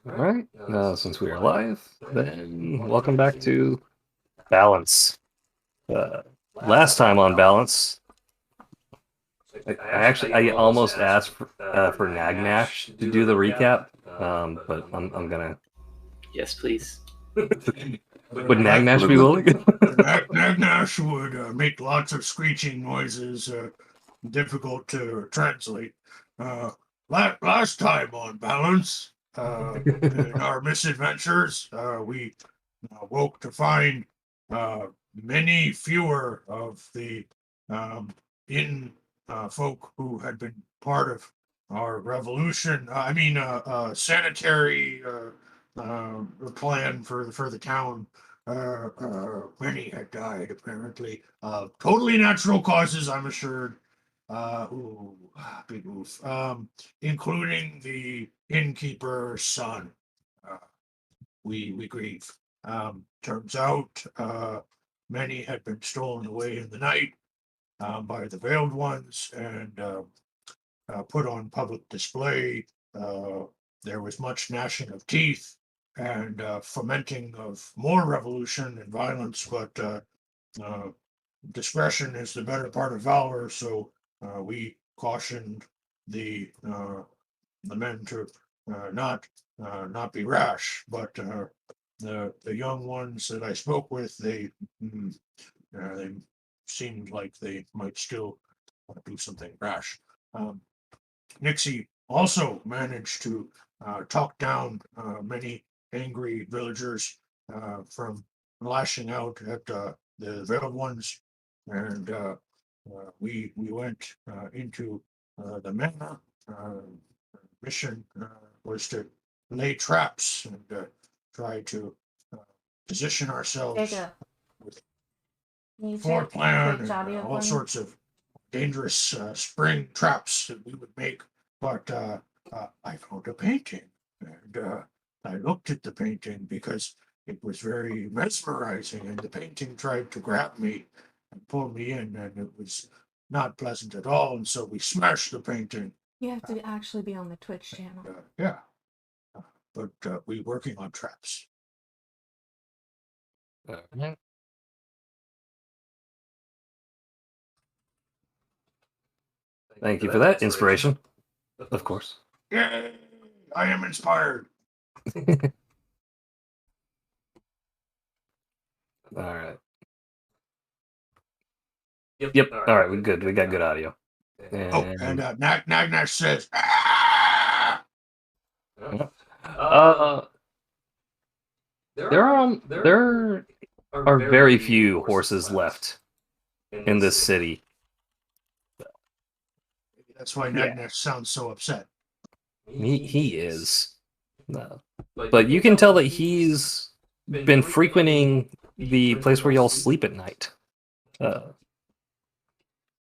Alright, since we are live, then welcome back to Balance. Uh, Last time on Balance, I almost asked for Nagnash to do the recap, but I'm gonna. Yes, please. Would Nagnash be willing? Nagnash would make lots of screeching noises, difficult to translate. Last time on Balance, in our misadventures, we woke to find many fewer of the in folk who had been part of our revolution. Sanitary plan for the town. Many had died, apparently. Totally natural causes, I'm assured. Big oof. Including the innkeeper's son. Uh, we grieve. Turns out, many had been stolen away in the night by the veiled ones and put on public display. There was much gnashing of teeth and fomenting of more revolution and violence, but uh, discretion is the better part of valor. So we cautioned the men to not be rash. But the young ones that I spoke with, they seemed like they might still do something rash. Nixie also managed to talk down many angry villagers from lashing out at the veiled ones, and we went into the manor. Mission was to lay traps and try to uh, position ourselves Jacob, with can you floor check plan Twitch and audio all for me? sorts of dangerous spring traps that we would make. But I found a painting, and I looked at the painting because it was very mesmerizing, and the painting tried to grab me and pull me in, and it was not pleasant at all. And so we smashed the painting. You have to actually be on the Twitch channel. Yeah, but we're working on traps. Alright. Thank you for that inspiration. Of course. Yay! I am inspired. Alright. Yep. Alright, we're good. We got good audio. And Nagnash says, "Ah!" There are very few horses left in this city. That's why Yeah. Nagnash sounds so upset. He is. But you can tell that he's been frequenting the place where y'all sleep at night.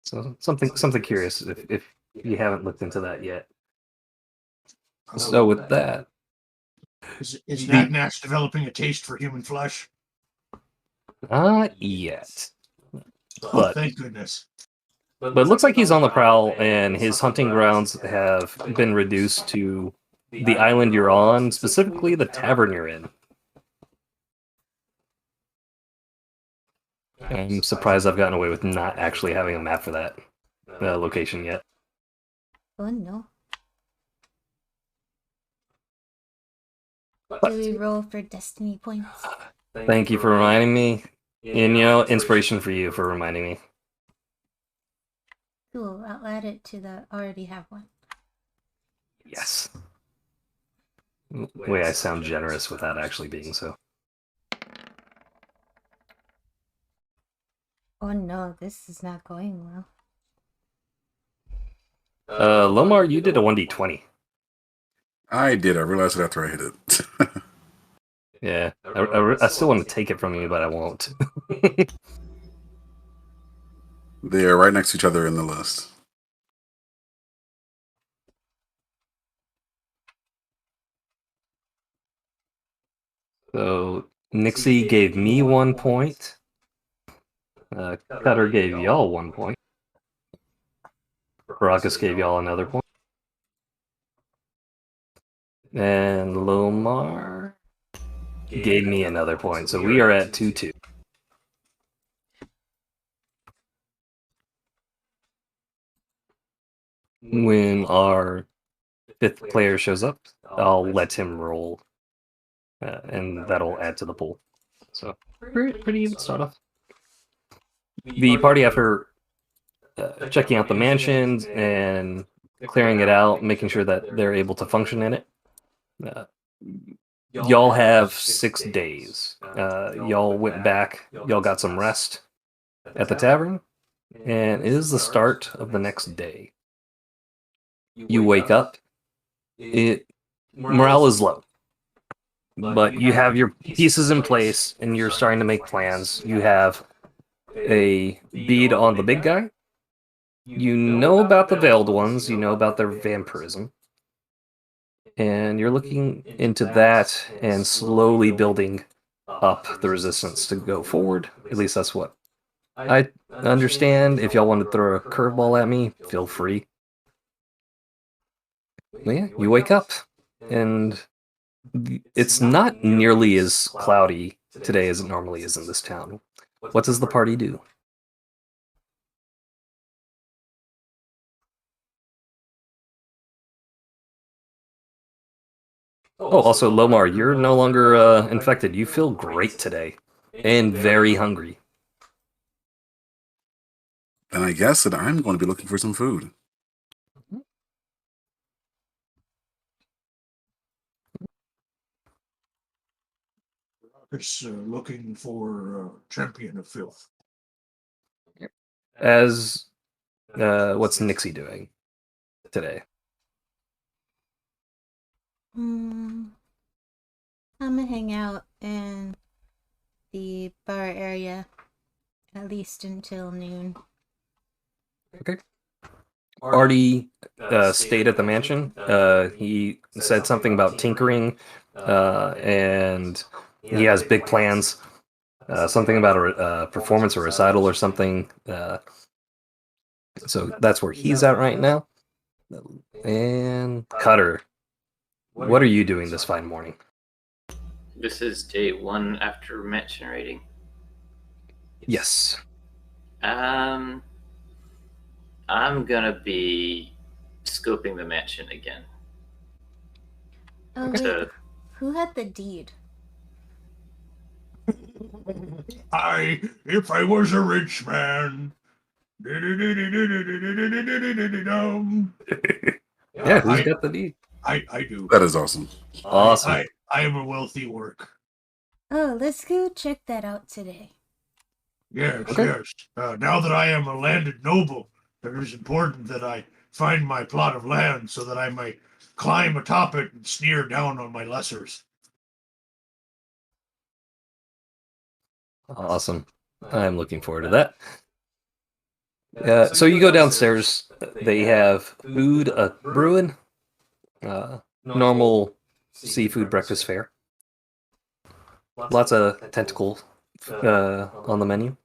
So something curious if you haven't looked into that yet. So with that, Is Nagnash developing a taste for human flesh? not yet. Oh, But thank goodness. But it looks like he's on the prowl, and his hunting grounds have been reduced to the island you're on, specifically the tavern you're in. I'm surprised I've gotten away with not actually having a map for that location yet. Oh no. But Do we roll for destiny points? thank you for reminding me. And, inspiration for you for reminding me. Cool, I'll add it to the already have one. Yes. The way I sound generous without actually being so. Oh no, this is not going well. Lomar, you did a 1d20. I did. I realized it after I hit it. Yeah, I still want to take it from you, but I won't. They're right next to each other in the list. So Nixie gave me 1 point. Cutter gave y'all 1 point. Baracus gave y'all another point. And Lomar gave me another point, so we are at 2-2. When our fifth player shows up, I'll let him roll, and that'll add to the pool. So pretty even start off. The party, after checking out the mansions and clearing it out, making sure that they're able to function in it, y'all have 6 days. Y'all went back, y'all got some rest at the tavern, and it is the start of the next day. You wake up, morale is low, but you have your pieces in place and you're starting to make plans. You have a bead on the big guy. You know about the veiled ones, you know about their vampirism. And you're looking into that and slowly building up the resistance to go forward. At least that's what I understand. If y'all want to throw a curveball at me, feel free. But yeah, you wake up, and it's not nearly as cloudy today as it normally is in this town. What does the party do? Oh, also, Lomar, you're no longer infected. You feel great today, and very hungry. And I guess that I'm going to be looking for some food. It's looking for champion of filth. As what's Nixie doing today? I'm gonna hang out in the bar area at least until noon. Okay. Artie stayed at the mansion. He said something about tinkering, and he has big plans. Something about a performance or recital or something. So that's where he's at right now. And Cutter, what are you doing this fine morning? This is day 1 after mansion raiding. Yes. I'm gonna be scoping the mansion again. Oh wait, So, who had the deed? If I was a rich man. Yeah, who's got the deed? I do. That is awesome. Awesome. I am a wealthy work. Oh, let's go check that out today. Yes, Okay. yes. Now that I am a landed noble, it is important that I find my plot of land so that I might climb atop it and sneer down on my lessers. Awesome. I'm looking forward to that. So you go downstairs. They have food, brewing, normal seafood breakfast fare. Lots of tentacle on the menu.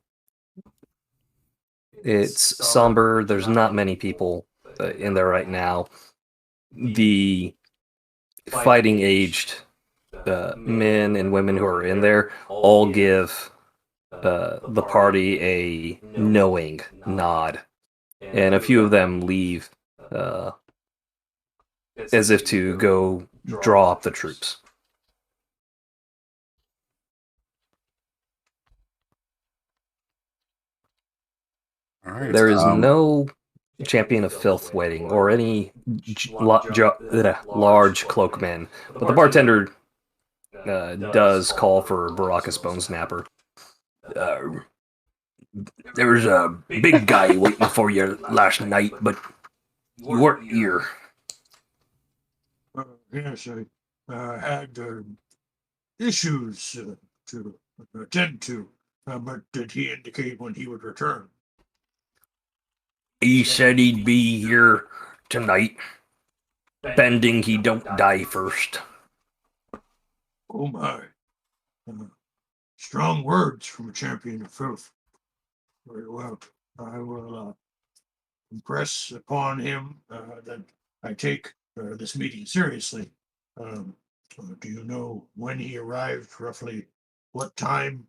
It's somber. There's not many people in there right now. The fighting aged men and women who are in there all give the party a knowing nod, and a few of them leave as if to go draw up the troops. All right. There is no champion of filth waiting or any large cloakmen, but the bartender does call for Baracus Bonesnapper. There was a big guy waiting for you last night, but you weren't here. Yes, I had issues to attend to, but did he indicate when he would return? He said he'd be here tonight, pending he don't die first. Oh my. Strong words from a champion of filth. Very well. I will impress upon him that I take this meeting seriously. Do you know when he arrived, roughly what time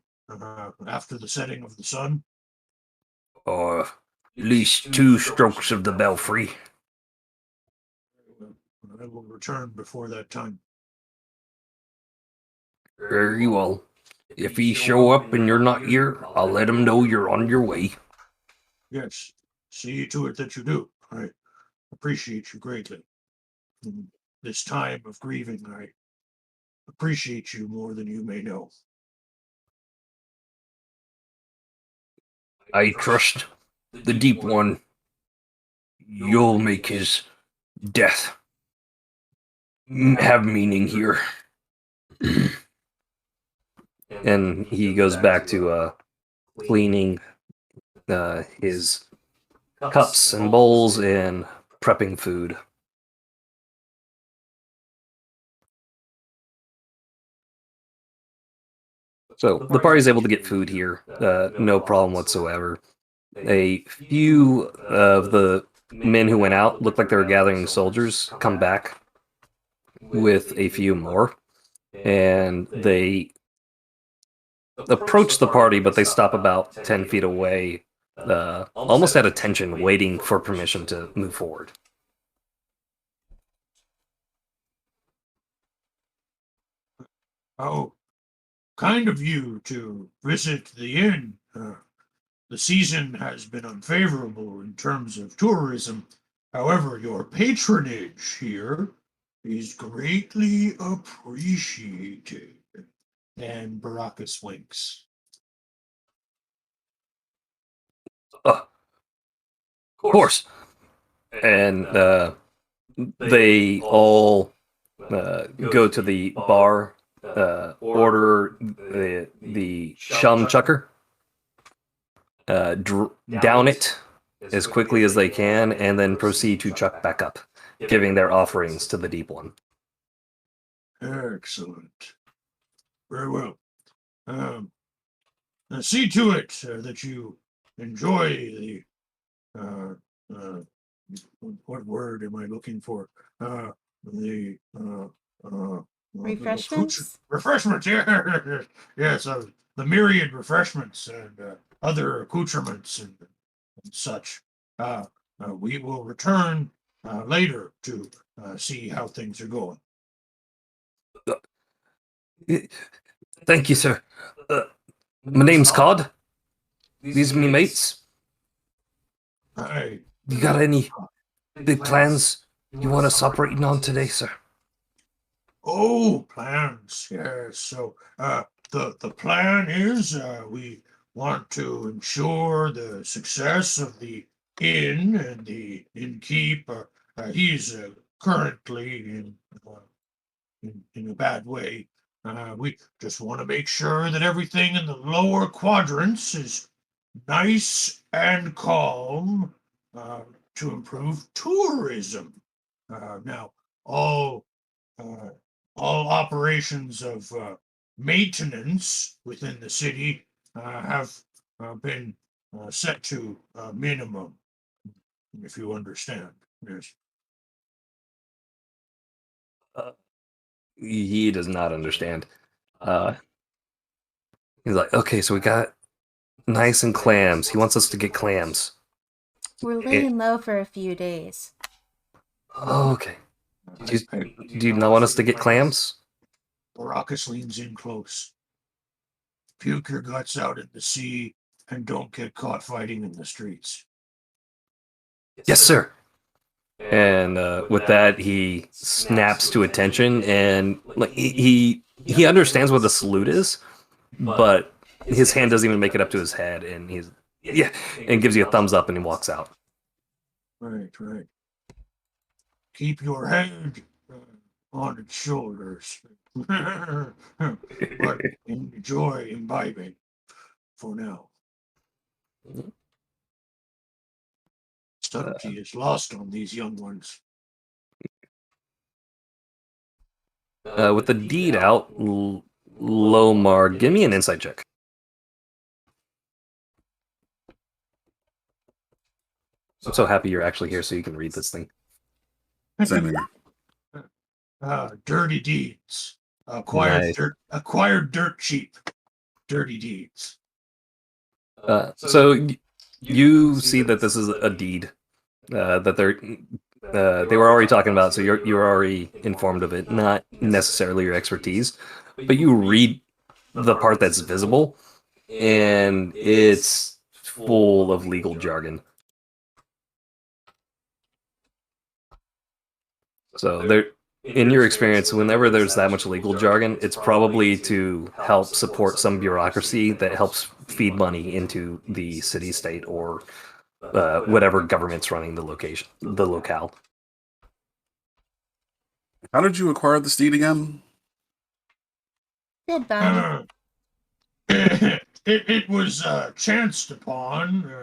after the setting of the sun? Or at least 2 strokes of the belfry. I will return before that time. Very well. If he show up and you're not here, I'll let him know you're on your way. Yes, see to it that you do. I appreciate you greatly. In this time of grieving, I appreciate you more than you may know. I trust the Deep One. You'll make his death have meaning here. And he goes back to cleaning his cups and bowls and prepping food. So the party's able to get food here, no problem whatsoever. A few of the men who went out looked like they were gathering soldiers, come back with a few more, and they approach the party, but they stop about 10 feet away, almost at attention, waiting for permission to move forward. How kind of you to visit the inn. The season has been unfavorable in terms of tourism. However, your patronage here is greatly appreciated. And Baracus winks. Of course. And they all go to the bar, order the chum chucker, down it as quickly as they can, and then proceed to chuck back up, giving their offerings to the Deep One. Excellent. Very well. Now see to it that you enjoy the what word am I looking for? The Refreshments? refreshments, yeah. Yes, the myriad refreshments and other accoutrements and such. We will return later to see how things are going. Thank you, sir. My name's Cod. These are me mates. You got any big plans you want us operating on today, sir? Oh, plans. Yes. So the plan is we want to ensure the success of the inn and the innkeep. He's currently in a bad way. We just want to make sure that everything in the lower quadrants is nice and calm to improve tourism. Now, all operations of maintenance within the city have been set to a minimum, if you understand. Yes. He does not understand. He's like, okay, so we got nice and clams. He wants us to get clams. We're laying low for a few days. Oh, okay. Do you not want us to get clams? Baracus leans in close. Puke your guts out in the sea and don't get caught fighting in the streets. Yes, sir. And with that, he snaps to attention, and like he understands what the salute is, but his hand doesn't even make it up to his head, and he's and gives you a thumbs up, and he walks out. Right. Keep your head on its shoulders. But enjoy imbibing for now. Subtlety is lost on these young ones. With the deed out, Lomar, give me an insight check. I'm so happy you're actually here so you can read this thing. Same here. Dirty deeds. Acquired Nice. Acquired dirt cheap. Dirty deeds. So you see that this is a deed that they were already talking about, so you're already informed of it. Not necessarily your expertise, but you read the part that's visible, and it's full of legal jargon. So there, in your experience, whenever there's that much legal jargon, it's probably to help support some bureaucracy that helps feed money into the city, state, or whatever government's running the locale. How did you acquire this deed again? Good bounty. It was chanced upon.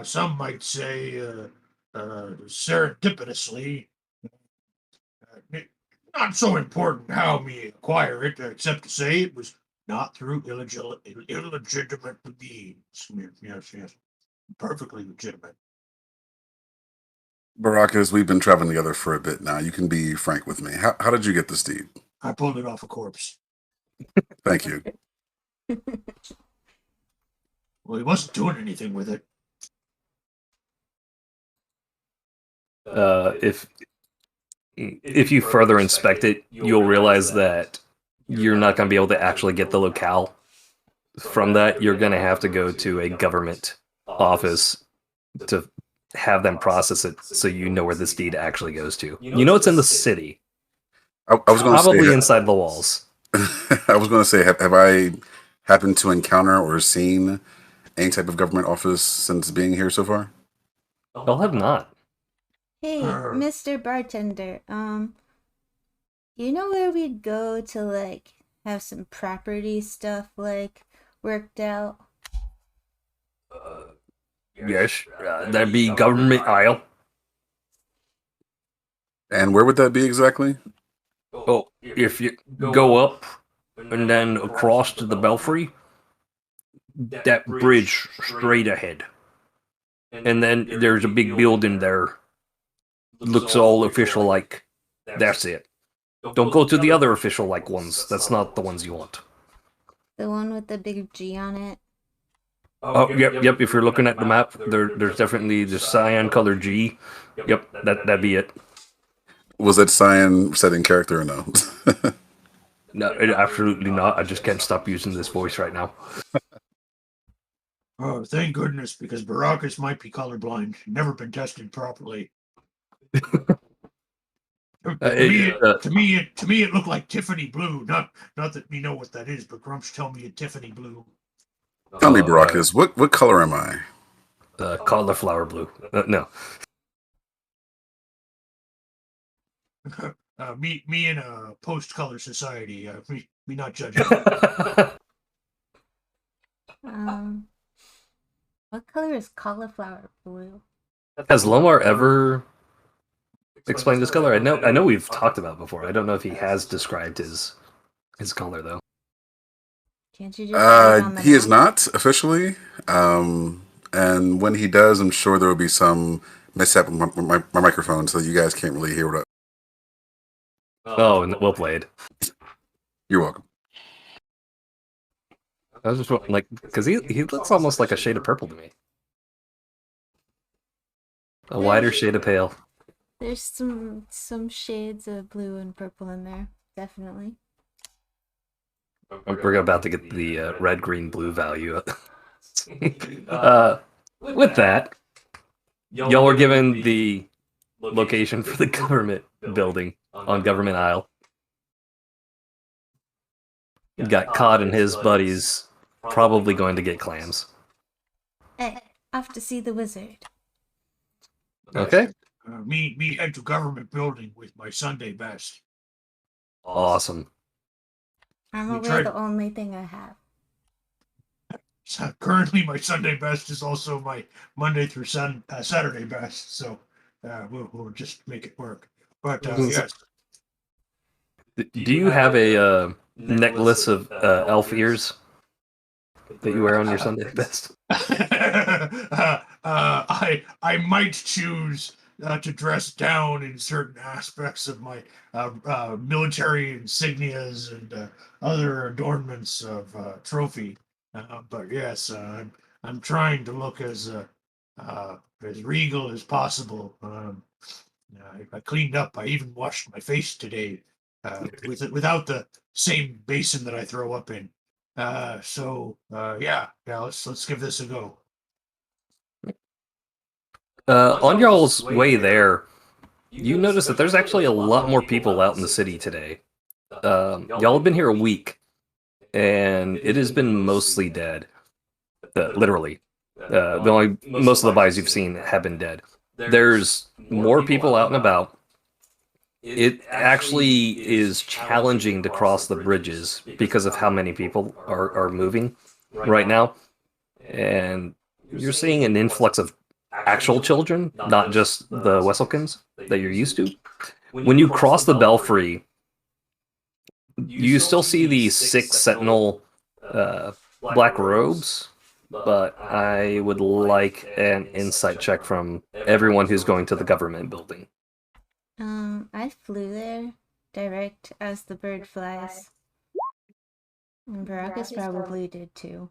Some might say serendipitously. Not so important how me acquire it, except to say it was not through illegitimate means. Yes. Perfectly legitimate. Baracus, we've been traveling together for a bit now. You can be frank with me. How did you get this deed? I pulled it off a corpse. Thank you. Well, he wasn't doing anything with it. If you further inspect it, you'll realize that you're not going to be able to actually get the locale. From that, you're going to have to go to a government office to have them process it, so you know where this deed actually goes to. You know it's in the city, I was going to probably say, inside the walls. I was going to say, have I happened to encounter or seen any type of government office since being here so far? I'll have not. Hey, Mr. Bartender, you know where we'd go to, like, have some property stuff, like, worked out? Yes, that'd be government aisle. And where would that be exactly? Oh, if you go up and then across to the belfry, that bridge straight ahead. And then there's a big building there. Looks all official like. That's it. Don't go to the other official like ones. That's not the ones you want. The one with the big G on it? Oh, yep. If you're looking at the map, there's definitely the cyan color G. Yep, that'd be it. Was that cyan set in character or no? No, absolutely not. I just can't stop using this voice right now. Oh, thank goodness, because Baracus might be colorblind. Never been tested properly. To me, it looked like Tiffany blue. Not that we know what that is, but Grumps tell me it's Tiffany blue. Tell me, Baracus, what color am I? Cauliflower blue. No. Me in a post-color society. Me not judging. What color is cauliflower blue? Has Lomar ever explained his color? I know we've talked about it before. I don't know if he has described his color though. Can't you just put it on the he is map? not officially. And when he does, I'm sure there will be some mishap with my microphone, so you guys can't really hear what Oh, and well played. You're welcome. I was just like, because he looks almost like a shade of purple to me. A wider shade of pale. There's some shades of blue and purple in there, definitely. We're about to get the red, green, blue value. With that, y'all were given the location for the government building on Government Isle. Got caught and his buddies probably going to get clams. Off to see the wizard. Okay. Me head to government building with my Sunday best. Awesome. I'm We aware tried- the only thing I have. So currently, my Sunday best is also my Monday through Saturday best. So we'll just make it work. But yes. Do you have a necklace of elf ears that you wear on your Sunday best? I might choose to dress down in certain aspects of my military insignias and other adornments of trophy. But yes, I'm trying to look as regal as possible. I cleaned up. I even washed my face today without the same basin that I throw up in. Yeah. Let's give this a go. On y'all's way there, you notice that there's actually a lot more people out in the city today. Y'all have been here a week, and it has been mostly dead. Literally. Most of the bodies you've seen have been dead. There's more people out and about. It actually is challenging to cross the bridges because of how many people are moving right now. And you're seeing an influx of actual children, not just the Wesselkins that you're used to. When you cross the belfry, you still see the 6 sentinel black robes, but I would like an insight check from everyone who's going to the government building. I flew there direct as the bird flies. And Baracus probably did too.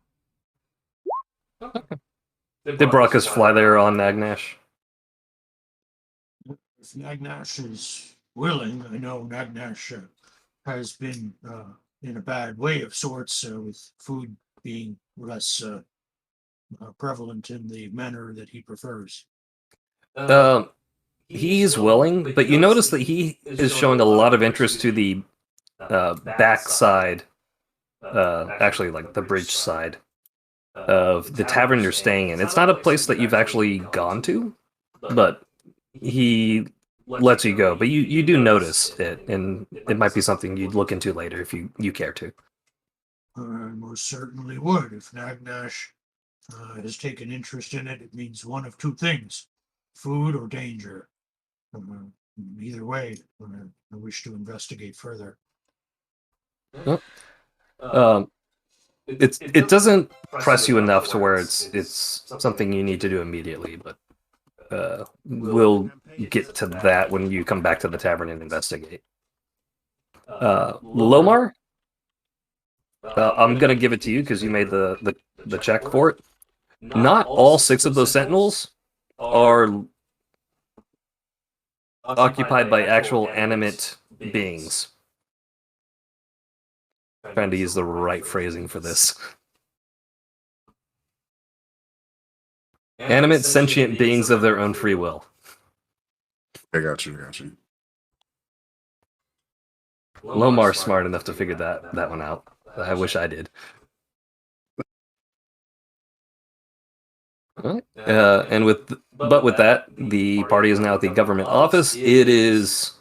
Did Brockus fly there on Nagnash? If Nagnash is willing, I know Nagnash has been in a bad way of sorts with food being less prevalent in the manner that he prefers. He's willing, but you notice that he is showing a lot of interest to the backside, actually like the bridge side of the tavern you're staying in. It's not a place that you've actually gone to, but he lets you go. But you do notice it, and it might be something you'd look into later if you care to. I most certainly would. If Nagnash has taken interest in it, it means one of two things: food or danger. Either way, I wish to investigate further. It doesn't press you enough to where it's something you need to do immediately, but we'll get to that when you come back to the tavern and investigate. Lomar, I'm gonna give it to you because you made the check for it. Not all 6 of those sentinels are occupied by actual animate beings. Trying to use the right phrasing for this. Animate sentient beings of their own free will. I got you. Lomar's smart enough to figure that one out. I wish I did. Alright. And with that, the party is now at the government office. It is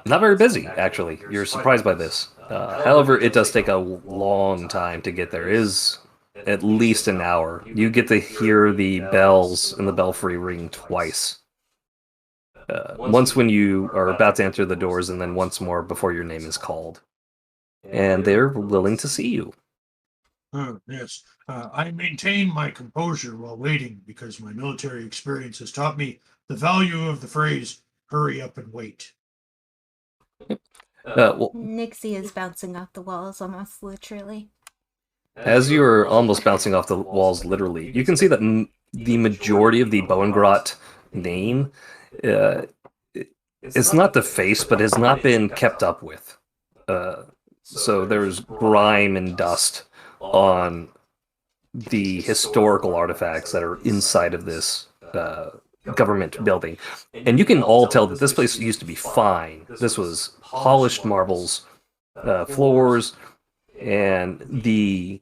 not very busy, actually. You're surprised by this. However, it does take a long time to get there. It is at least an hour. You get to hear the bells in the belfry ring twice. Once when you are about to enter the doors, and then once more before your name is called. And they're willing to see you. Yes. I maintain my composure while waiting because my military experience has taught me the value of the phrase, hurry up and wait. Nixie is bouncing off the walls almost literally. As you're almost bouncing off the walls literally, you can see that the majority of the Bowengrot name, it's not defaced, but has not been kept up with. So there's grime and dust on the historical artifacts that are inside of this government building. And you can all tell that this place used to be fine. This was polished marbles, floors, and the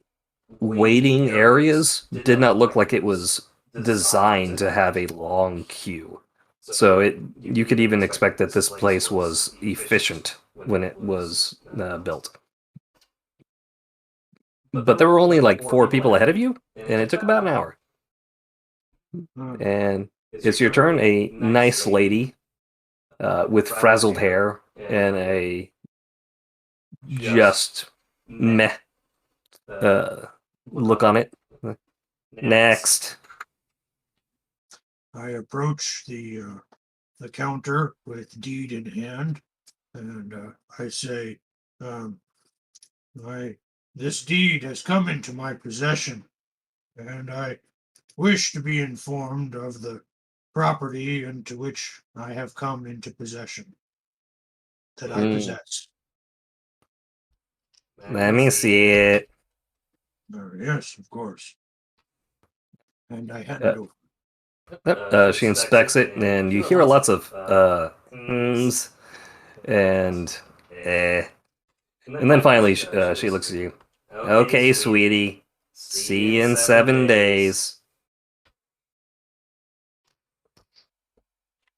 waiting areas did not look like it was designed to have a long queue. So you could even expect that this place was efficient when it was built. But there were only like 4 people ahead of you, and it took about an hour. And it's your turn. A nice lady with frazzled hair and a just meh look on it. Next. I approach the counter with deed in hand, and I say, um, this deed has come into my possession, and I wish to be informed of the property into which I have come into possession that I possess. Let me see it. Yes, of course. And I hand it over. Yep. She inspects it, and you hear lots of "ums" and "eh," and then finally she looks at you. Okay, sweetie. See you in 7 days.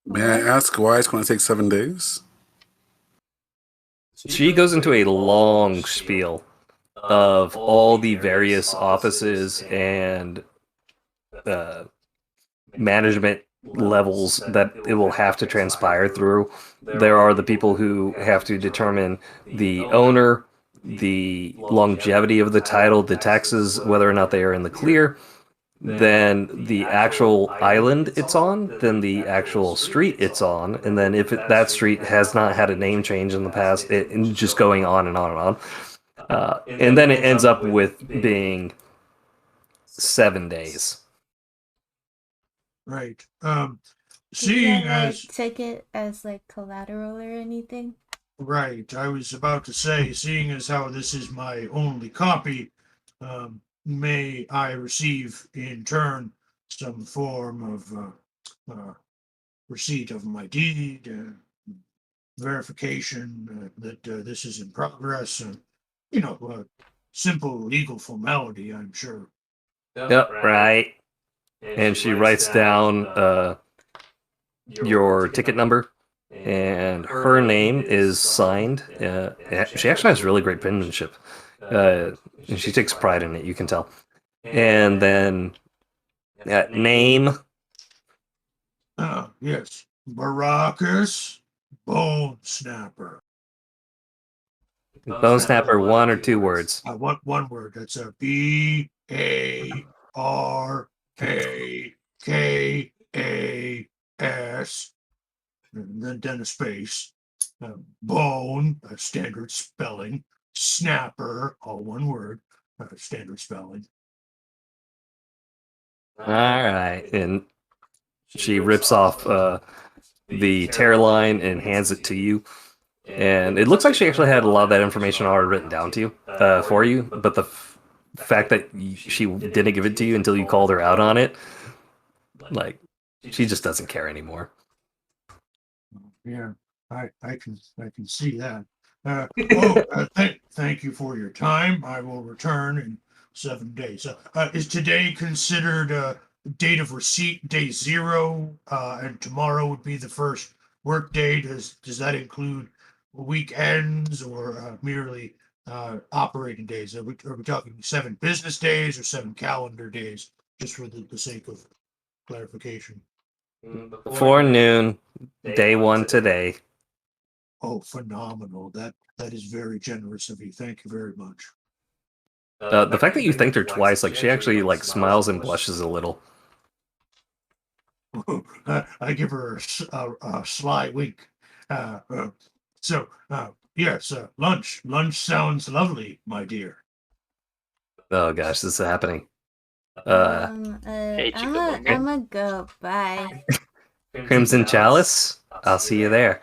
May I ask why it's going to take 7 days? She goes into a long spiel of all the various offices and management levels that it will have to transpire through. There are the people who have to determine the owner, the longevity of the title, the taxes, whether or not they are in the clear, then the actual island it's on, then the actual street it's on, and then if that street has not had a name change in the past, and just going on and on and on. And then it ends up with being 7 days. Right. You Seeing can, like, as take it as like collateral or anything. right, I was about to say, seeing as how this is my only copy, may I receive in turn some form of receipt of my deed, verification that this is in progress, simple legal formality, I'm sure. Yep, right. And she writes down your ticket number, and her name is signed. She actually has really great penmanship, and she takes pride in it. You can tell. And then name. Yes, Baracus Bone Snapper. Bone Snapper, 1 or 2 words. I want one word. That's a Barakas, and then a space. Bone, standard spelling. Snapper, all one word, standard spelling. All right, and she rips off the tear line and hands it to you. And it looks like she actually had a lot of that information already written down to you for you, but the fact that she didn't give it to you until you called her out on it, like, she just doesn't care anymore. Yeah, I can see that. Thank you for your time. I will return in 7 days. Is today considered date of receipt day 0, and tomorrow would be the first work day? Does that include weekends or merely operating days? Are we talking 7 business days or 7 calendar days? Just for the sake of clarification. Before noon, day 1 today. Oh, phenomenal! That is very generous of you. Thank you very much. The fact that you thanked her twice, like, she actually like smiles and blushes a little. I give her a sly wink. Yes, lunch. Lunch sounds lovely, my dear. Oh gosh, this is happening. Hey, Chico. I'ma go. Bye. Crimson Chalice, I'll see you there.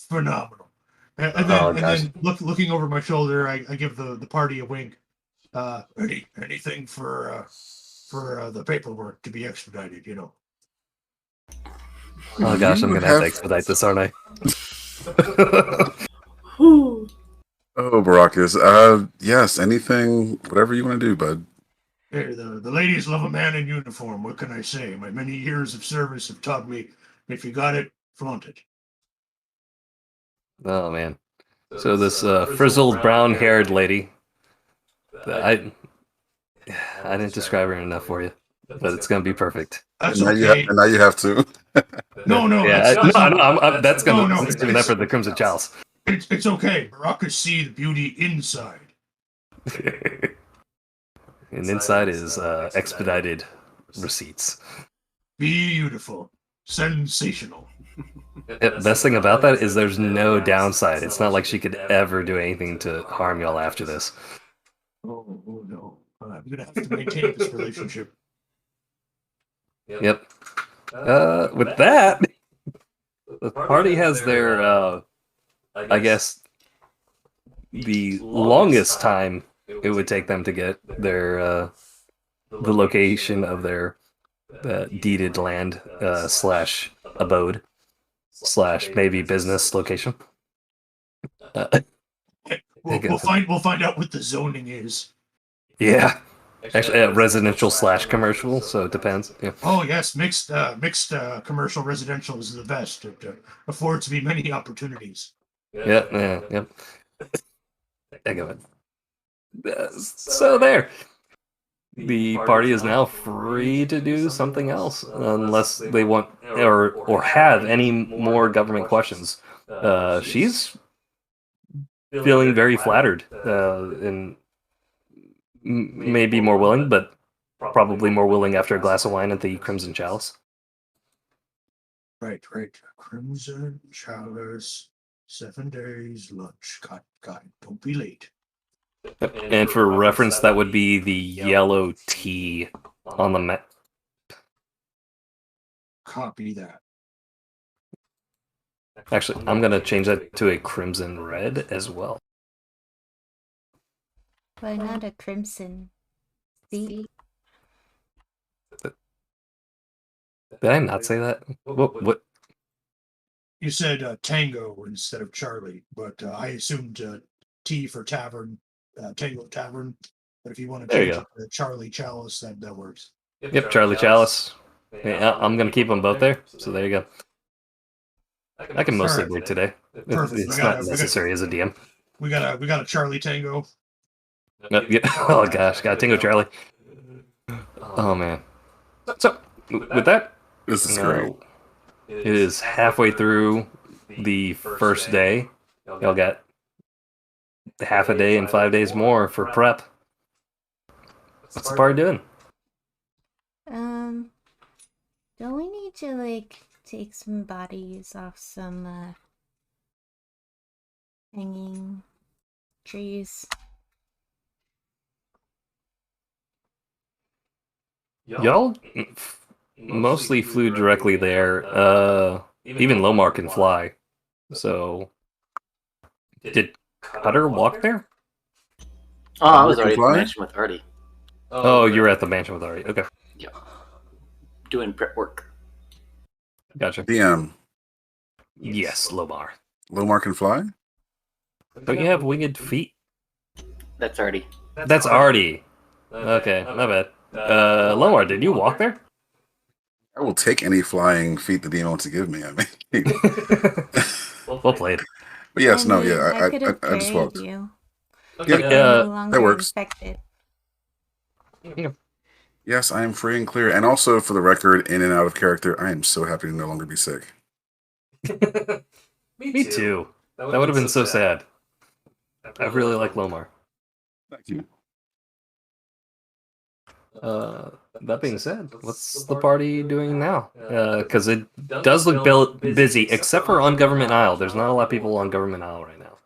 Phenomenal. And Oh, then looking over my shoulder, I give the party a wink. Anything for the paperwork to be expedited, Oh gosh, I'm gonna have to expedite this, aren't I? Oh, Baracus. Yes, anything, whatever you want to do, bud. Hey, the ladies love a man in uniform. What can I say? My many years of service have taught me, if you got it, flaunt it. Oh man. So this frizzled brown-haired lady, I didn't describe her enough for you, but it's gonna be perfect. That's And okay. now you have to. No, Yeah, that's doing that for the Crimson Chalice. It's okay. Baraka see the beauty inside. And inside is expedited receipts. Beautiful. Sensational. Best thing about that is there's no downside. It's not like she could ever do anything to harm y'all after this. Oh no. I'm going to have to maintain this relationship. Yep. With that, the party has their, I guess, the longest time it would take them to get their, the location of their deeded land slash abode slash maybe business location. We'll find out what the zoning is. Yeah. Actually, residential slash commercial, so it depends. Yeah. Oh yes, mixed commercial residential is the best. It affords me many opportunities. Yep. Think of it. So there. The party is now free to do something else, unless they want or have any more government questions. She's feeling very flattered, and maybe more willing, but probably more willing after a glass of wine at the Crimson Chalice. Right. Crimson Chalice, 7 days lunch. Got it. Don't be late. And for reference, that would be the yellow T on the map. Copy that. Actually, I'm going to change that to a crimson red as well. Why not a crimson? See? Did I not say that? What? You said Tango instead of Charlie, but I assumed T for tavern, Tango Tavern. But if you want to There you change it to Charlie Chalice, that works. Yep, Charlie Chalice. Yeah, I'm going to keep them both there. So there you go. I can mostly wait today. Perfect. It's not necessary as a DM. We got a Charlie Tango. Yeah. Oh gosh, got Tango Charlie. Oh man. So with that, This is great. it is halfway through the first day. Y'all got half a day and 5 days more for prep. What's the party doing? Don't we need to like take some bodies off some hanging trees? Y'all mostly flew directly there. Even Lomar can fly. So did Cutter walk there? Oh, I was You already at fly? the mansion with Artie. Oh, you were at the mansion with Ari. Okay, Yeah. Doing prep work. gotcha. DM, Yes, Lomar. Lomar can fly? Don't you have winged feet? That's Artie. That's Artie. Okay, my bad. Lomar, did you walk there? I will take any flying feat the DM wants to give me. I mean, Well played. but yes, no, mean, yeah, could have I just carried walked. you. Okay, You're no longer works. infected. Yes, I am free and clear. And also, for the record, in and out of character, I am so happy to no longer be sick. Me too. That would have been so sad. I really like Lomar. Thank you. That being said, what's the party doing now? Because it does look busy, except for on Government Isle. There's not a lot of people on Government Isle right now.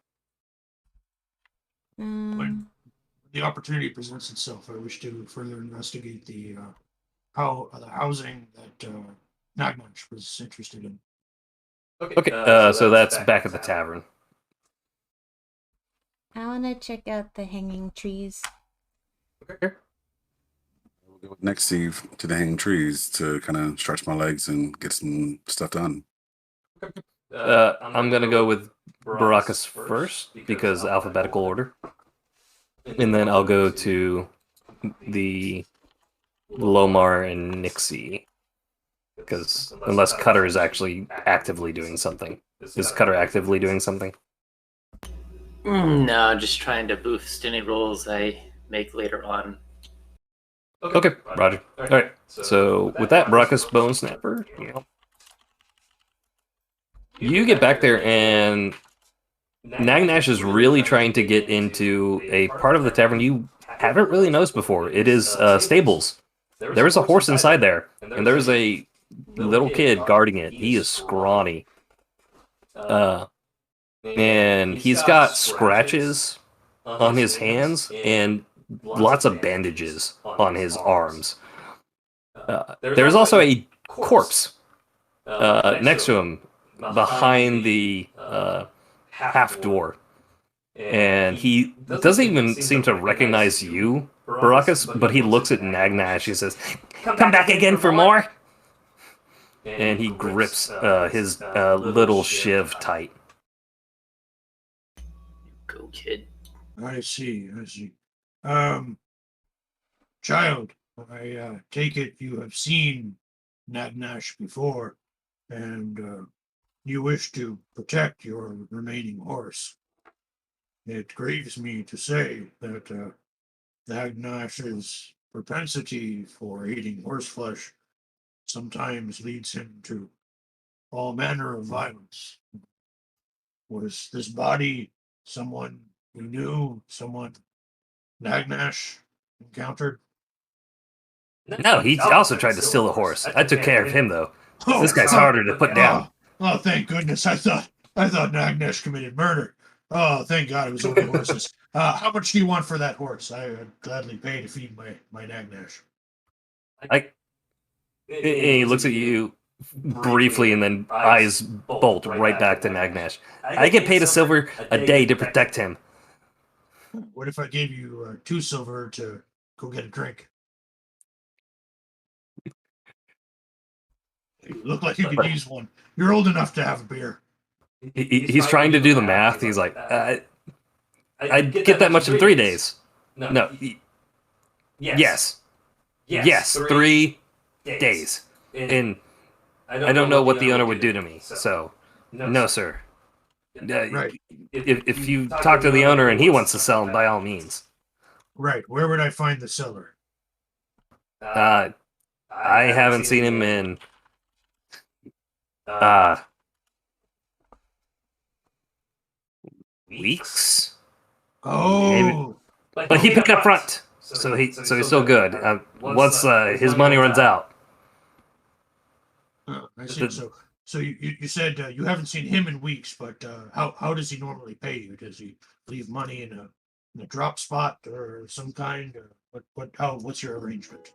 Um, The opportunity presents itself. I wish to further investigate the housing that Nagmunch was interested in. Okay, so that's back at the tavern. I want to check out the hanging trees. We'll go next, Steve, to the hanging trees to kind of stretch my legs and get some stuff done. I'm gonna go with Baracus first because alphabetical order, and then I'll go to the Lomar and Nixie because unless Cutter is actually actively doing something, is Cutter actively doing something? No, just trying to boost any rolls I make later on. Okay, Roger. All right. So with that, Baracus Bone Snapper, you get back there and Nagnash is really trying to get into a part of the tavern you haven't really noticed before. It is stables. There is a horse inside there, and there is a little kid guarding it. He is scrawny. And he's got scratches on his hands and lots of bandages on his arms. There's also a corpse next to him behind the half door. And he doesn't even seem to recognize you, Baracus, but he looks at Nagnash. He says, "Come back again for more?" And he grips his little shiv tight. Go, kid. I see. Child, I take it you have seen Nagnash before, and you wish to protect your remaining horse. It grieves me to say that Nagnash's propensity for eating horse flesh sometimes leads him to all manner of violence. Was this body someone you knew, someone Nagnash encountered? No, he also tried to steal the horse. I took care of him, though. This guy's harder to put down. Oh, thank goodness! I thought Nagnash committed murder. Oh, thank God it was only horses. How much do you want for that horse? I would gladly pay to feed my Nagnash. And he looks at you briefly, and then eyes bolt right back to Nagnash. I get paid a silver a day to protect him. What if I gave you 2 silver to go get a drink? You look like you could use one. You're old enough to have a beer. He's trying to do the math. He's like, I'd get that much in 3 days. No. Yes. 3 days. And I don't know what the owner would do to me. So, no, sir. Right. If you talk to the owner and he wants to sell him, by all means. Right. Where would I find the seller? I haven't seen him in weeks. Oh, But he picked up front, so he's still good. Once his money runs out. I see. So you said you haven't seen him in weeks, but how does he normally pay you? Does he leave money in a drop spot or some kind? Or what's your arrangement?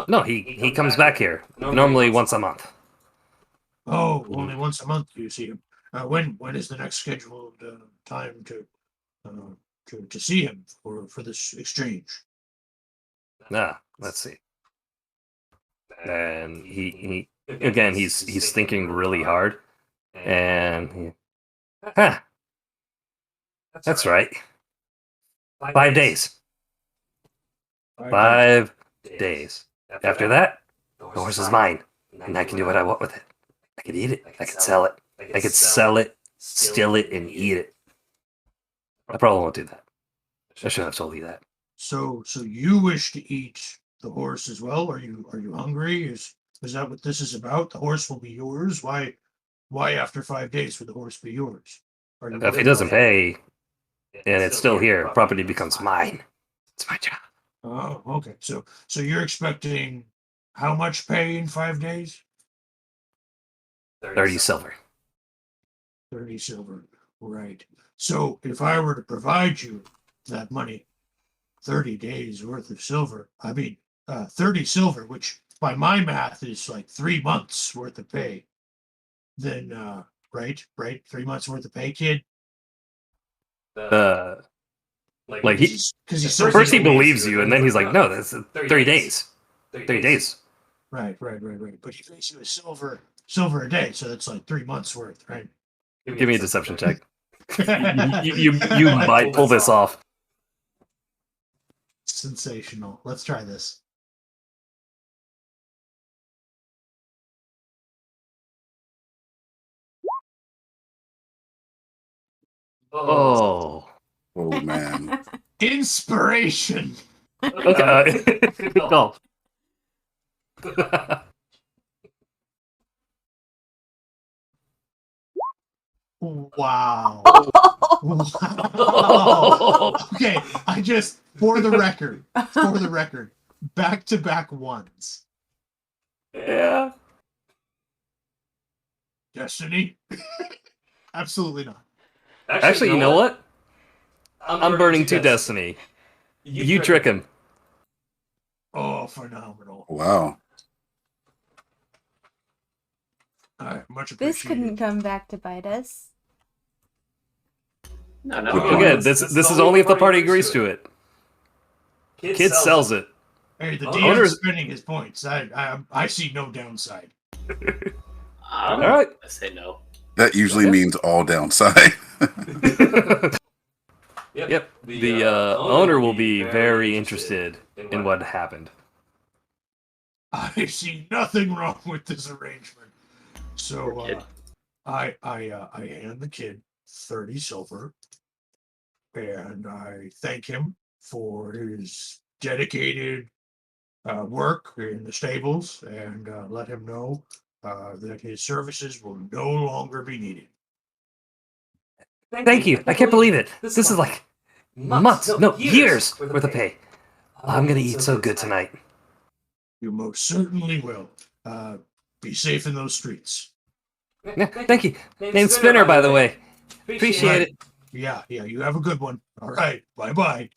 No, he comes back here normally once a month. Oh, only once a month you see him. When is the next scheduled time to see him for this exchange? Let's see. And he again, he's thinking really hard, and that's right. 5 days. 5 days. After that, the horse is mine, and I can do what I want with it. I could eat it. I could sell it. I could sell it, steal it, and eat it. I probably won't do that. I should have told you that. So you wish to eat the horse as well? Are you hungry? Is that what this is about? The horse will be yours. Why after 5 days would the horse be yours? If he doesn't pay, and it's still here, property becomes mine. It's my job. Oh, okay. So you're expecting how much pay in 5 days? 30 silver. 30 silver. Right. So if I were to provide you that money, 30 days worth of silver, 30 silver, which by my math is like 3 months worth of pay, then, right? 3 months worth of pay, kid? Like first he believes you, and then he's like, no, that's 30 days. 30 days. Right. But he pays you a silver a day, so that's like 3 months worth, right? Give me a deception check. you might pull this off. Sensational. Let's try this. Oh. Oh man. Inspiration. Okay. Good call. Wow. Okay, I just for the record, back-to-back ones. Yeah. Destiny? Absolutely not. Actually, you know what? I'm burning to Destiny. You trick him. Oh, phenomenal. Wow. Much This appreciated. couldn't come back to bite us. No, no. Good Again, this is only if the party agrees to it. Kid sells it. Hey, the Owners- DM's spending his points. I see no downside. All right. I say no. That usually means all downside. Yep. The owner will be very interested in what happened. I see nothing wrong with this arrangement. So Poor kid. I hand the kid 30 silver, and I thank him for his dedicated work in the stables, and let him know that his services will no longer be needed. Thank you. I can't believe it. This is like months, no, years worth of pay. I'm gonna eat so good tonight. You most certainly will. Be safe in those streets. Yeah, thank you. Name's Spinner, by the way. Appreciate it. Yeah, you have a good one. All right, bye-bye.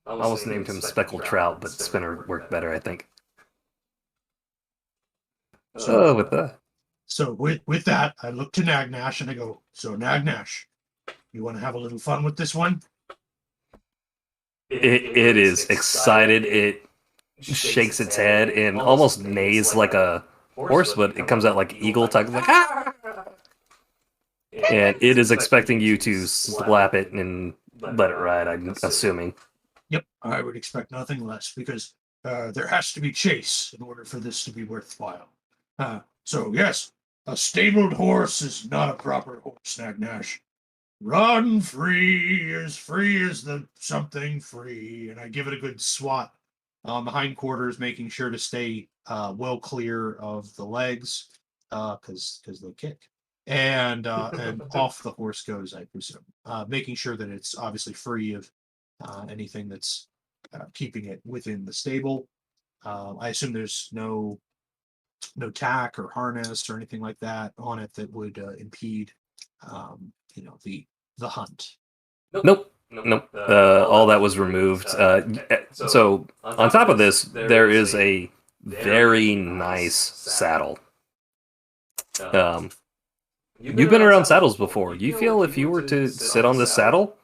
I almost named him Speckled Trout, but Spinner worked better, I think. So, with that. So with that, I look to Nagnash and I go, so Nagnash, you want to have a little fun with this one? It is excited. It shakes its head and almost neighs like a horse, but it comes out like eagle type, like ah! And it is expecting you to slap it and let it ride, I'm assuming. Yep, I would expect nothing less because there has to be chase in order for this to be worthwhile. So yes, a stabled horse is not a proper horse, Nagnash. Run free as the something free, and I give it a good swat on the hindquarters, making sure to stay well clear of the legs, because they kick. And off the horse goes, I presume, making sure that it's obviously free of anything that's keeping it within the stable. I assume there's no tack or harness or anything like that on it that would impede, the hunt. Nope. All that was removed. So on top of this, there is a very nice saddle. You've been around saddles before. You feel if you were to sit on this saddle,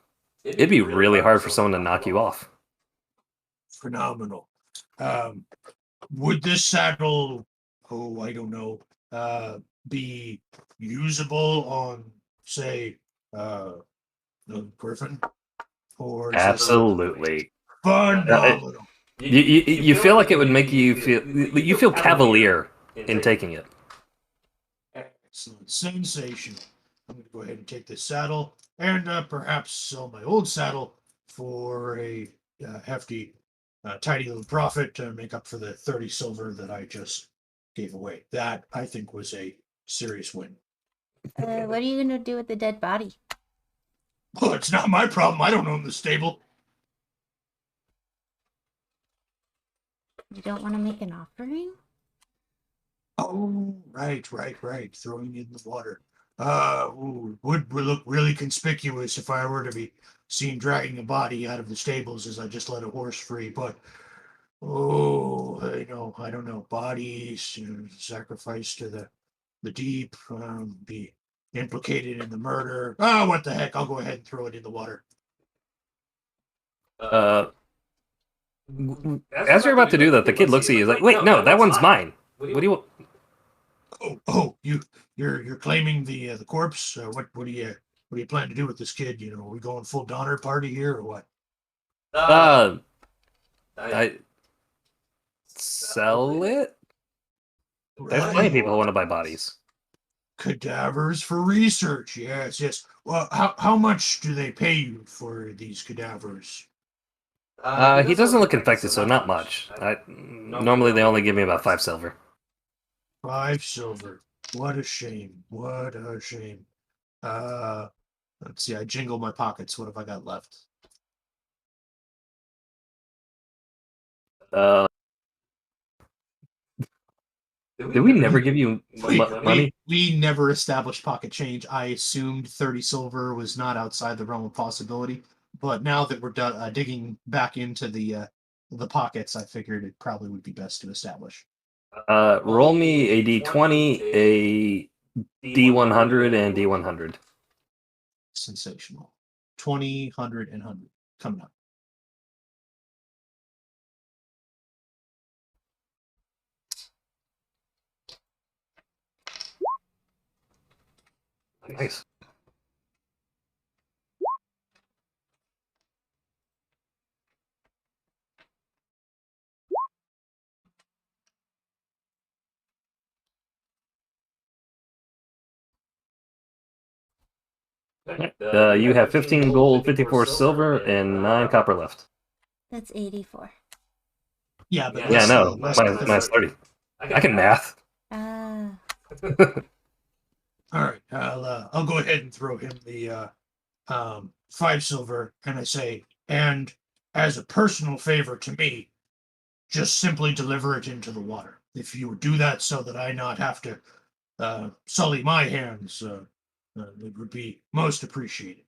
it'd be really hard for someone to knock you off. Phenomenal. Would this saddle, I don't know, be usable on, say, the Griffin? Or is Absolutely. phenomenal. You feel like it would make you feel cavalier in taking it. Excellent. Sensational. I'm going to go ahead and take this saddle and perhaps sell my old saddle for a hefty, tiny little profit to make up for the 30 silver that I just gave away. That, I think, was a serious win. What are you gonna do with the dead body? Well, it's not my problem. I don't own the stable. You don't want to make an offering? Oh, right. Throwing it in the water. Would look really conspicuous if I were to be seen dragging a body out of the stables as I just let a horse free. But I don't know. Bodies, sacrifice to the deep, be implicated in the murder. What the heck? I'll go ahead and throw it in the water. As you're about to do that, the kid looks at you like, "Wait, no, that one's mine. What do you want?" You're claiming the corpse. What do you plan to do with this kid? Are we going full Donner party here or what? I sell it. There's plenty of people who want to buy bodies. Cadavers for research. Yes. Well, how much do they pay you for these cadavers? He doesn't look infected, so not much. Normally they only give me about 5 silver. 5 silver. What a shame. Let's see. I jingle my pockets. What have I got left? Did we never give you money? We never established pocket change. I assumed 30 silver was not outside the realm of possibility. But now that we're digging back into the pockets, I figured it probably would be best to establish. Roll me a d20, a d100, and d100. Sensational. 20, 100, and 100 coming up. Nice. You have 15 gold, 54 silver, and 9 copper left. That's 84. Yeah, but Yeah, no, less 30. I can math. Ah. All right, I'll go ahead and throw him the 5 silver, and I say, and as a personal favor to me, just simply deliver it into the water. If you would do that so that I not have to sully my hands, it would be most appreciated.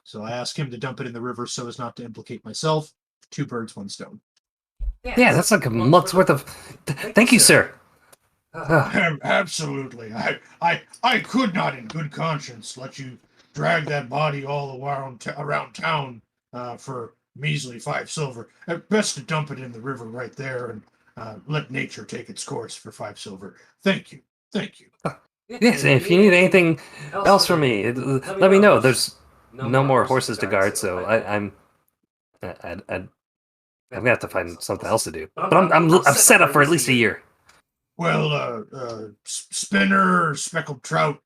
So I ask him to dump it in the river so as not to implicate myself. 2 birds, 1 stone. Yeah, that's like a month's worth of. Thank you, sir. Absolutely. I could not, in good conscience, let you drag that body all around town for measly 5 silver. Best to dump it in the river right there and let nature take its course for 5 silver. Thank you. Thank you. Yes, and if you need anything else from me, let me know. There's no more horses to guard, so I'm gonna have to find something else to do. But I'm set up for at least a year. Well, Spinner, Speckled Trout,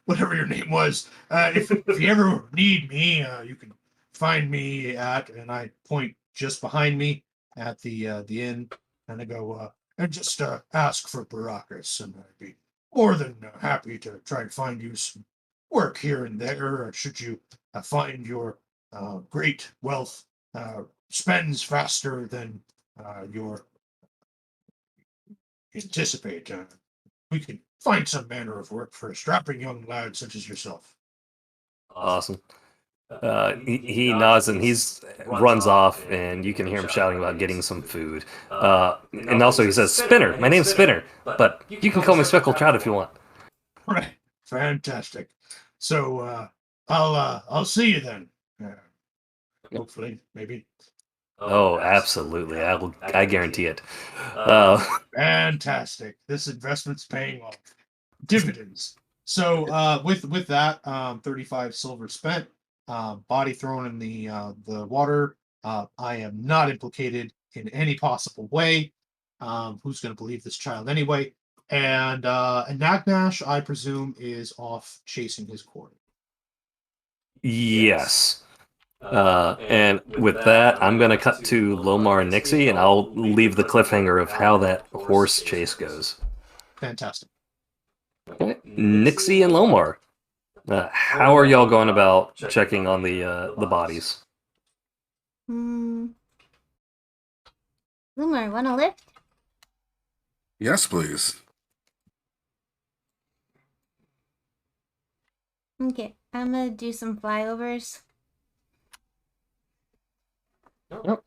whatever your name was, if you ever need me, you can find me at, and I point just behind me at the inn, and I go, and just ask for Baracus, and I'd be more than happy to try and find you some work here and there, should you find your great wealth spends faster than your anticipate. We can find some manner of work for a strapping young lad such as yourself. Awesome. He nods and runs off, and you can hear him shouting about getting some food. And also he says, "Spinner, my name's Spinner, but you can call me Speckled Trout if you want." Right, fantastic. So I'll see you then. Hopefully, maybe. Oh, absolutely. I guarantee it. Fantastic. This investment's paying off. Dividends. So with that, 35 silver spent, body thrown in the water. I am not implicated in any possible way. Who's going to believe this child anyway? And Nagnash, I presume, is off chasing his quarry. Yes. And with that, I'm going to cut to Lomar and Nixie, and I'll leave the cliffhanger of how that horse chase goes. Fantastic. Okay. Nixie and Lomar, how are y'all going about checking on the bodies? Lumar, want a lift? Yes, please. Okay, I'm gonna do some flyovers. Yep.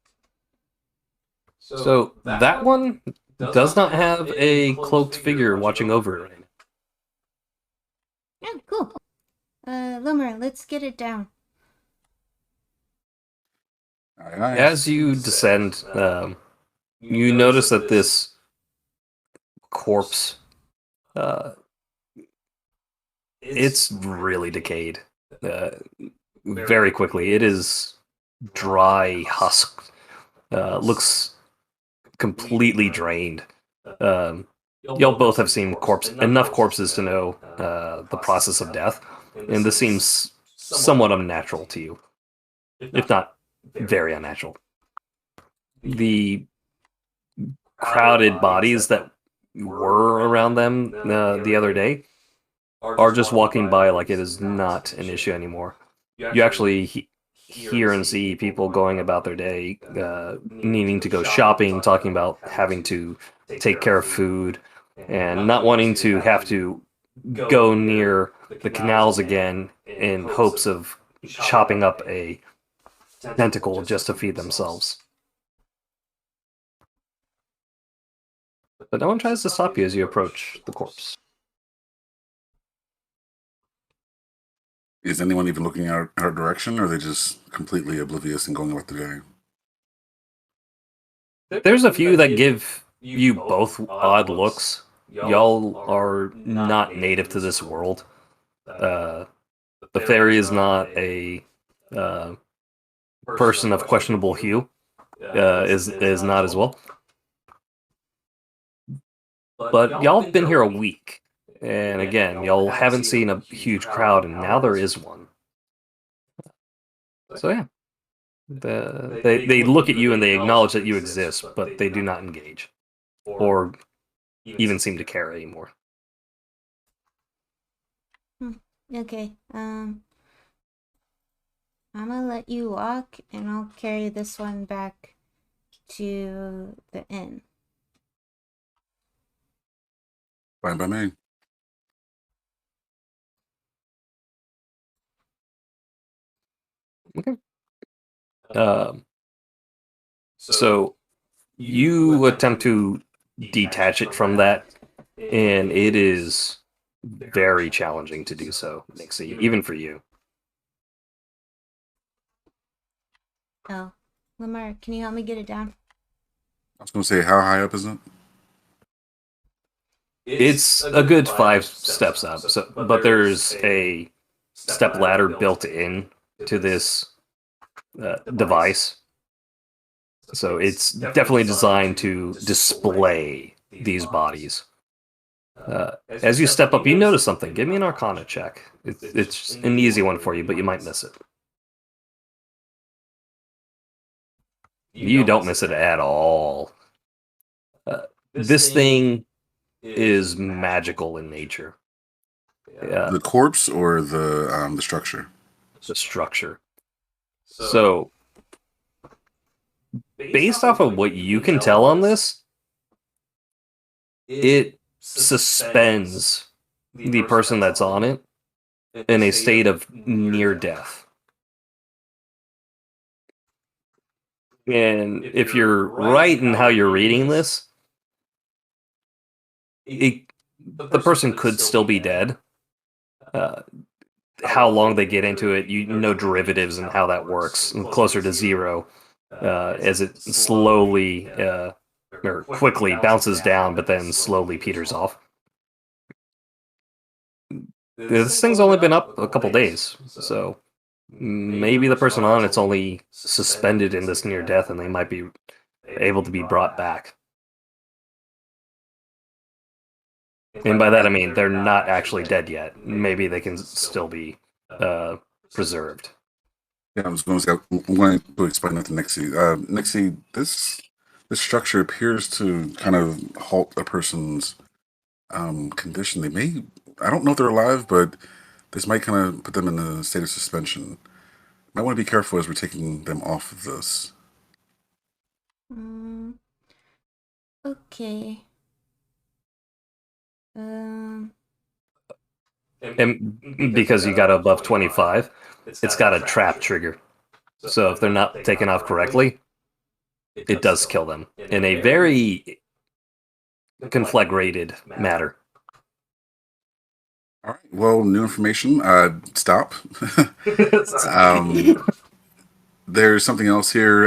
So that one does not have a cloaked figure watching over it right now. Yeah, cool. Lumar, let's get it down. Aye, aye. As you descend, you notice that this corpse, it's really decayed very quickly. It is dry husk, looks completely drained. Y'all both have seen enough corpses to know the process of death, and this seems somewhat unnatural to you, if not very unnatural. The crowded bodies that were around them the other day are just walking by like it is not an issue anymore. You actually hear and see people going about their day, needing to go shopping, talking about having to take care of food, and not wanting to have to go near the canals again in hopes of chopping up a tentacle just to feed themselves. But no one tries to stop you as you approach the corpse. Is anyone even looking our direction, or are they just completely oblivious and going about their day? There's a few that give you both odd looks. Y'all are not native to this world. The fairy is not a person of questionable hue. Is not as well. But y'all have been here a week, and again, y'all haven't seen a huge crowd, and now there is one. So yeah, they look at you and they acknowledge that you exist, but they do not engage, or even seem to care anymore. Okay, I'm gonna let you walk, and I'll carry this one back to the inn. Fine by me. Okay. So you attempt to detach it from that, and it is very challenging to do so, Nixie, even for you. Oh, Lamar, can you help me get it down? I was going to say, how high up is it? It's a good 5 steps up, but there's a step ladder built in to this device. So it's definitely designed to display these bodies. As you step up, you notice something. Give me an Arcana check. It's an easy one for you, but you might miss it. You don't miss it at all. This thing is magical in nature. The corpse or the structure? The structure. So, based off of what you can tell on this, it suspends the person that's on it in a state of near death. And if you're right in how you're reading this, the person could still be dead. How long they get into it, you know derivatives and how that works, and closer to 0 as it slowly or quickly bounces down, but then slowly peters off. This thing's only been up a couple days, so maybe the person on it's only suspended in this near death, and they might be able to be brought back. And by that I mean they're not actually dead yet. Maybe they can still be preserved. Yeah, I'm going to explain that to Nixie. Nixie, this structure appears to kind of halt a person's condition. I don't know if they're alive, but this might kind of put them in a state of suspension. Might want to be careful as we're taking them off of this. Okay. And because you got above 25, it's got a trap trigger. So if they're not taken off correctly, it does kill them in a very conflagrated matter. All right. Well, new information. Stop. There's something else here.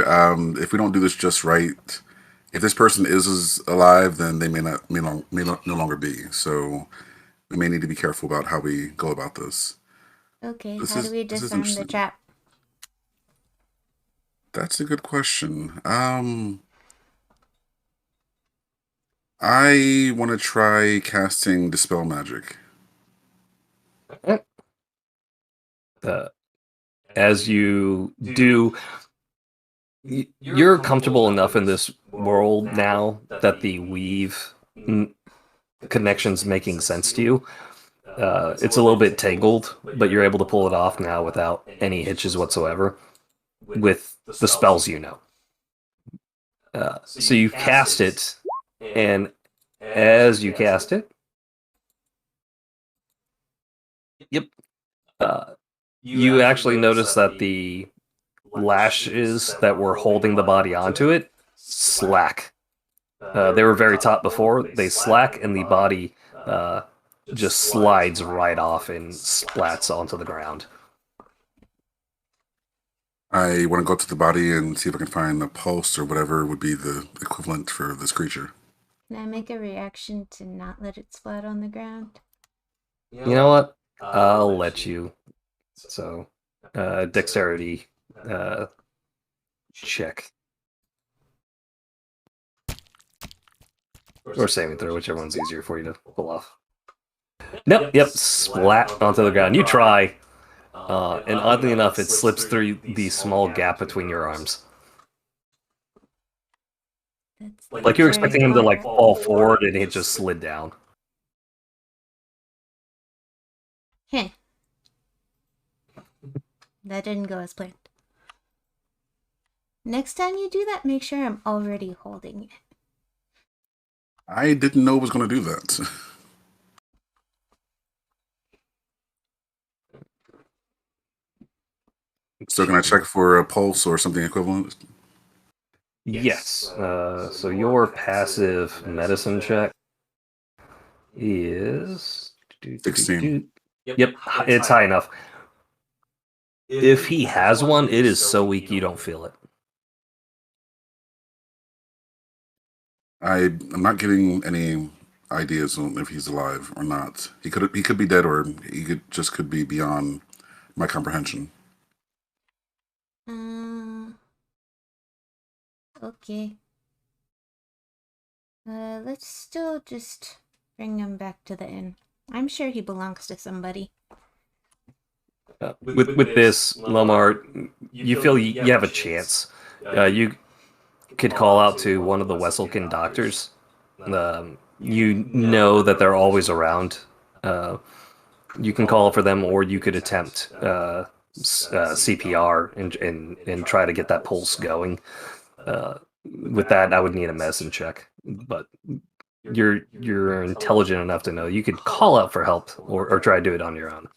If we don't do this just right, if this person is alive, then they may no longer be. So we may need to be careful about how we go about this. Okay, how do we disarm the trap? That's a good question. I want to try casting Dispel Magic. As you do, you're comfortable enough in this world now that the weave connection's making sense to you. It's a little bit tangled, but you're able to pull it off now without any hitches whatsoever with the spells you know. So you cast it, and as you cast it, yep, you actually notice that the lashes that were holding the body onto it slack. They were very taut before. They slack, and the body just slides right off and splats onto the ground. I want to go to the body and see if I can find a pulse or whatever would be the equivalent for this creature. Can I make a reaction to not let it splat on the ground? You know what? I'll let you. So, dexterity check. Or saving throw, whichever one's easier for you to pull off. Nope, yep, splat onto the ground. You try. And oddly enough, it slips through the small gap between your arms. That's Like you were very expecting him to like clever. fall forward, and it just slid down. Heh. That didn't go as planned. Next time you do that, make sure I'm already holding it. I didn't know it was going to do that. So can I check for a pulse or something equivalent? Yes. So your passive medicine check is 16. Yep, it's high enough. If he has one, it is so weak you don't feel it. I'm not getting any ideas on if he's alive or not. He could be dead, or he could be beyond my comprehension. Okay. Let's still just bring him back to the inn. I'm sure he belongs to somebody. With this, Lomar, you feel you have a chance. You could call out to one of the Wesselkin doctors. You know that they're always around. You can call for them, or you could attempt CPR and try to get that pulse going. With that, I would need a medicine check, but you're intelligent enough to know you could call out for help or try to do it on your own.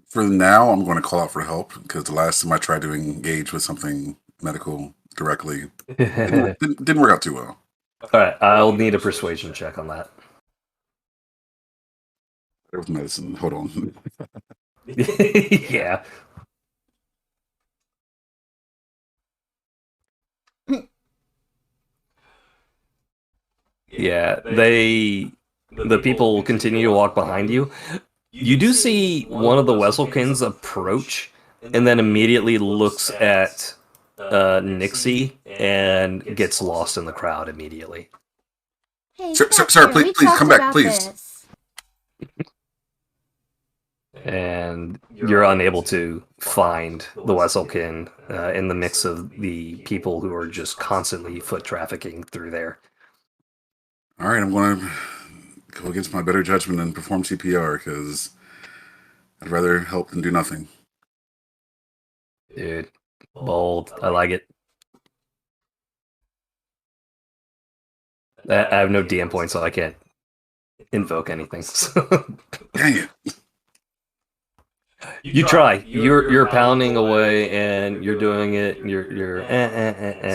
For now, I'm going to call out for help because the last time I tried to engage with something medical directly, didn't work out too well. All right, I'll need a persuasion check on that. There was medicine. Hold on. Yeah. Yeah, the people continue to walk behind you. You do see one of the Wesselkins approach and then immediately looks at Nixie and gets lost in the crowd immediately. Hey, Sir, Captain, please, we please, talked come back, about please. this. And you're unable to find the Wesselkin in the mix of the people who are just constantly foot trafficking through there. All right, I'm going to go against my better judgment and perform CPR because I'd rather help than do nothing. Dude, bold. I like it. I have no DM points, so I can't invoke anything. Dang it. You try. You're pounding away, and you're doing it. You're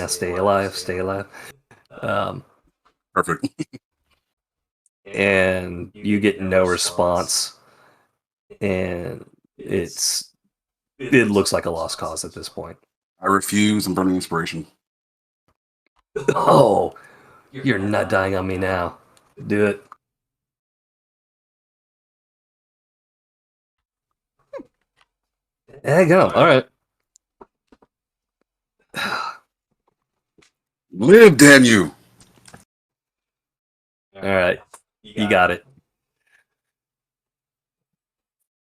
stay alive, stay alive. Perfect. And you get no response, and it looks like a lost cause at this point. I refuse. I'm burning inspiration. Oh, you're not dying on me now. Do it. There you go. All right. Live, damn you. All right. You got it.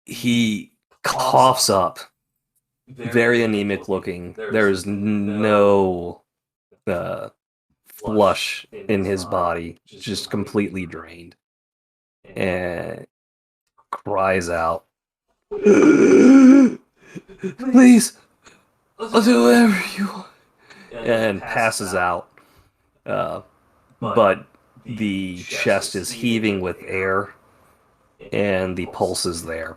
He coughs up, very anemic looking. There is no flush in his body, just completely drained. And cries out, "Please, I'll do whatever you want." And passes out. but the chest is heaving with air, and the pulse is there.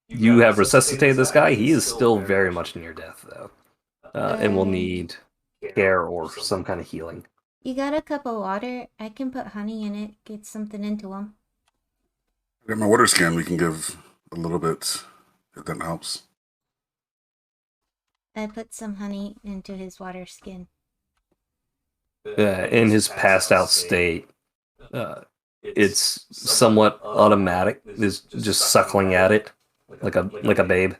You have resuscitated this guy. He is still very much near death, though, and will need care or some kind of healing. You got a cup of water? I can put honey in it, get something into him. I got my water scan. We can give a little bit if that helps. I put some honey into his water skin. In his passed out state, it's somewhat automatic. Is just suckling at it like a babe.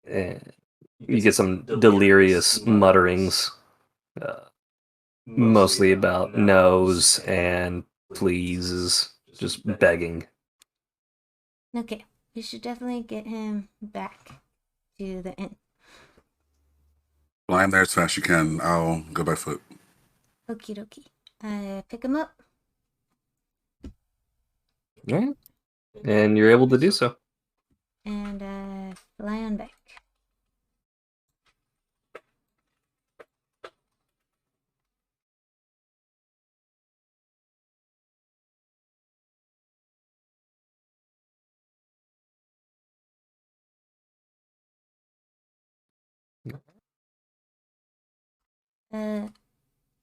And you get some delirious mutterings, mostly about no's and pleases, just begging. Okay, we should definitely get him back to the inn. Fly him there as fast as you can. I'll go by foot. Okie dokie. I pick him up. Yeah. And you're able to do so. And fly on back.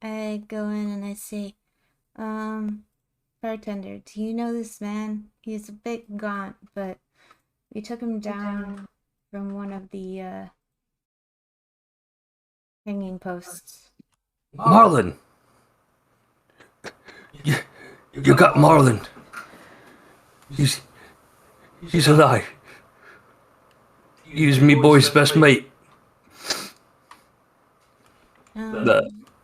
I go in and I say, bartender, do you know this man? He's a bit gaunt, but we took him down from one of the hanging posts. Marlon! You got Marlon. He's alive. He's me boy's best mate.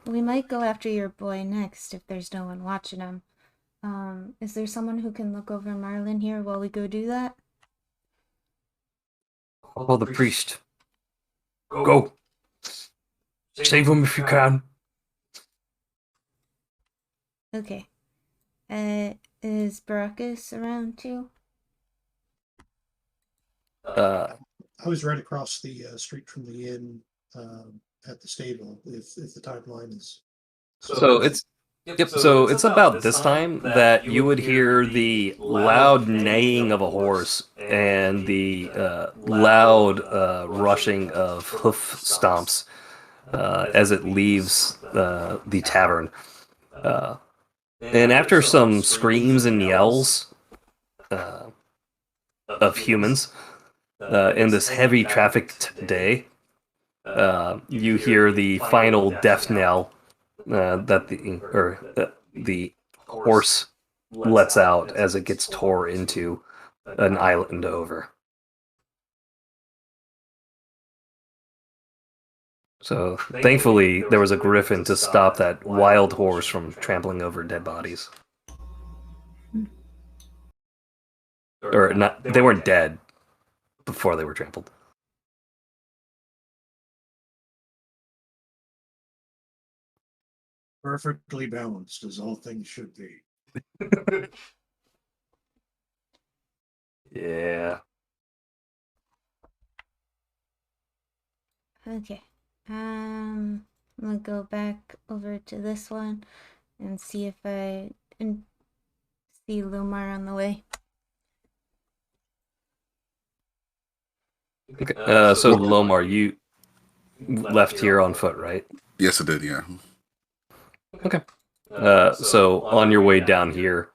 We might go after your boy next if there's no one watching him. Is there someone who can look over Marlon here while we go do that? Call the priest. Go. Save him if you can. Okay. Is Baracus around too? I was right across the street from the inn at the stable. If the timeline is So it's So it's about this time that you would hear the loud neighing of a horse and the loud rushing of hoof stomps as it leaves the tavern. And after some screams and yells of humans in this heavy trafficked day, you hear the final death knell that the horse lets out as it gets tore into an island over. So thankfully, there was a griffin to stop that wild horse from trampling over dead bodies. Or not, they weren't dead before they were trampled. perfectly balanced, as all things should be. Yeah. Okay. I'm gonna go back over to this one and see if I can see Lumar on the way. Okay. So Lomar, you left here on foot, right? Yes, it did. Yeah. Okay. So on your way down here,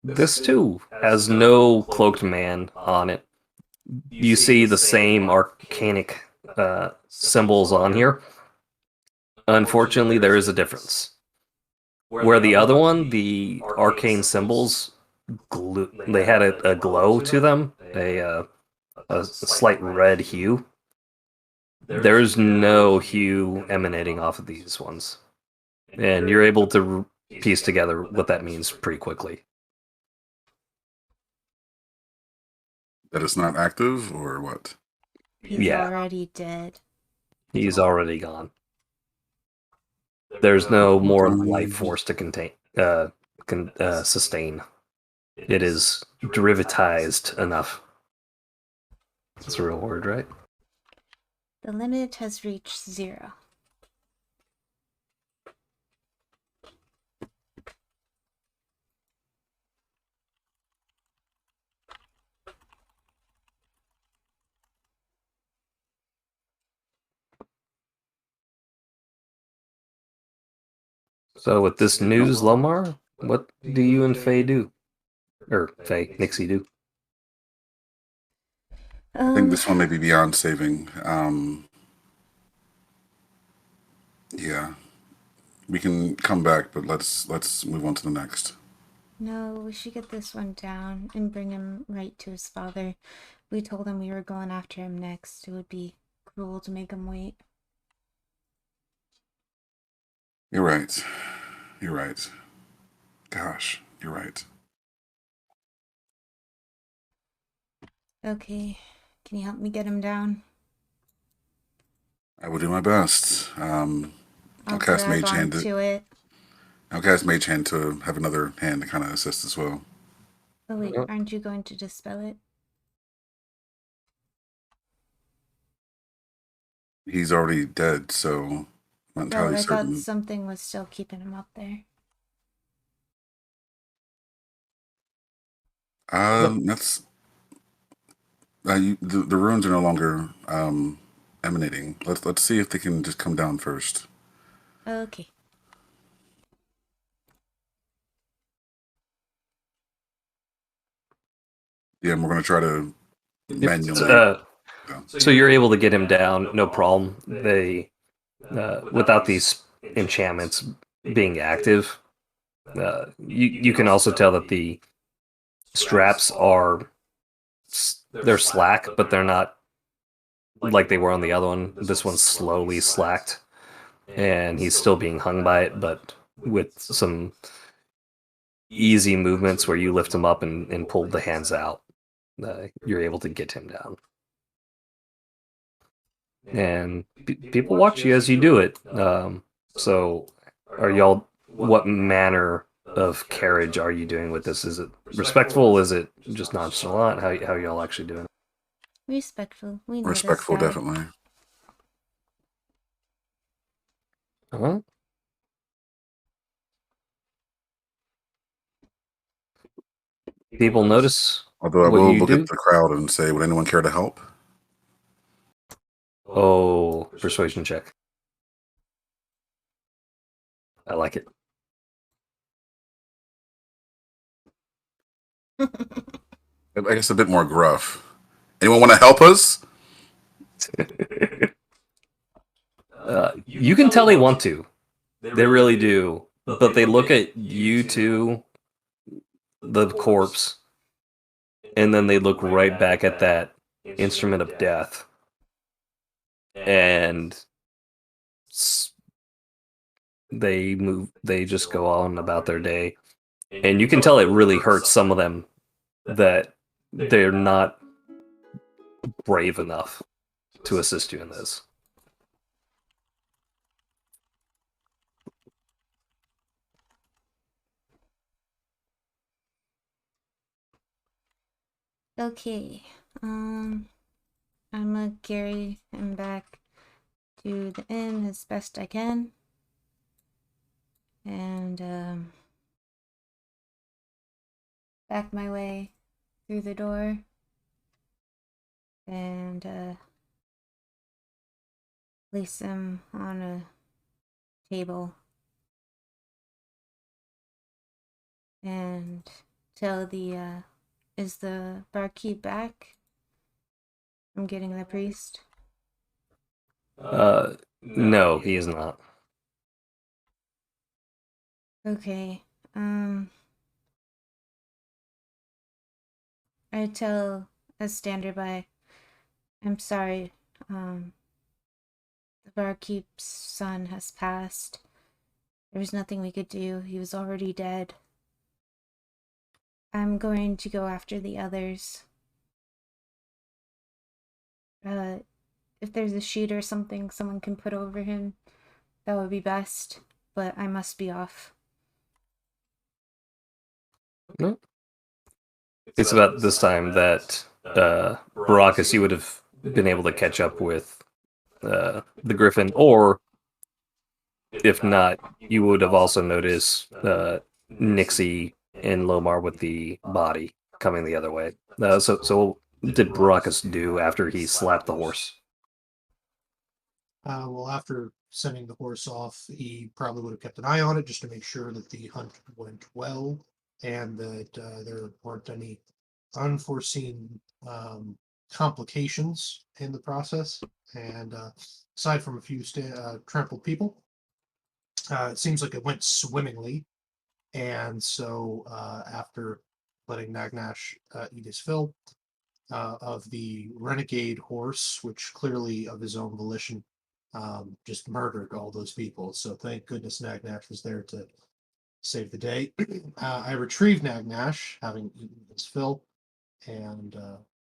this too has no cloaked man on it. You see the same arcanic symbols on here. Unfortunately, there is a difference. Where the other one, the arcane symbols, they had a glow to them, a slight red hue. There's no hue emanating off of these ones. And you're able to piece together what that means pretty quickly. That it's not active, or what? He's Yeah. already dead. He's already gone. There's no more life force to sustain. It is derivatized enough. That's a real word, right? The limit has reached 0. So with this news, Lomar, what do you and Faye do? Or Faye, Nixie do? I think this one may be beyond saving. Yeah, we can come back, but let's move on to the next. No, we should get this one down and bring him right to his father. We told him we were going after him next. It would be cruel to make him wait. You're right. You're right. Gosh, you're right. Okay, can you help me get him down? I will do my best. I'll cast grab Mage Hand. onto it. I'll cast Mage Hand to have another hand to kind of assist as well. Oh wait, Oh. aren't you going to dispel it? He's already dead, so I'm not Oh, entirely I thought certain. something was still keeping him up there. That's the runes are no longer emanating. Let's see if they can just come down first. Okay. Yeah, and we're gonna try to manually. So you're able to get him down, no problem. They, without these enchantments being active, you can also tell that the straps are they're slack, but they're not like they were on the other one. This one's slowly slacked, and he's still being hung by it, but with some easy movements where you lift him up and pull the hands out, you're able to get him down. And people watch you as you do it. So, are y'all? What manner of carriage are you doing with this? Is it respectful? Is it just nonchalant? How y'all actually doing? Respectful. We know Respectful, this guy. definitely. Huh? People notice. Although I what will you look do? at the crowd and say, would anyone care to help? Oh, persuasion check. I like it. I guess a bit more gruff. Anyone want to help us? You can tell they want to. They really do. But they look at you two, the corpse, and then they look right back at that instrument of death. And they just go on about their day. And you can tell it really hurts some of them that they're not brave enough to assist you in this. Okay. I'm gonna carry him back to the inn as best I can. And back my way through the door. And place him on a table. And tell the is the barkeep back? I'm getting the priest. No, he is not. Okay. I tell as standard by, I'm sorry. The barkeep's son has passed. There was nothing we could do. He was already dead. I'm going to go after the others. If there's a sheet or something someone can put over him, that would be best. But I must be off. No. It's about this time that Baracus, you would have been able to catch up with the griffin, or if not, you would have also noticed Nixie and Lomar with the body coming the other way. So what did Baracus do after he slapped the horse? Well, after sending the horse off, he probably would have kept an eye on it just to make sure that the hunt went well and that there weren't any unforeseen complications in the process. And aside from a few trampled people, it seems like it went swimmingly. And so after letting Nagnash eat his fill of the renegade horse, which clearly of his own volition just murdered all those people. So thank goodness Nagnash was there to save the day. I retrieved Nagnash, having eaten his fill, and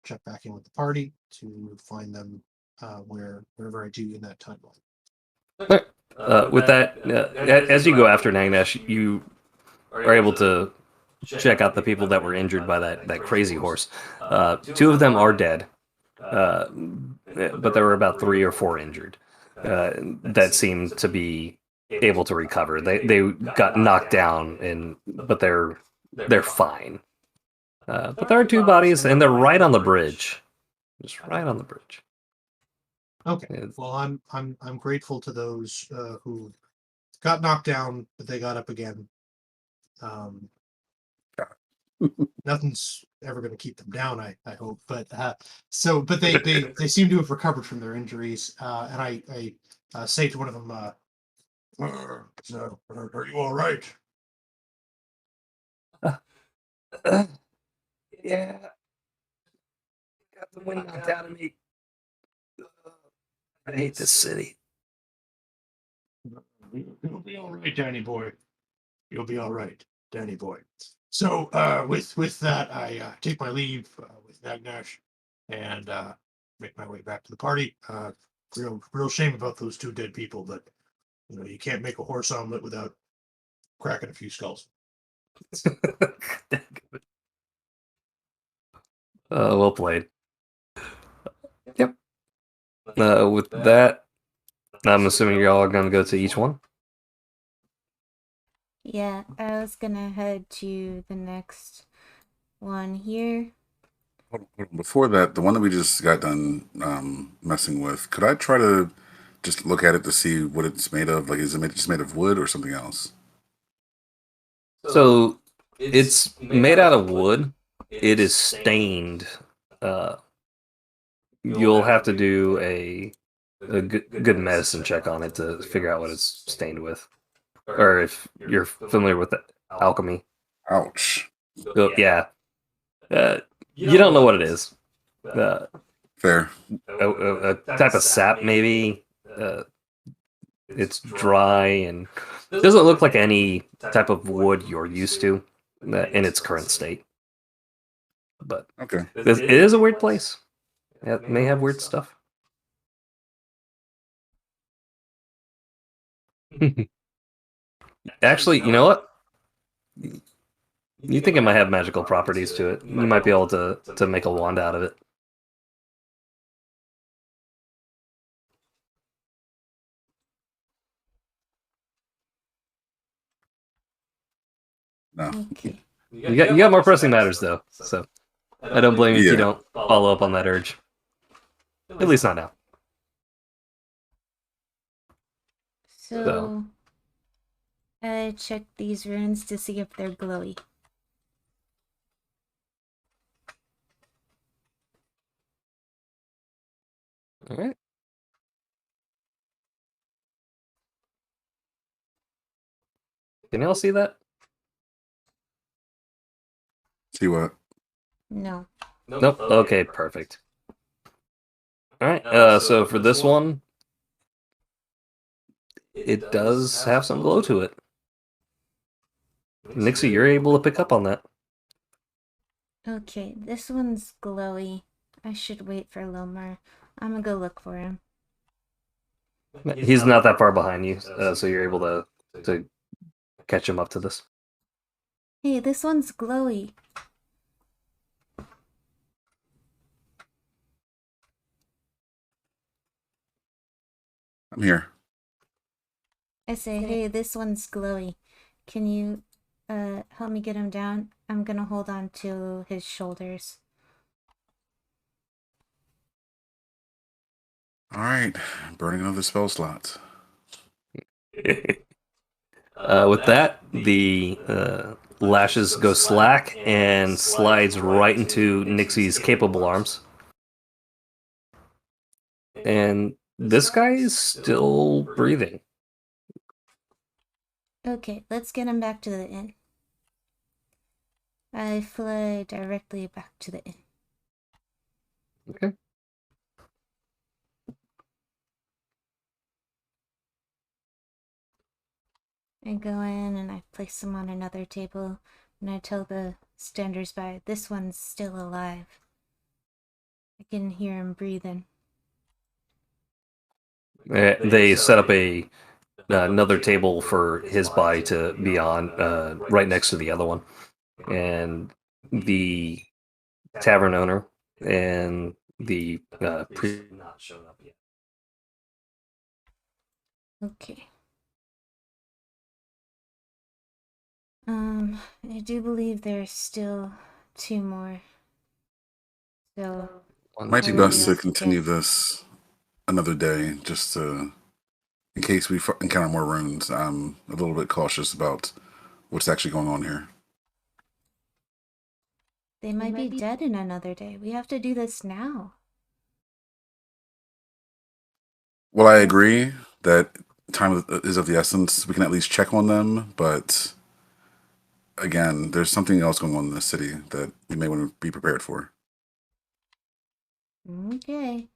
check back in with the party to find them wherever I do in that timeline. With that, as you go after Nagnash, you are able to check out the people that were injured by that crazy horse. Two of them are dead, but there were about 3 or 4 injured that seemed to be able to recover. They got knocked down, but they're fine. But there are 2 bodies, and they're right on the bridge, just right on the bridge. Okay. Well, I'm grateful to those who got knocked down, but they got up again. Nothing's ever going to keep them down, I hope. But but they seem to have recovered from their injuries. And I say to one of them, "Are you all right?" Yeah, got the wind knocked out of me. I hate this city. You'll be all right, Danny boy. You'll be all right, Danny boy. So with that, I take my leave with Nagnash and make my way back to the party. Real shame about those 2 dead people, but you can't make a horse omelet without cracking a few skulls. Well played. Yep. With that, I'm assuming you're all going to go to each one. Yeah, I was gonna head to the next one here. Before that, the one that we just got done messing with, could I try to just look at it to see what it's made of? Like, is it just made of wood or something else? So it's made out of wood. It is stained. You'll have to do a good medicine check on it to figure out what it's stained with, or if you're familiar with alchemy. Ouch. So, yeah. You don't know what it is. Fair. A type of sap, maybe. It's dry and doesn't look like any type of wood you're used to in its current state. But Okay. it is a weird place. It may have weird stuff. Actually, you know what? You think it might have magical properties to it. You might be able to make a wand out of it. No. Okay. You got more pressing matters though, so I don't blame you if you don't follow up on that urge. At least not now. So I check these runes to see if they're glowy. All right. Can y'all see that? See what? No. Nope. Okay, perfect. All right. So for this one, it does have some glow to it. Nixie, you're able to pick up on that. Okay, this one's glowy. I should wait for Lomar. I'm gonna go look for him. He's not that far behind you, so you're able to catch him up to this. Hey, this one's glowy. I'm here. I say, hey, this one's glowy. Can you help me get him down? I'm gonna hold on to his shoulders. All right, burning another spell slot. With that, the lashes go slack and slides right into Nixie's capable arms. And this guy is still breathing. Okay, let's get him back to the inn. I fly directly back to the inn. Okay. I go in and I place him on another table, and I tell the standers-by, this one's still alive. I can hear him breathing. They set up another table for his body to be on, right next to the other one, and the tavern owner and the priest have not shown up yet. Okay. I do believe there's still 2 more. So, Might be Oh, best to yes, continue yes. this another day, just to, in case we encounter more runes. I'm a little bit cautious about what's actually going on here. they might be dead in another day. We have to do this now. Well, I agree that time is of the essence. We can at least check on them, but again, there's something else going on in the city that we may want to be prepared for. Okay.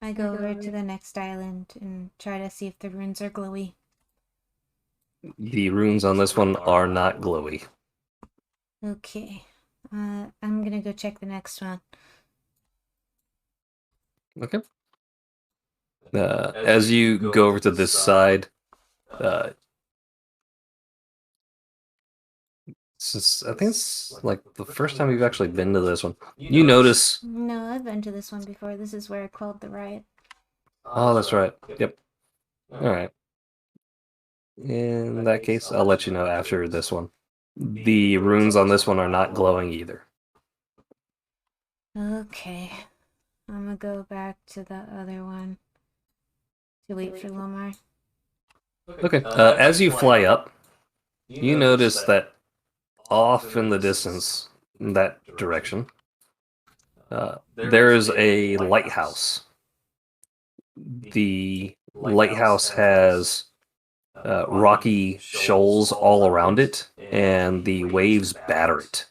I go over to the next island and try to see if the runes are glowy. The runes on this one are not glowy. Okay. I'm gonna go check the next one. Okay. As you go over to this side, I think it's like the first time you've actually been to this one. You notice. No, I've been to this one before. This is where I called the riot. Oh, that's right. Yep. All right. In that case, I'll let you know after this one. The runes on this one are not glowing either. Okay. I'm gonna go back to the other one to wait for Lomar. Okay. As you fly up, you notice that off in the distance, in that direction, there is a lighthouse. The lighthouse has rocky shoals all around it, and the waves batter it.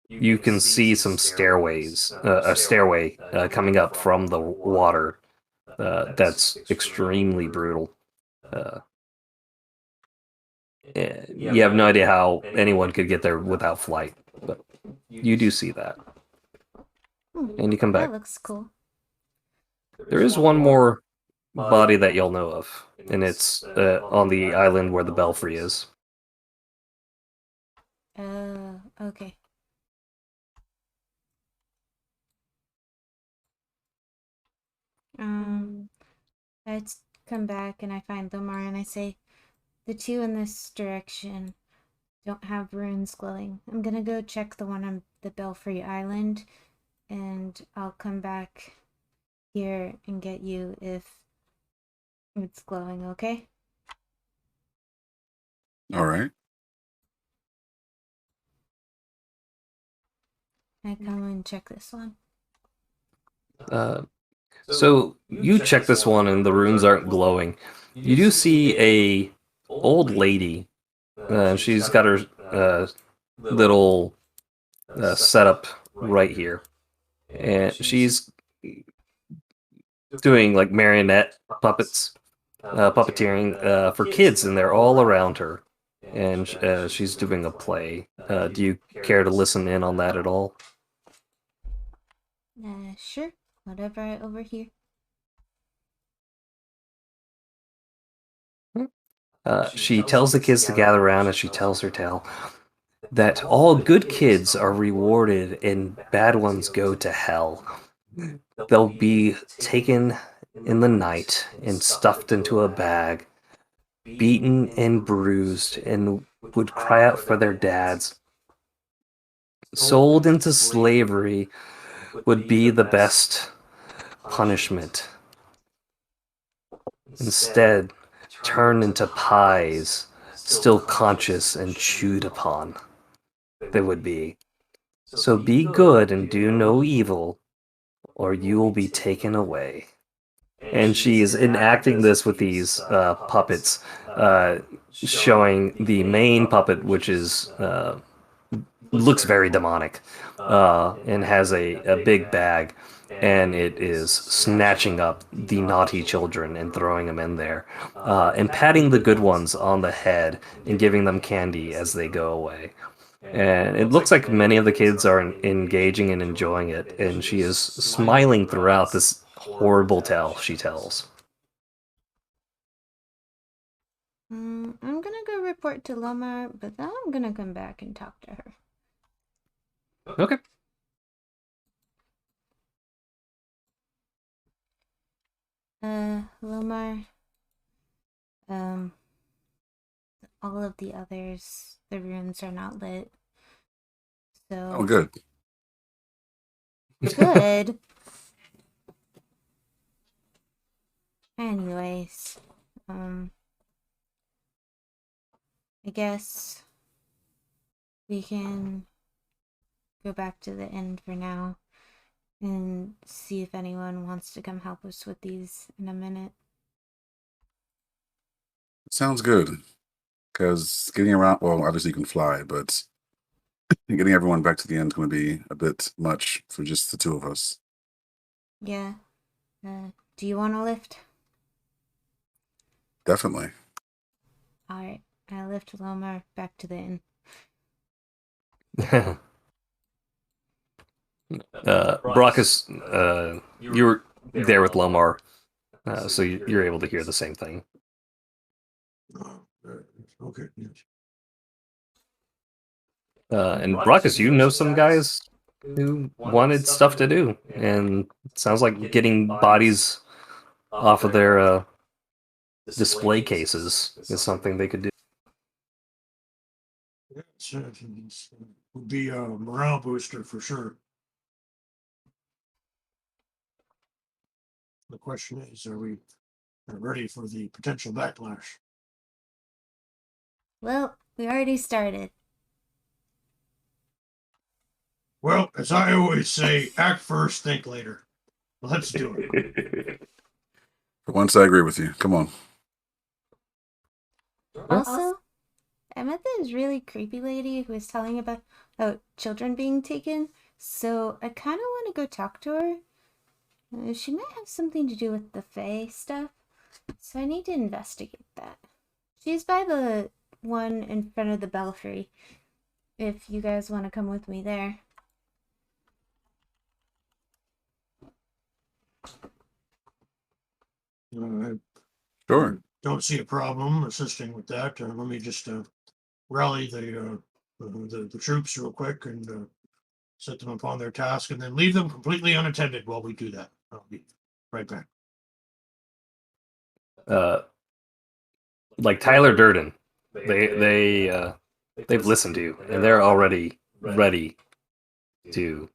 You can see some stairways, a stairway coming up from the water that's extremely brutal. You have no idea how anyone could get there without flight, but you do see that. And you come back. That looks cool. There is one more body that you'll know of, and it's on the island where the belfry is. Okay. I come back and I find Lomar and I say, the 2 in this direction don't have runes glowing. I'm gonna go check the one on the Belfry Island, and I'll come back here and get you if it's glowing, okay? All right. I come and check this one. So you check this one, and the runes aren't glowing. You do see a old lady. She's got her little setup right here, and she's doing like marionette puppets, puppeteering for kids, and they're all around her. And she's doing a play. Do you care to listen in on that at all? Sure. Whatever I overhear. She tells the kids to gather around, and she tells her tale. that all good kids are rewarded and bad ones go to hell. They'll be taken in the night and stuffed into a bag, beaten and bruised, and would cry out for their dads. Sold into slavery would be the best punishment. Instead, turned into pies, still conscious and chewed upon. They would be. So be good and do no evil, or you will be taken away. And she is enacting this with these puppets, showing the main puppet, which is looks very demonic, and has a big bag, and it is snatching up the naughty children and throwing them in there, and patting the good ones on the head and giving them candy as they go away. And it looks like many of the kids are engaging and enjoying it, and she is smiling throughout this horrible tale she tells. I'm gonna go report to Lomar, but then I'm gonna come back and talk to her. Okay. Lomar, all of the others, the runes are not lit. So Oh, good. good. Anyways, I guess we can go back to the inn for now and see if anyone wants to come help us with these in a minute. Sounds good. Because getting around, well, obviously you can fly, but getting everyone back to the end is going to be a bit much for just the two of us. Yeah. Do you want to lift? Definitely. Alright, I lift Lomar back to the inn. Brockus, you're there with Lomar, so you're able to hear the same thing. Okay. Yes. And Brockus, you know some guys who wanted stuff to do, and it sounds like getting bodies off of their display cases is something they could do. It would be a morale booster for sure. The question is, are we ready for the potential backlash? Well, we already started. Well, as I always say, act first, think later. Let's do it. For once, I agree with you. Come on. Also, I met this really creepy lady who was telling about children being taken, so I kind of want to go talk to her. She might have something to do with the Fae stuff, so I need to investigate that. She's by the one in front of the belfry, if you guys want to come with me there. I Sure. don't see a problem assisting with that. Let me just rally the troops real quick and set them upon their task, and then leave them completely unattended while we do that. I'll be right back. Like Tyler Durden, they've listened to you, and they're already ready to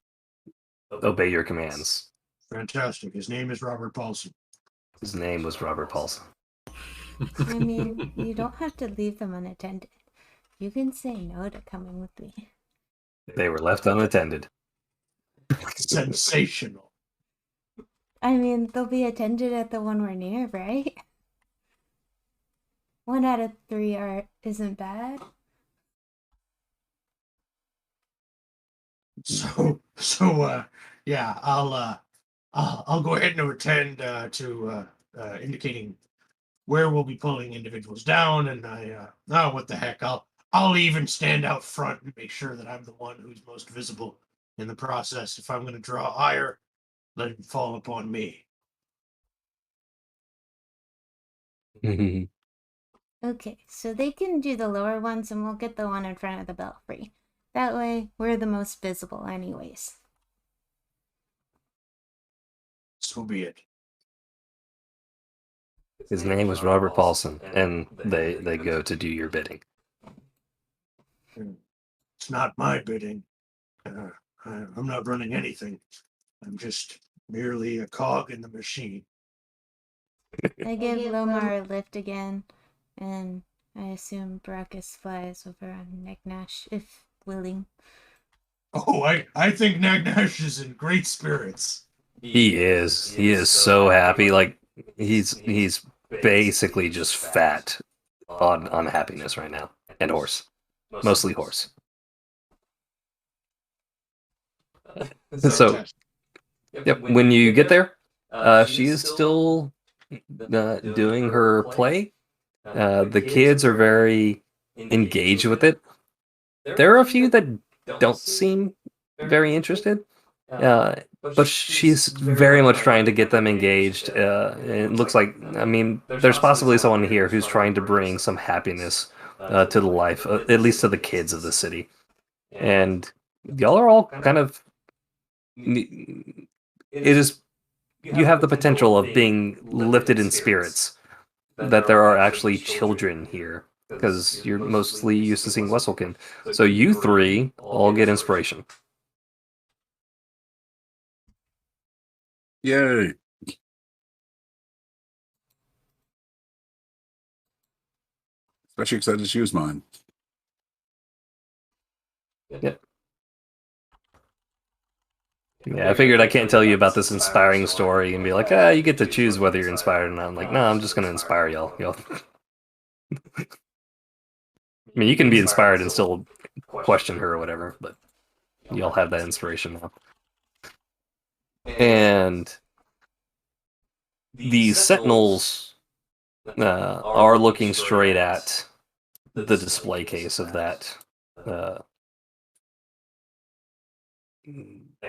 obey your commands. Fantastic. His name is Robert Paulson. His name was Robert Paulson. I mean, you don't have to leave them unattended. You can say no to coming with me. They were left unattended. Sensational. I mean, they'll be attended at the one we're near, right? 1 out of 3 isn't bad. Yeah, I'll go ahead and attend to indicating where we'll be pulling individuals down, and what the heck, I'll even stand out front and make sure that I'm the one who's most visible in the process. If I'm going to draw ire, let it fall upon me. Okay, so they can do the lower ones and we'll get the one in front of the belfry. That way, we're the most visible, anyways. So be it. His name was Robert Paulson, and they go to do your bidding. It's not my bidding. I'm not running anything. I'm just merely a cog in the machine. I give Lomar a lift again, and I assume Brackus flies over on Negnash, if willing. Oh, I think Nagnash is in great spirits. He is. He is so happy. Like he's basically just fat on happiness right now, and horse, mostly horse. So, Fantastic. yep. When you get there, she is still doing her play. The kids are very engaged with it. There are a few that don't seem very interested. But she's very much trying to get them engaged. It looks like, I mean, there's possibly someone here who's trying to bring some happiness to the life, at least to the kids of the city. And y'all are all kind of. It is. You have the potential of being lifted in spirits, that there are actually children here, because you're mostly used to seeing Wesselkin. So you three all get inspiration. Yay! Especially excited to use mine. Yep. Yeah, I figured I can't tell you about this inspiring story and be like, you get to choose whether you're inspired or not. I'm like, no, I'm just gonna inspire y'all. I mean, you can be inspired and still question her or whatever, but y'all have that inspiration now. And the Sentinels are looking straight at the display case of that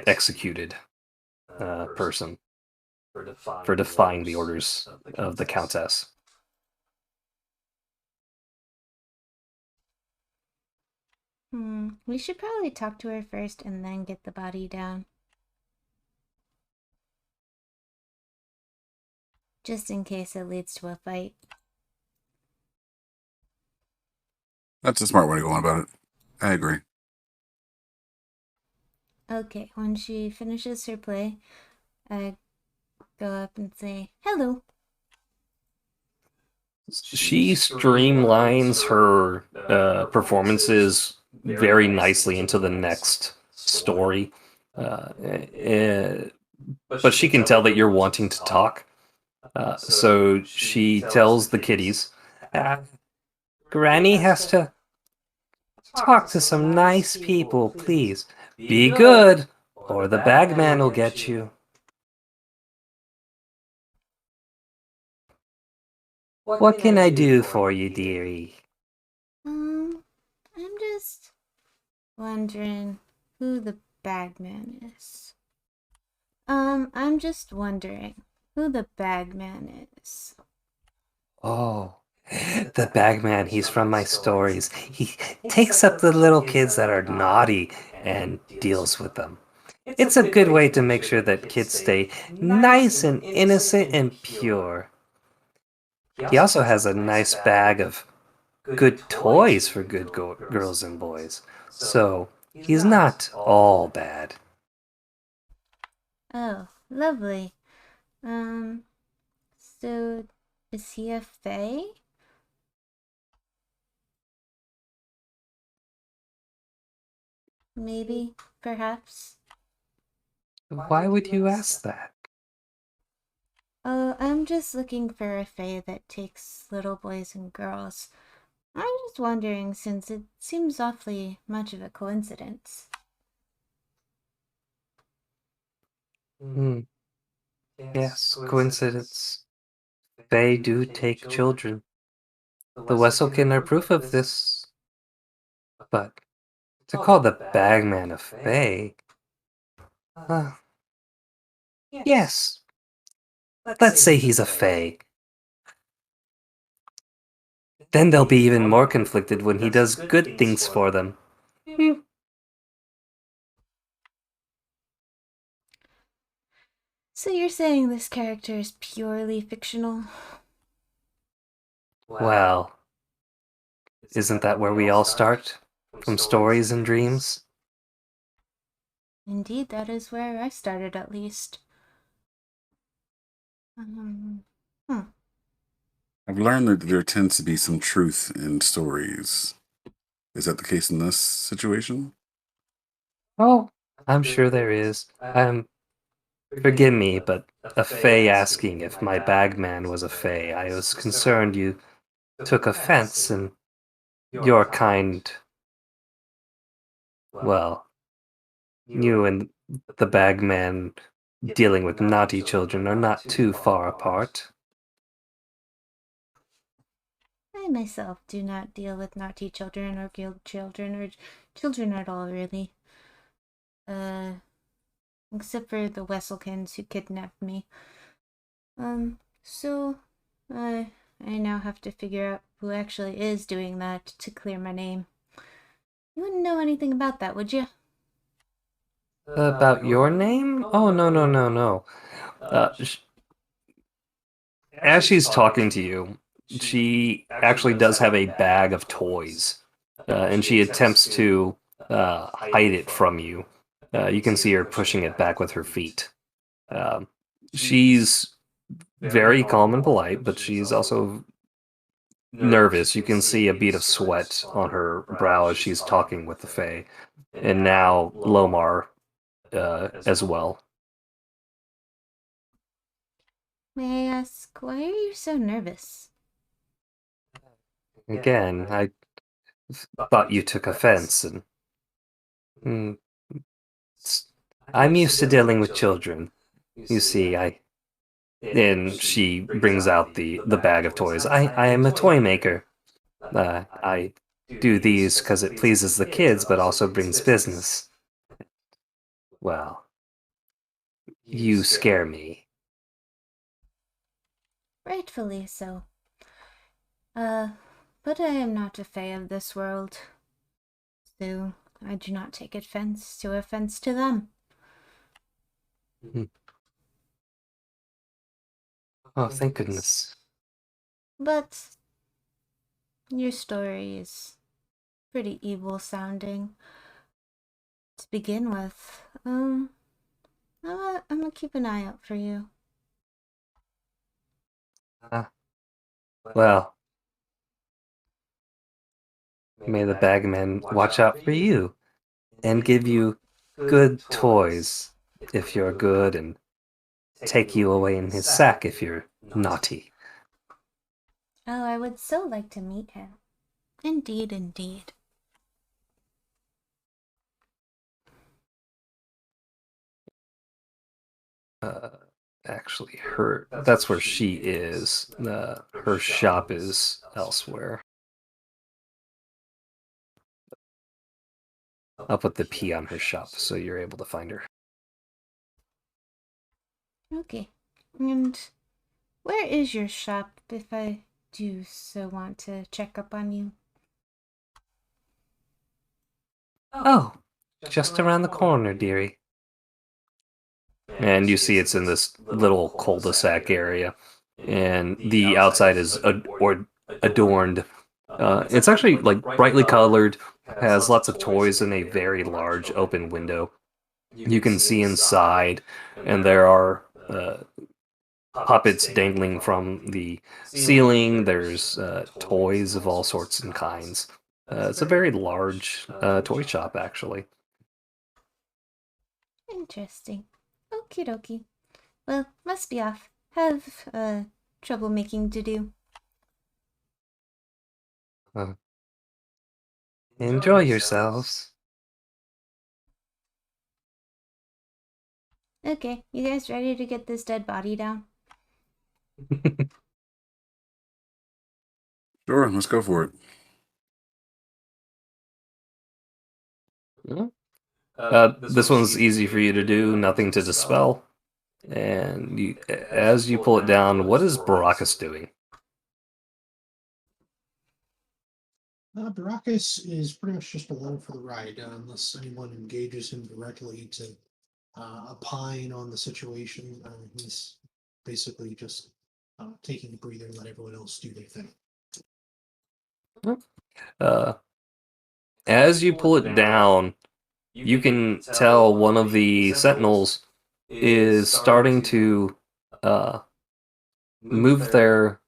executed person for defying the orders of the Countess. We should probably talk to her first and then get the body down. Just in case it leads to a fight. That's a smart way to go on about it. I agree. Okay, when she finishes her play, I go up and say, hello. She streamlines her performances very nicely into the next story. But she can tell that you're wanting to talk. So she tells the kiddies, Granny has to talk to some nice people, please. Be good, or the bagman will get you. What can I do for you, dearie? I'm just wondering who the bagman is. I'm just wondering who the bagman is. Oh, the bagman, he's from my stories. He takes up the little kids that are naughty and deals with them. It's a good way to make sure that kids stay nice and innocent and pure. He also has a nice bag of good toys for good girls and boys. So, he's not all bad. Oh, lovely. So is he a fae? Maybe, perhaps. Why would you ask that? Oh, I'm just looking for a fae that takes little boys and girls. I'm just wondering since it seems awfully much of a coincidence. Yes, coincidence. Fae do take children. The Wesselkin are proof of this. But to call the bagman a fae... yes. Let's say he's a fae. Then they'll be even more conflicted when he does good things for them. So you're saying this character is purely fictional? Well, isn't that where we all start? From stories and dreams? Indeed, that is where I started at least. Hmm. I've learned that there tends to be some truth in stories. Is that the case in this situation? Oh, I'm sure there is. Forgive me, but a Fae asking if my bagman was a Fae, I was concerned you took offense, and your kind, well, you and the bagman dealing with naughty children are not too far apart. I myself do not deal with naughty children or guild children or children at all, really. Except for the Wesselkins who kidnapped me. So, I now have to figure out who actually is doing that to clear my name. You wouldn't know anything about that, would you? About your name? Oh, no, no, no, no. As she's talking to you, she actually does have a bag of toys, and she attempts to hide it from you. You can see her pushing it back with her feet. Um, she's very calm and polite, but she's also nervous. You can see a bead of sweat on her brow as she's talking with the Fae, and now Lomar as well. May I ask, why are you so nervous? Again, I thought you took offense, and mm, I'm used to dealing with children. You see, and she brings out the bag of toys. I am a toy maker. I do these because it pleases the kids, but also brings business. Well, you scare me. Rightfully so. But I am not a fae of this world, so I do not take offense to them. Oh, thank goodness. But your story is pretty evil sounding to begin with. I'm gonna keep an eye out for you. Well, may the bagman watch out for you and give you good toys if you're good, and take you away in his sack if you're naughty. Oh, I would so like to meet him. Indeed, indeed. Uh, Actually, that's where she is. Her shop is elsewhere. I'll put the P on her shop so you're able to find her. Okay. And where is your shop if I do so want to check up on you? Oh, just around the corner, dearie. And you see it's in this little cul-de-sac area, and the outside is adorned. It's actually like brightly colored, has lots of toys and a very large open window. You can see inside, and there are puppets dangling from the ceiling. There's toys of all sorts and kinds. It's a very large toy shop, actually. Interesting. Okie dokie. Well, must be off. Have, troublemaking to do. Enjoy yourselves. Okay, you guys ready to get this dead body down? Sure, let's go for it. This one's easy for you to do, nothing to dispel. And as you pull it down, what is Baracus doing? Baracus is pretty much just along for the ride, unless anyone engages him directly to opine on the situation. He's basically just taking a breather and let everyone else do their thing. Uh, as you pull it down, you can tell one of the sentinels is starting to move their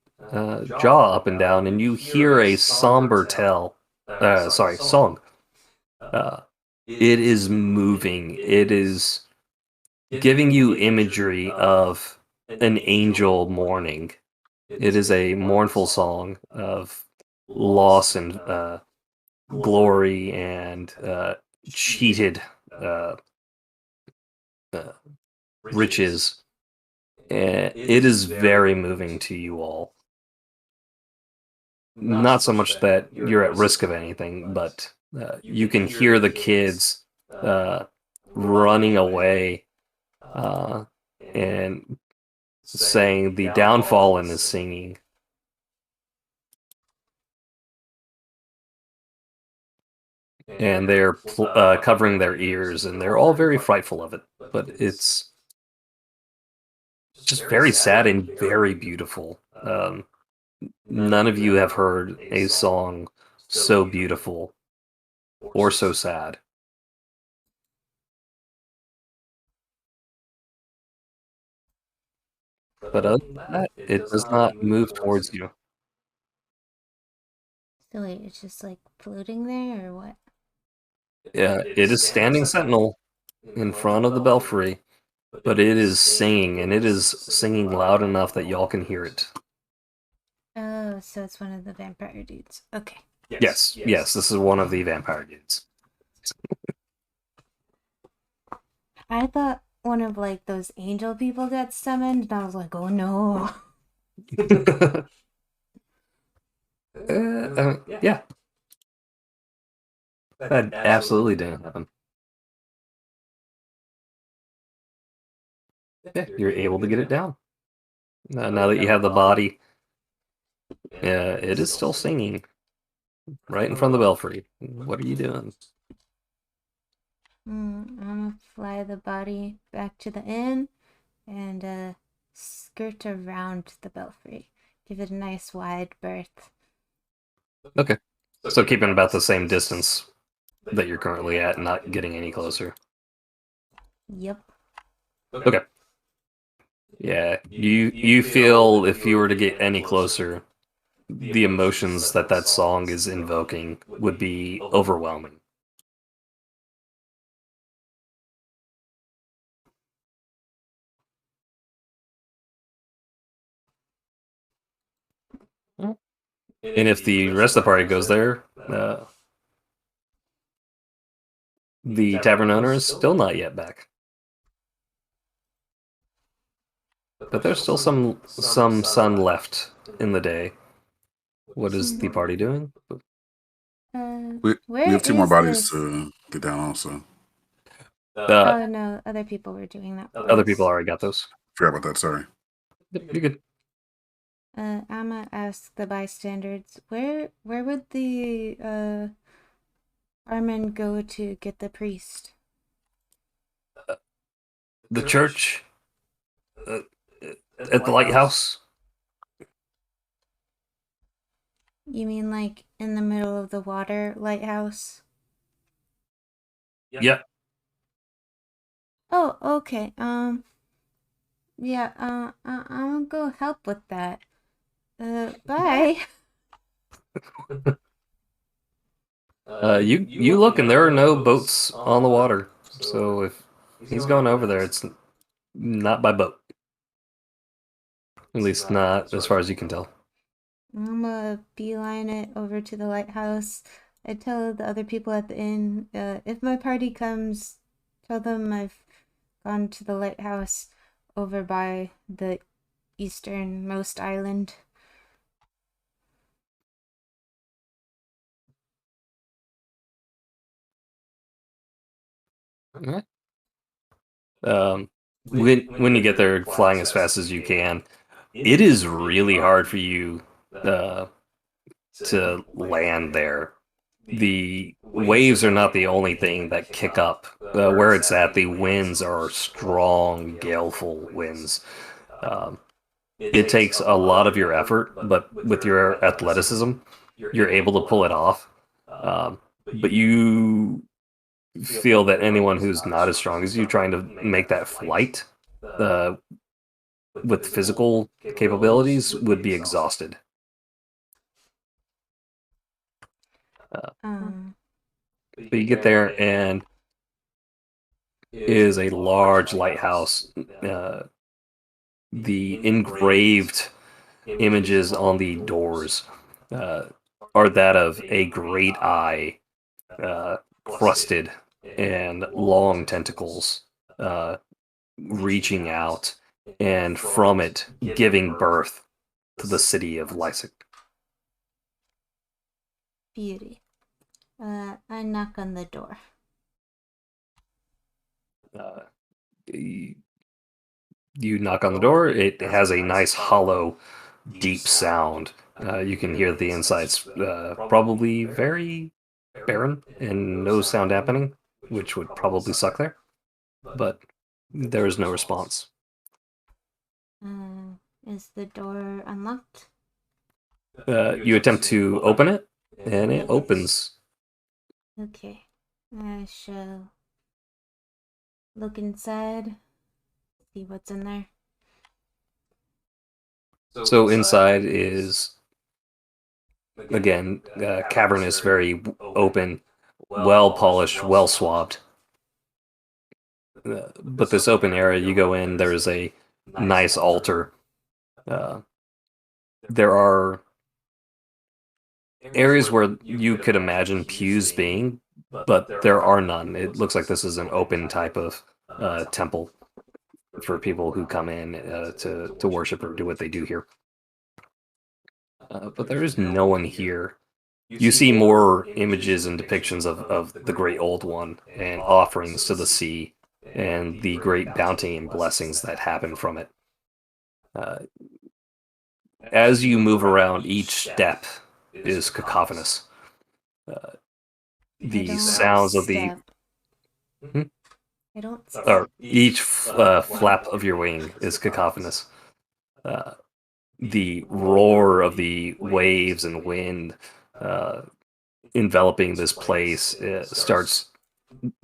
jaw up and down, and you hear a somber song. It is moving. It is giving you imagery of an angel mourning. It is a mournful song of loss and glory and cheated uh, riches. And it is very moving to you all. Not so much that you're at risk of anything, but you can hear the kids running away and saying the downfallen is singing. And they're covering their ears, and they're all very frightful of it. But it's just very sad and very beautiful. None of you have heard a song so beautiful or so sad. But other than that, it does not move towards you. So wait, it's just like floating there or what? Yeah, it is standing sentinel in front of the belfry, but it is singing, and it is singing loud enough that y'all can hear it. Oh, so it's one of the vampire dudes. Okay. Yes, this is one of the vampire dudes. I thought one of like those angel people got summoned, and I was like, oh no. Yeah. That absolutely didn't happen. Yeah, you're able to get it down. Now that you have the body, it is still singing right in front of the belfry. What are you doing? I'm gonna fly the body back to the inn and skirt around the belfry. Give it a nice wide berth. Okay. So keeping about the same distance that you're currently at, not getting any closer. Yep. Okay. Yeah, you feel if you were to get any closer, the emotions that that song is invoking would be overwhelming. And if the rest of the party goes there, the tavern owner is still not yet back. But there's still some sun left in the day. What is the party doing? We Where have two more is bodies this? to get down. Also, Oh no, other people were doing that. Other people already got those. forgot about that. Sorry. Yep, you're good. I'ma ask the bystanders, where would the Armin go to get the priest? The church at the lighthouse. You mean like in the middle of the water lighthouse? Yep. Oh, okay. Yeah, I'm gonna go help with that. Bye. You look and there are no boats on the water. So if he's going over there, it's not by boat. At least not as far as you can tell. I'm gonna beeline it over to the lighthouse. I tell the other people at the inn, if my party comes, tell them I've gone to the lighthouse over by the easternmost island. Alright. When you get there, flying as fast as you can, it is really hard for you to land there. the waves are not the only thing that kick up. Where it's at, the winds are strong, galeful winds. It takes a lot of your effort, but with your athleticism, you're able to pull it off. But you feel that anyone who's not as strong as you trying to make that flight uh, with physical capabilities would be exhausted. Um, But you get there, and it is a large lighthouse. The engraved images on the doors uh, are that of a great eye, crusted and long tentacles reaching out, and from it giving birth to the city of Lysic. beauty. I knock on the door. You knock on the door. It has a nice hollow, deep sound. You can hear the insides probably very barren and no sound happening, which would probably suck there. But there is no response. Is the door unlocked? You attempt to open it, and it opens. Okay. I shall look inside, see what's in there. So inside is, again, cavernous, very open, well polished, well swabbed. But this open area, you go in, there is a nice altar. There are areas where you could imagine pews being, but there are none. It looks like this is an open type of temple for people who come in to worship or do what they do here. But there is no one here. You see more images and depictions of the Great Old One and offerings to the sea and the great bounty and blessings that happen from it. As you move around, each step is cacophonous. The sounds of the... Hmm? I don't step. Or each flap of your wing is cacophonous. The roar of the waves and wind enveloping this place starts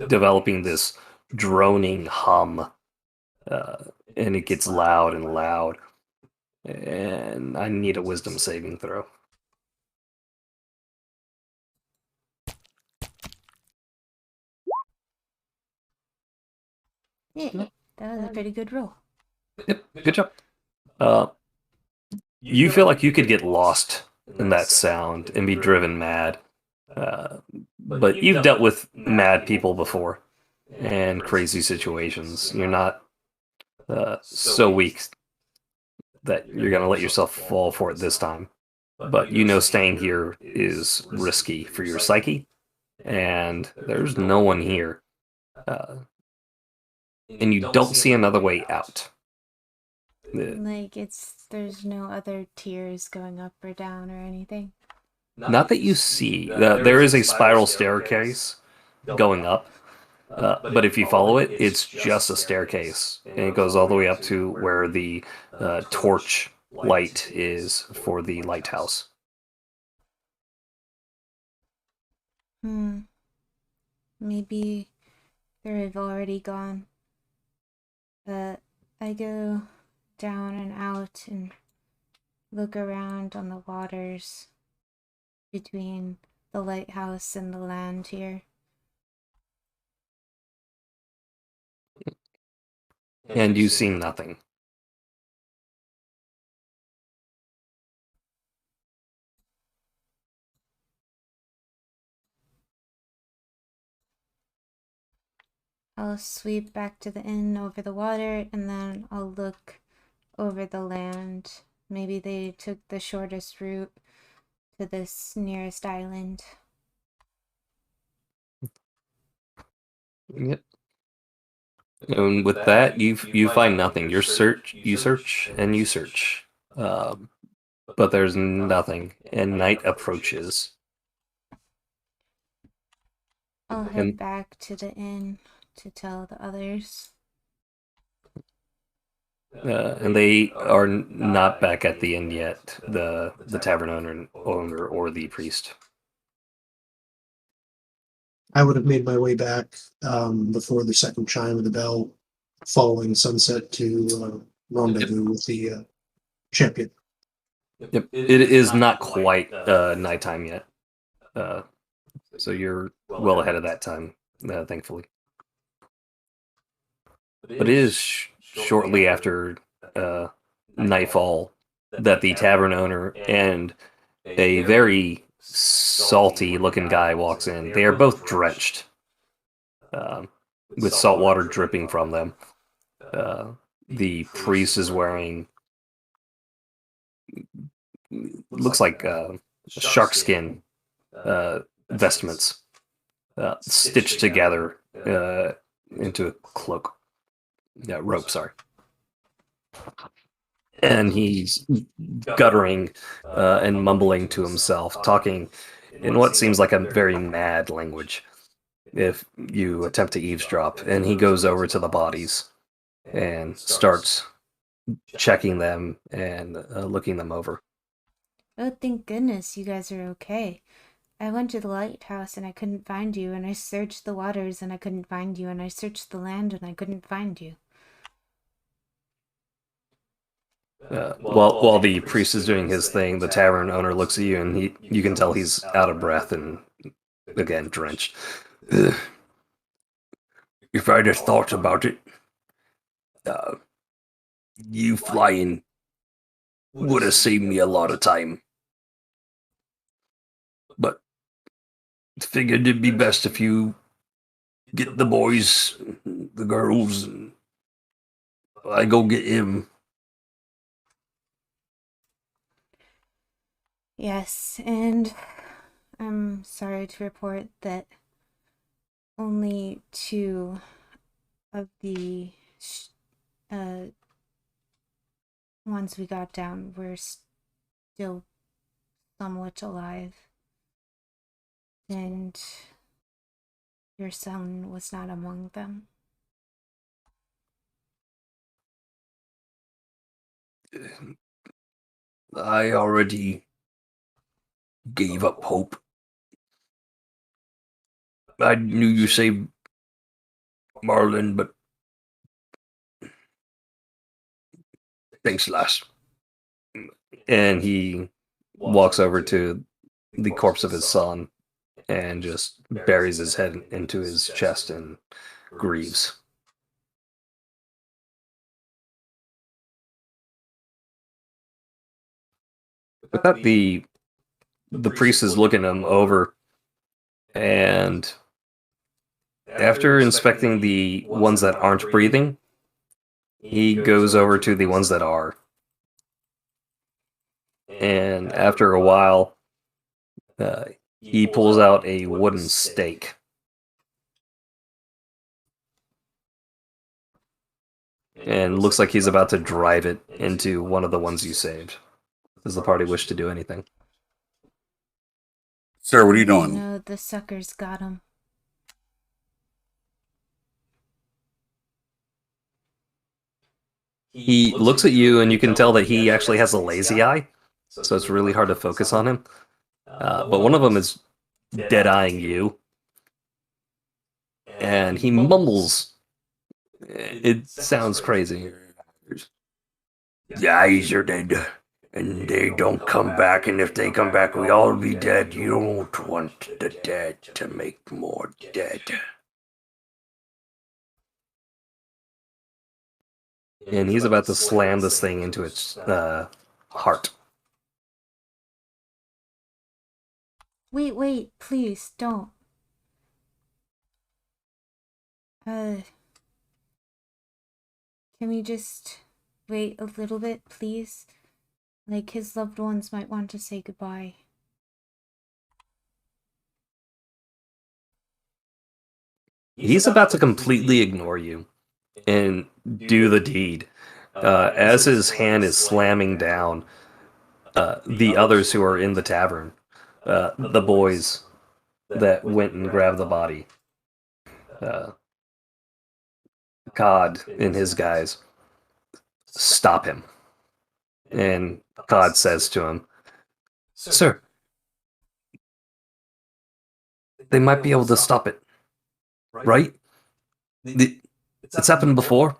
developing this droning hum, and it gets loud and loud. And I need a wisdom saving throw. Yeah, that was a pretty good roll. Yep, good job. You feel like you could get lost in that sound and be driven mad. But you've dealt with mad people before and crazy situations. You're not so weak that you're going to let yourself fall for it this time. But you know staying here is risky for your psyche, and there's no one here. And you don't see another way out. Like there's no other tiers going up or down or anything. Not that you see. There is a spiral staircase going up, but if you follow it, it's just a staircase, and it goes all the way up to where the torch light is for the lighthouse. Maybe they've already gone. I go down and out and look around on the waters between the lighthouse and the land here. And you see nothing. I'll sweep back to the inn over the water, and then I'll look over the land. Maybe they took the shortest route to this nearest island. Yep. And with that, you find nothing. You search and you search, but there's nothing. And night approaches. I'll head And- back to the inn to tell the others. And they are not back at the inn yet. The tavern owner or the priest. I would have made my way back before the second chime of the bell, following sunset to rendezvous with the champion. Yep, it is not quite nighttime yet. So you're well ahead of that time, thankfully. But it is shortly after nightfall that the tavern owner and a very salty looking guy walks in. They are both drenched with salt water dripping from them. The priest is wearing looks like shark skin vestments stitched together into a cloak. Yeah, rope, sorry. And he's guttering and mumbling to himself, talking in what seems like a very mad language if you attempt to eavesdrop. And he goes over to the bodies and starts checking them and looking them over. Oh, thank goodness you guys are okay. I went to the lighthouse and I couldn't find you, and I searched the waters and I couldn't find you, and I searched the land and I couldn't find you. While the priest is doing his thing, the tavern owner looks at you, and you can tell he's out of breath and again drenched. If I'd have thought about it, you flying would have saved me a lot of time. But figured it'd be best if you get the boys, the girls, and I go get him. Yes, and I'm sorry to report that only 2 of the ones we got down were still somewhat alive. And your son was not among them. I already gave up hope. I knew you saved Marlin, but thanks, lass. And he walks over to the corpse of his son and just buries his head into his chest and grieves. With that, the priest is looking him over, and after inspecting the ones that aren't breathing, he goes over to the ones that are. And after a while, he pulls out a wooden stake. And looks like he's about to drive it into one of the ones you saved. Does the party wish to do anything? Sarah, what are you doing? No, the suckers got him. He looks at you, and you can tell that he actually has a lazy eye, so it's really hard to focus on him. But one of them is dead-eyeing you, and he mumbles. It sounds crazy. The eyes are dead, and they don't come back, and if they come back, we all be dead. You don't want the dead to make more dead. And he's about to slam this thing into its heart. Wait, please, don't. Can we just wait a little bit, please? Like, his loved ones might want to say goodbye. He's about to completely ignore you and do the deed. As his hand is slamming down, the others who are in the tavern, the boys that went and grabbed the body, Cod in his guise, stop him. And Cod says to him, "Sir, they might be able to stop it, right? It's happened before."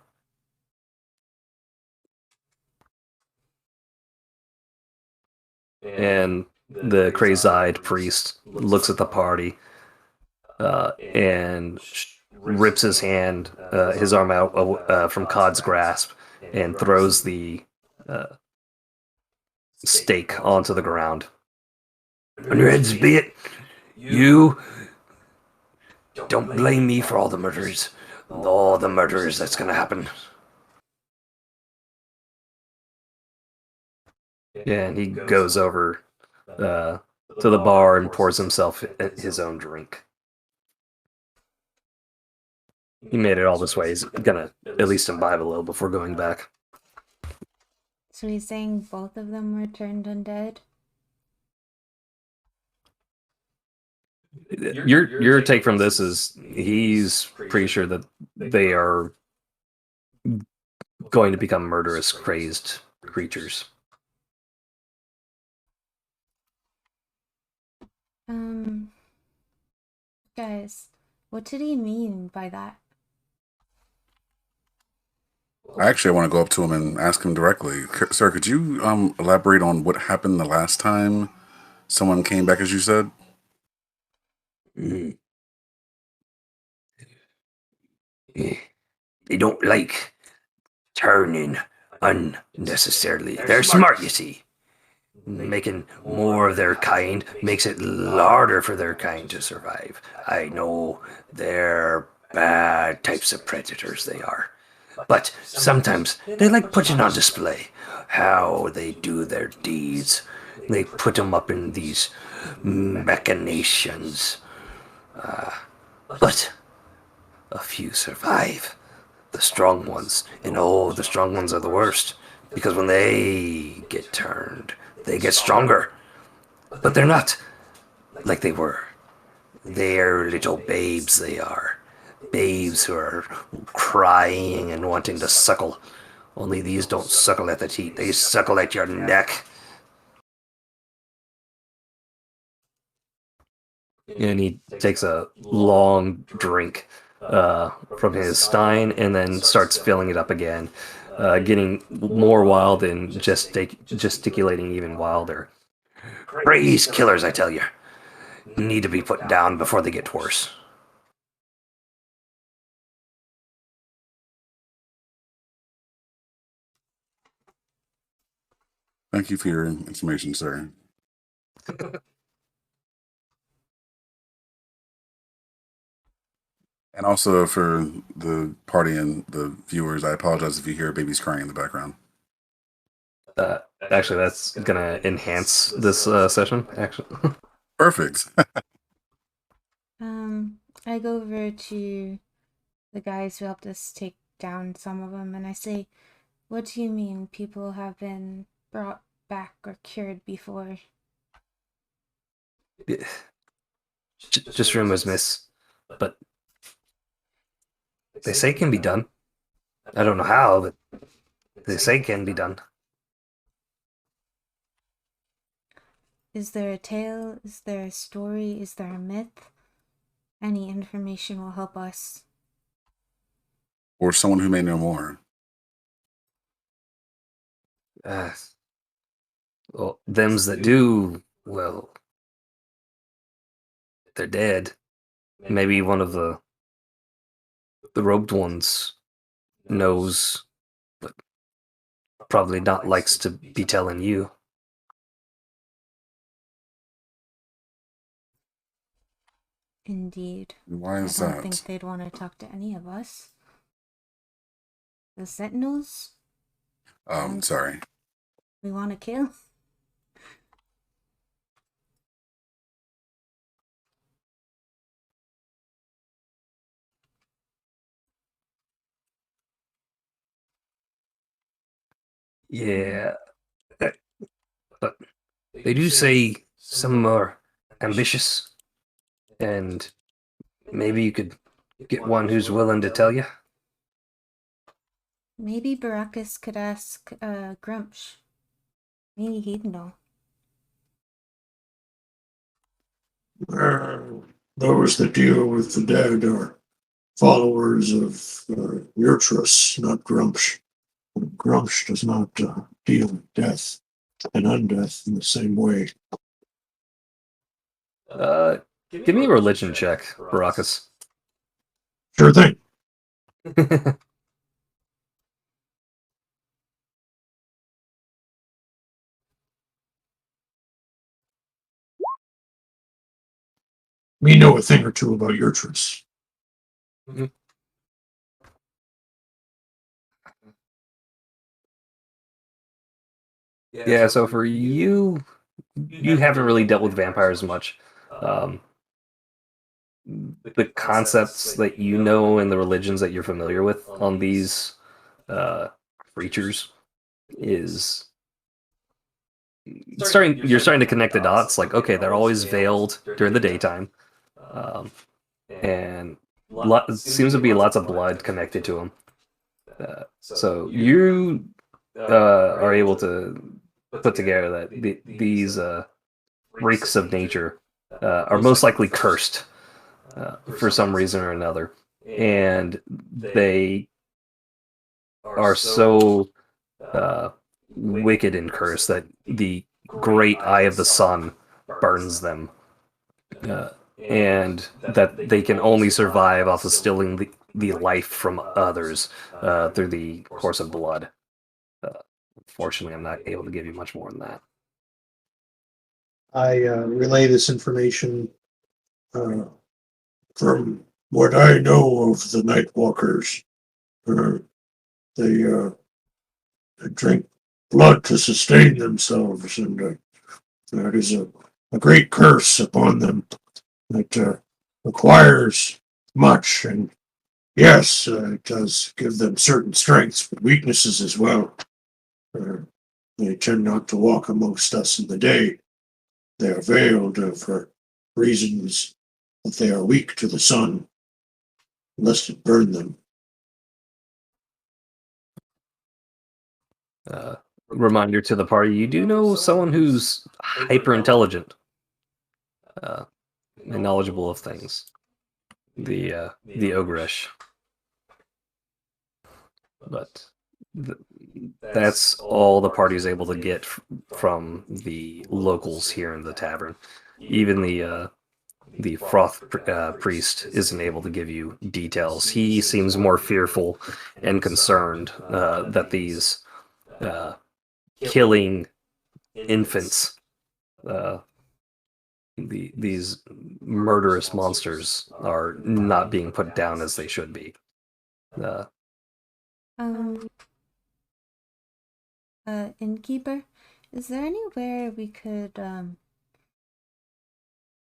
And the crazed-eyed priest looks at the party and rips his hand, his arm out from Cod's grasp, and throws the stake onto the ground. "On your heads be it. You don't blame me for all the murders that's gonna happen." Yeah, and he goes over to the bar and pours himself his own drink. He made it all this way. He's gonna at least imbibe a little before going back. So he's saying both of them were turned undead? Your take from this is he's pretty sure that they are going to become murderous, crazed creatures. Guys, what did he mean by that? I actually want to go up to him and ask him directly. Sir, could you elaborate on what happened the last time someone came back, as you said? They don't like turning unnecessarily. They're smart, you see. Making more of their kind makes it harder for their kind to survive. I know they're bad types of predators, they are. But sometimes they like putting on display how they do their deeds. They put them up in these machinations. But a few survive. The strong ones. And oh, the strong ones are the worst. Because when they get turned, they get stronger. But they're not like they were. They're little babes, they are. Babes who are crying and wanting to suckle. Only these don't suckle at the teat, they suckle at your neck. And he takes a long drink from his stein and then starts filling it up again, getting more wild and gesticulating even wilder. Crazed killers, I tell you, need to be put down before they get worse. Thank you for your information, sir. And also for the party and the viewers, I apologize if you hear babies crying in the background. Actually, that's gonna enhance this session. Actually, Perfect. I go over to the guys who helped us take down some of them, and I say, "What do you mean people have been brought back or cured before?" just rumors, miss. But they say it can be done. I don't know how, but they say it can be done. Is there a tale? Is there a story? Is there a myth? Any information will help us. Or someone who may know more. Well, thems that do, well, they're dead. Maybe one of the robed ones knows, but probably not likes to be telling you. Indeed. Why is I don't that? think they'd want to talk to any of us. The Sentinels? Sorry. We want to kill? Yeah, but they do say some are ambitious, and maybe you could Get one who's willing to tell you. Maybe Baracus could ask Grumsh. Maybe he'd know. Those that deal with the dead are followers of Urtrus, not Grumsh. Grumsh does not deal with death and undeath in the same way. Give me a religion check, Baracus. Sure thing. We know a thing or two about Urtrus. Yeah, so for you, you haven't really dealt with vampires much. The concepts that you know and the religions that you're familiar with on these creatures is you're starting to connect the dots. Like, okay, they're always veiled during the daytime, and seems to be lots of blood connected to them. So you are able to put together that these freaks of nature are most likely cursed for some reason or another, and they are so wicked and cursed that the great eye of the sun burns them, and that they can only survive off of stealing the life from others through the course of blood. Unfortunately, I'm not able to give you much more than that. I relay this information from what I know of the Nightwalkers. They drink blood to sustain themselves, and that is a great curse upon them that requires much. And yes, it does give them certain strengths, but weaknesses as well. They tend not to walk amongst us in the day. They are veiled for reasons that they are weak to the sun, lest it burn them. Reminder to the party: you do know someone who's hyper intelligent and knowledgeable of things. The Ogresh, but that's all the party is able to get from the locals here in the tavern. Even the Froth priest isn't able to give you details. He seems more fearful and concerned that these killing infants, these murderous monsters, are not being put down as they should be. Innkeeper, is there anywhere we could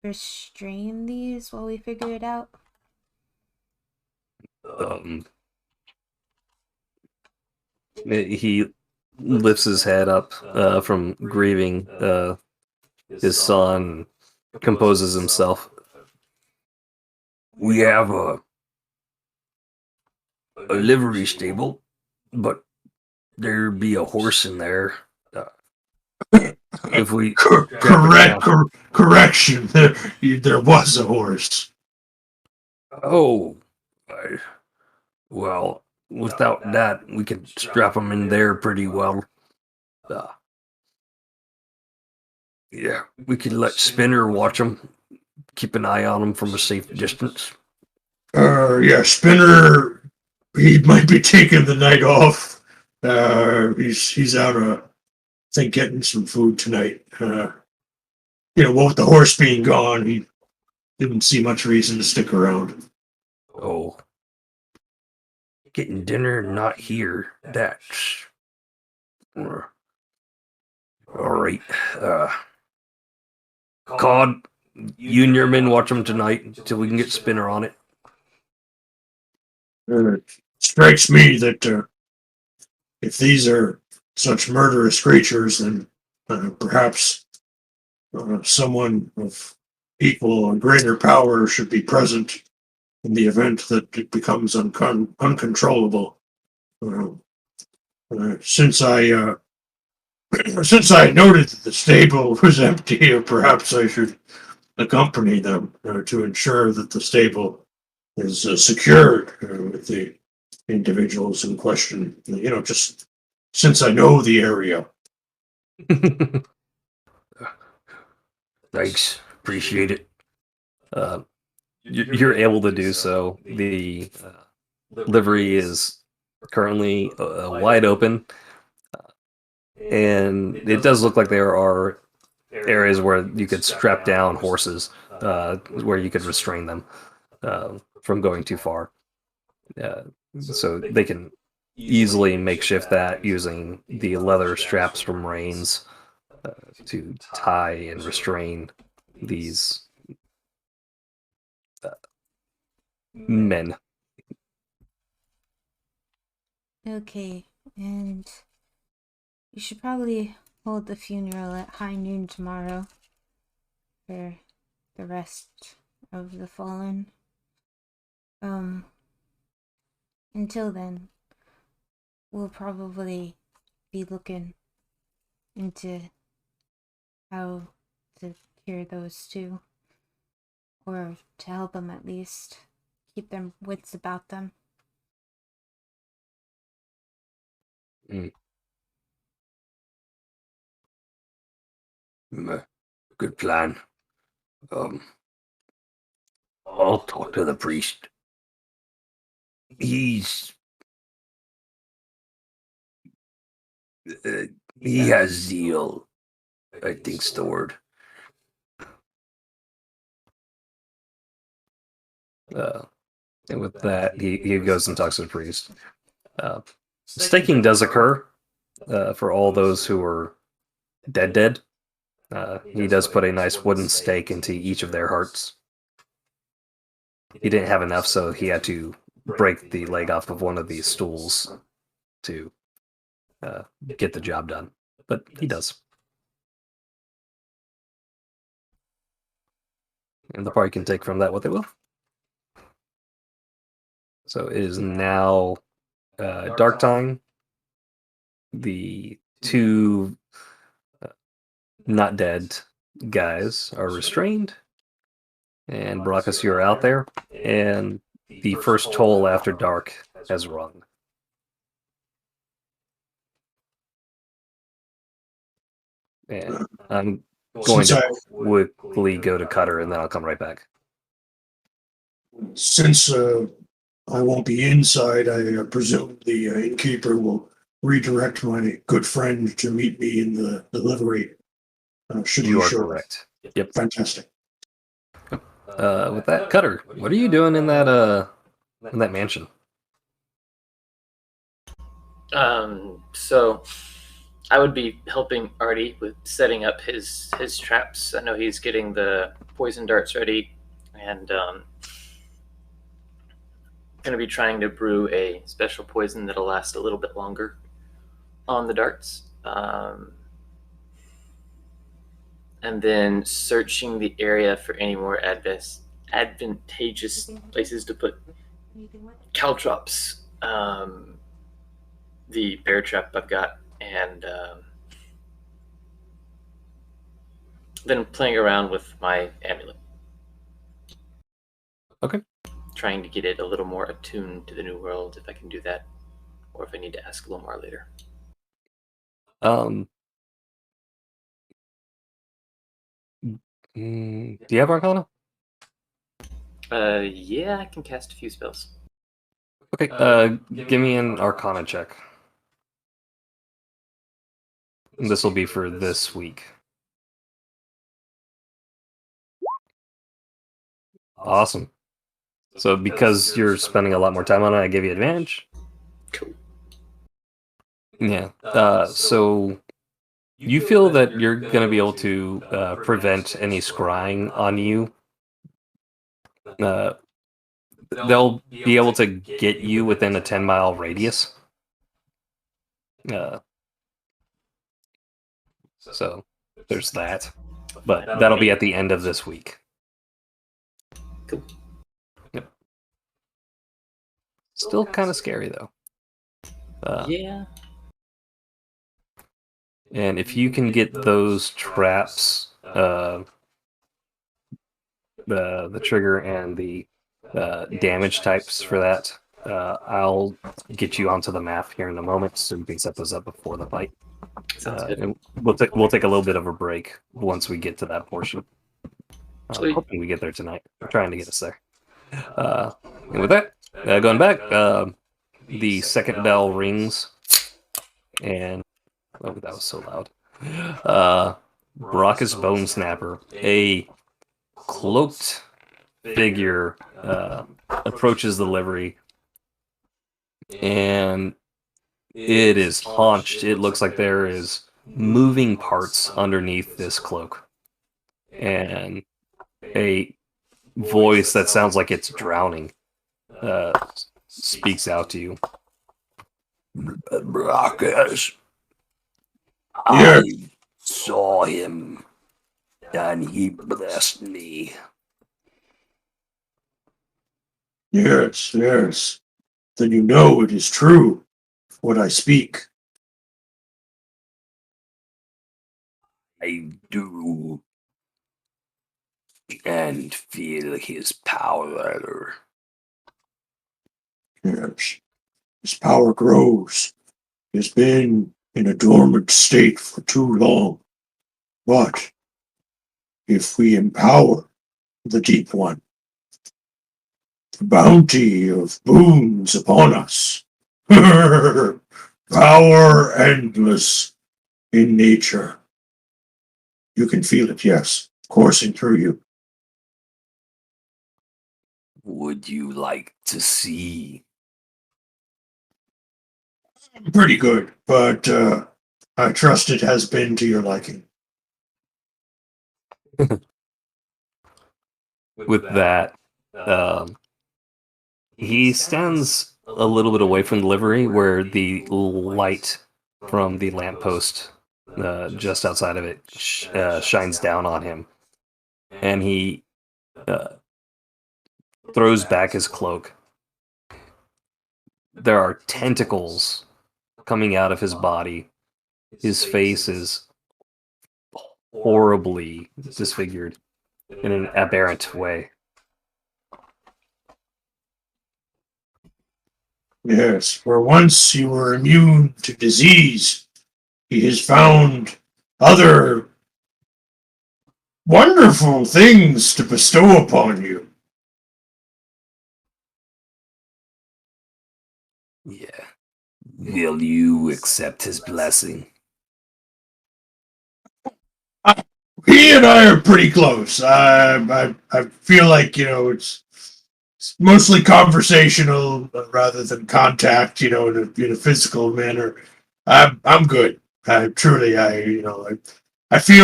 restrain these while we figure it out? He lifts his head up from grieving his son, composes himself. We have a livery stable, but there'd be a horse in there. If we Correction, there was a horse. Oh, well, without that, we could strap him in there pretty well. Yeah, we could let Spinner watch him, keep an eye on him from a safe distance. Yeah, Spinner, he might be taking the night off. He's out, I think, getting some food tonight. With the horse being gone, he didn't see much reason to stick around. Oh. Getting dinner and not here. That's... Alright. Cod, you and your men watch him tonight until we can get Spinner on it. It strikes me that if these are such murderous creatures, then perhaps someone of equal and greater power should be present in the event that it becomes uncontrollable. Since I since I noted that the stable was empty, perhaps I should accompany them to ensure that the stable is secured with the individuals in question. Just since I know the area. Thanks, appreciate it. You're able to do so. The livery is currently wide open, and it does look like there are areas where you could strap down horses, where you could restrain them from going too far. So they can easily makeshift that using the leather straps from reins to tie and restrain these men. Okay, and you should probably hold the funeral at high noon tomorrow for the rest of the fallen. Until then, we'll probably be looking into how to cure those two, or to help them at least keep their wits about them. Good plan. I'll talk to the priest. He has zeal, I think's the word. And with that, he goes and talks to the priest. Staking does occur for all those who are dead. He does put a nice wooden stake into each of their hearts. He didn't have enough, so he had to break the leg off of one of these stools to get the job done. But he does. And the party can take from that what they will. So it is now dark time. The two not dead guys are restrained. And Baracus, you're out there. And the first toll after dark has rung. And I'm going to quickly go to Cutter, and then I'll come right back. Since I won't be inside, I presume the innkeeper will redirect my good friend to meet me in the livery. Should You be are sure. correct. Yep. Fantastic. With that, Cutter, what are you doing in that mansion? So I would be helping Artie with setting up his traps. I know he's getting the poison darts ready, and going to be trying to brew a special poison that'll last a little bit longer on the darts. And then searching the area for any more advantageous places to put caltrops. The bear trap I've got, and then playing around with my amulet. Okay. Trying to get it a little more attuned to the new world, if I can do that, or if I need to ask a little more later. Do you have Arcana? Yeah, I can cast a few spells. Okay, give me an Arcana check. This will be for this week. Awesome. So because you're spending a lot more time on it, I give you advantage. Cool. Yeah. So you feel that you're going to be able to prevent any scrying on you. They'll be able to get you within a 10-mile radius. So there's that. But that'll be at the end of this week. Cool. Yep. Still kind of scary though. Yeah. And if you can get those traps, the trigger and the damage types for that, I'll get you onto the map here in a moment, so you can set those up before the fight. Sounds good. And we'll take a little bit of a break once we get to that portion. I'm Sweet. hoping we get there tonight. I'm trying to get us there. And with that, going back, the second bell rings, and oh, that was so loud. Brockus Bone Snapper, a cloaked figure, approaches the livery, and it is haunched. It looks like there is moving parts underneath this cloak, and a voice that sounds like it's drowning speaks out to you. Brockus, Yeah. I saw him, and he blessed me. Yes, yes. Then you know it is true, what I speak. I do, and feel his power. Yes. His power grows. He has been in a dormant state for too long. But if we empower the Deep One, the bounty of boons upon us, power endless in nature. You can feel it, yes, coursing through you. Would you like to see? Pretty good, but I trust it has been to your liking. With that, he stands a little bit away from the livery where the light from the lamppost just outside of it shines down on him. And he throws back his cloak. There are tentacles coming out of his body. His face is horribly disfigured in an aberrant way. Yes, where once you were immune to disease, he has found other wonderful things to bestow upon you. Yeah. Will you accept his blessing? He and I are pretty close. I feel like, it's mostly conversational rather than contact, in a physical manner. I'm good. I feel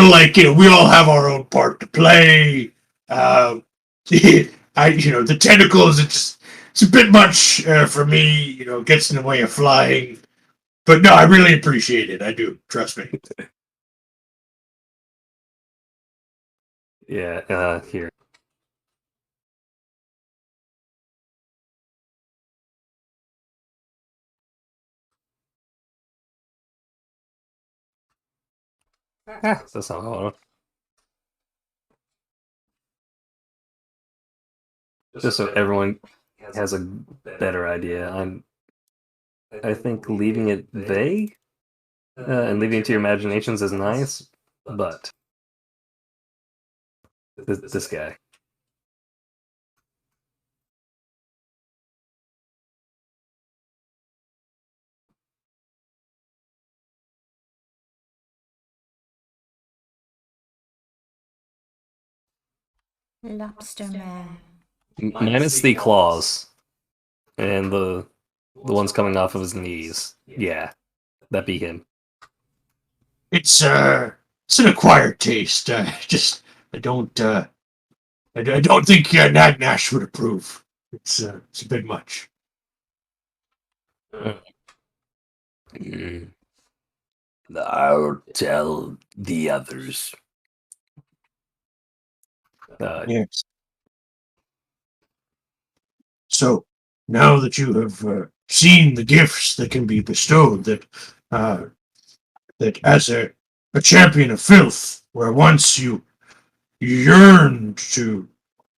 like, we all have our own part to play. The tentacles, it's a bit much for me, gets in the way of flying. But no, I really appreciate it. I do. Trust me. Yeah, here. That's not hard. Just so everyone has a better idea, I think leaving it vague and leaving it to your imaginations is nice, but this guy. Lobster man. Minus the claws and the ones coming off of his knees. Yeah, that'd be him. It's an acquired taste. I don't think Nat Nash would approve. It's a bit much. Mm. I'll tell the others. Yes. So, now that you have seen the gifts that can be bestowed, that as a champion of filth, where once you yearned to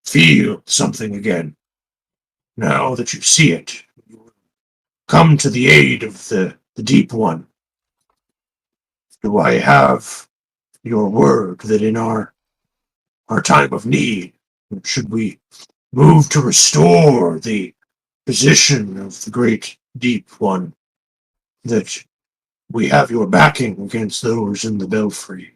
feel something again, now that you see it, you come to the aid of the Deep One. Do I have your word that in our time of need, should we move to restore the position of the great Deep One, that we have your backing against those in the belfry?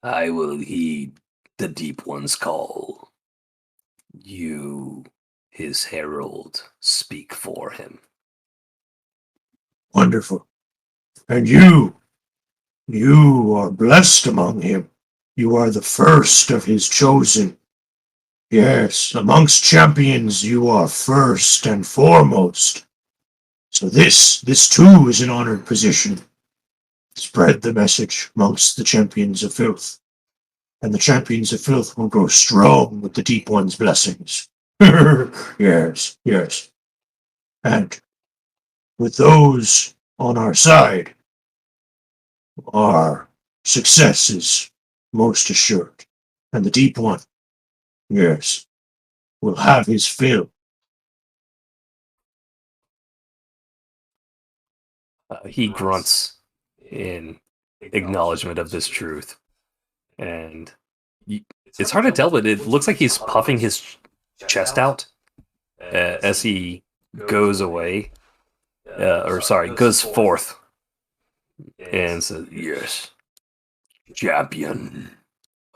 I will heed the Deep One's call. You, his herald, speak for him. Wonderful. And you are blessed among him. You are the first of his chosen. Yes, amongst champions you are first and foremost. So this too is an honored position. Spread the message amongst the champions of filth, and the champions of filth will grow strong with the Deep One's blessings. Yes, yes. And with those on our side, our success is most assured. And the Deep One, yes, will have his fill. He grunts in acknowledgement of this truth. And it's hard to tell, but it looks like he's puffing his chest out as he goes away. Goes forth. And says, yes, champion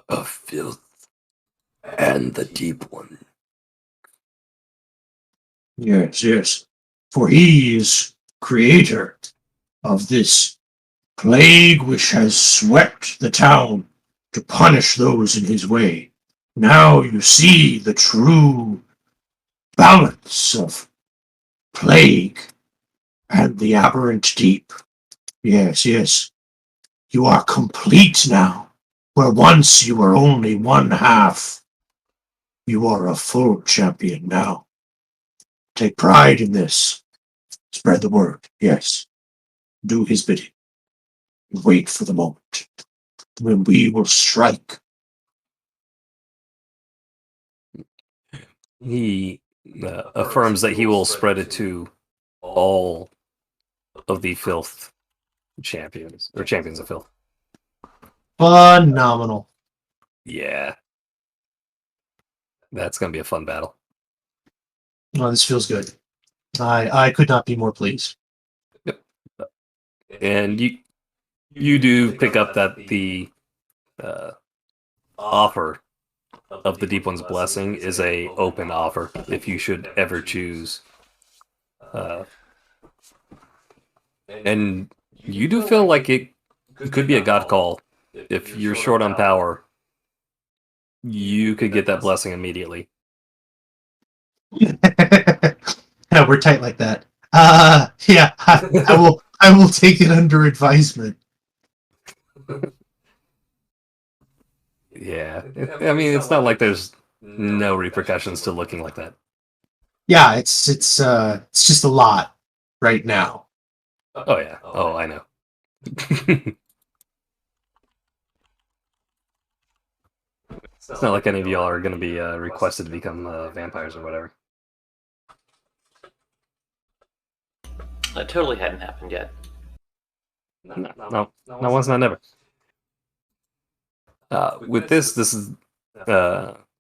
of filth and the Deep One. Yes, yes. For he is creator of this plague which has swept the town to punish those in his way. Now you see the true balance of plague and the aberrant deep. Yes, yes. You are complete now, where once you were only one half. You are a full champion now. Take pride in this. Spread the word, yes. Do his bidding. Wait for the moment when we will strike. He affirms that he will spread it to all of the filth champions, or champions of filth. Phenomenal. Yeah. That's going to be a fun battle. Oh, this feels good. I could not be more pleased. And you do pick up that the offer of the Deep One's blessing is a open offer if you should ever choose. And you do feel like it could be a god call. If you're short on power, you could get that blessing immediately. No, we're tight like that. Yeah, I will take it under advisement. Yeah. I mean, it's not like there's no repercussions to looking like that. Yeah, it's just a lot right now. Oh, yeah. Oh, I know. It's not like any of y'all are going to be requested to become vampires or whatever. That totally hadn't happened yet. No, not once, not never. With this is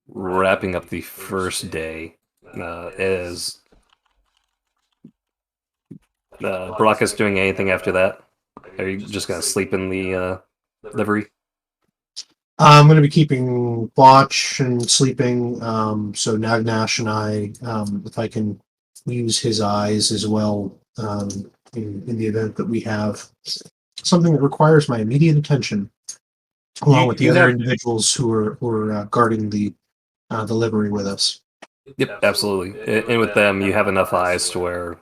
wrapping up the first day. Is Baracus doing anything after that? Are you just going to sleep in the livery? I'm going to be keeping watch and sleeping. So Nagnash and I, if I can use his eyes as well, in the event that we have something that requires my immediate attention, along with the other individuals who are guarding the livery with us. Yep, absolutely. And with them, you have enough eyes to where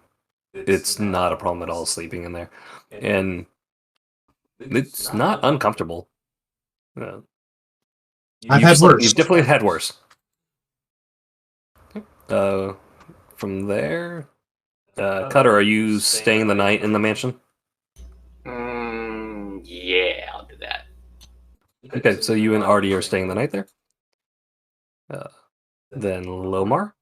it's not a problem at all sleeping in there, and it's not uncomfortable. I've had worse. You've definitely had worse. from there, Cutter, are you staying the night in the mansion? Yeah, I'll do that. Okay, so you and Artie are staying the night there. Then Lomar.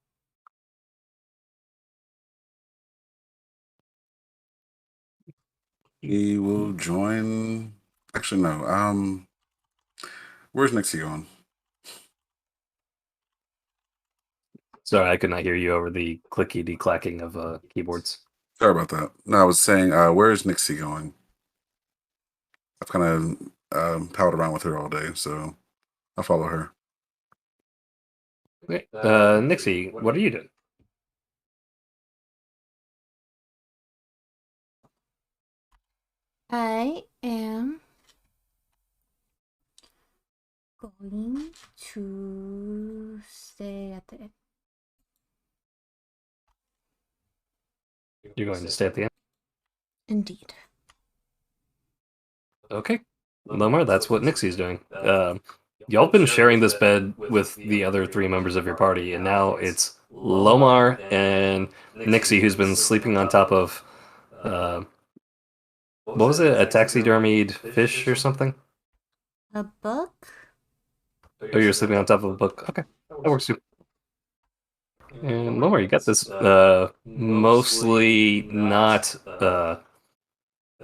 He will join. Actually, no. Where's Nixie going? Sorry, I could not hear you over the clickety clacking of keyboards. Sorry about that. No, I was saying, where's Nixie going? I've kind of palled around with her all day, so I'll follow her. Okay. Nixie, what are you doing? I am going to stay at the You're going to stay at the end. Indeed. Okay, Lomar, that's what Nixie's doing. Y'all been sharing this bed with the other 3 members of your party, and now it's Lomar and Nixie who's been sleeping on top of what was it? A taxidermied fish or something? A book? Oh, you're sleeping on top of a book. Okay, that works too. And Lomar, you got this mostly not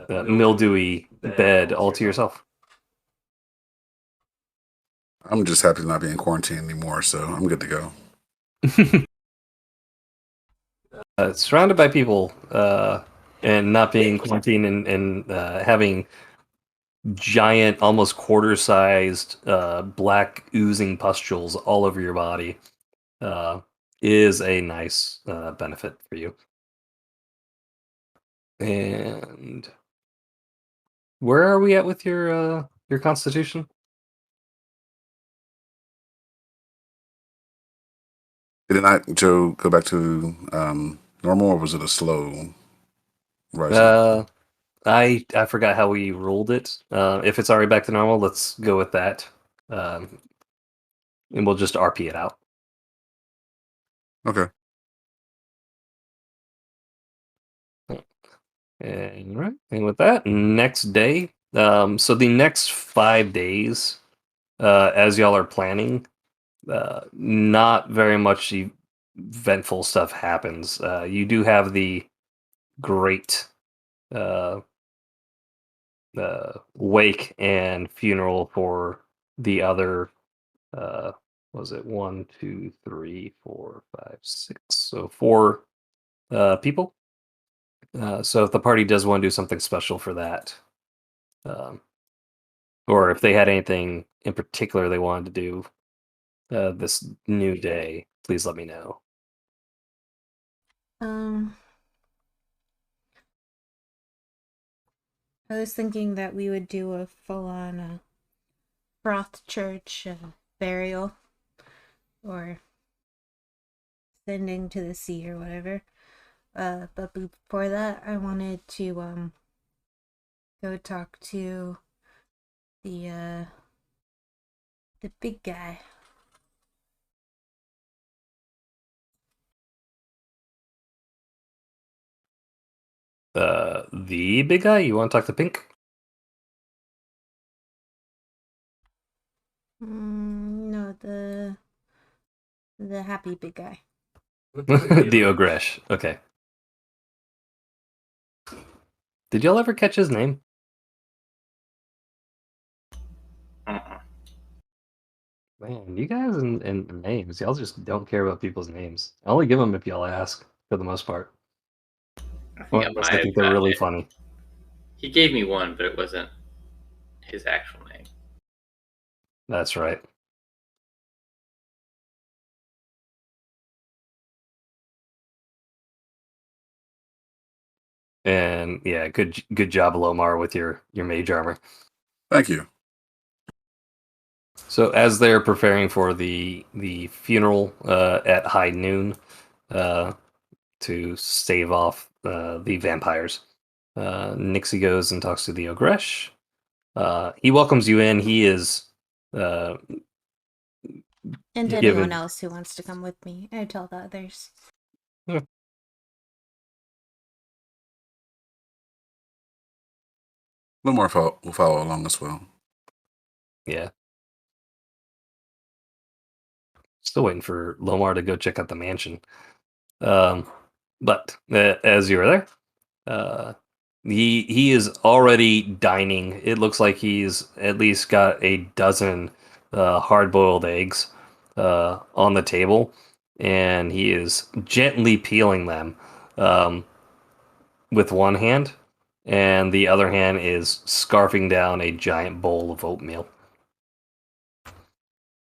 mildewy bed all to yourself. I'm just happy to not be in quarantine anymore, so I'm good to go. Surrounded by people and not being quarantined and having giant, almost quarter-sized black oozing pustules all over your body is a nice benefit for you. And where are we at with your constitution? Did not Joe go back to normal, or was it a slow rise? I forgot how we ruled it. If it's already back to normal, let's go with that. And we'll just RP it out. Okay. And right, and with that, next day. So the next 5 days, as y'all are planning, not very much eventful stuff happens. You do have the great wake and funeral for the other. Was it 1, 2, 3, 4, 5, 6? So 4 people. So if the party does want to do something special for that, or if they had anything in particular they wanted to do this new day, please let me know. I was thinking that we would do a full-on froth church burial, or sending to the sea or whatever. But before that, I wanted to go talk to the big guy. The big guy? You want to talk to Pink? No, the happy big guy. The Ogresh. Okay. Did y'all ever catch his name? Man, you guys and names, y'all just don't care about people's names. I only give them if y'all ask, for the most part. Well, unless I think they're really funny. He gave me one, but it wasn't his actual name. That's right. And yeah, good job, Lomar, with your mage armor. Thank you. So as they're preparing for the funeral at high noon to stave off the vampires, Nixie goes and talks to the Ogresh. He welcomes you in. He is And Given- anyone else who wants to come with me, I tell the others. Lamar will follow along as well. Yeah. Still waiting for Lomar to go check out the mansion. But as you were there, he is already dining. It looks like he's at least got a dozen hard-boiled eggs on the table, and he is gently peeling them with one hand, and the other hand is scarfing down a giant bowl of oatmeal.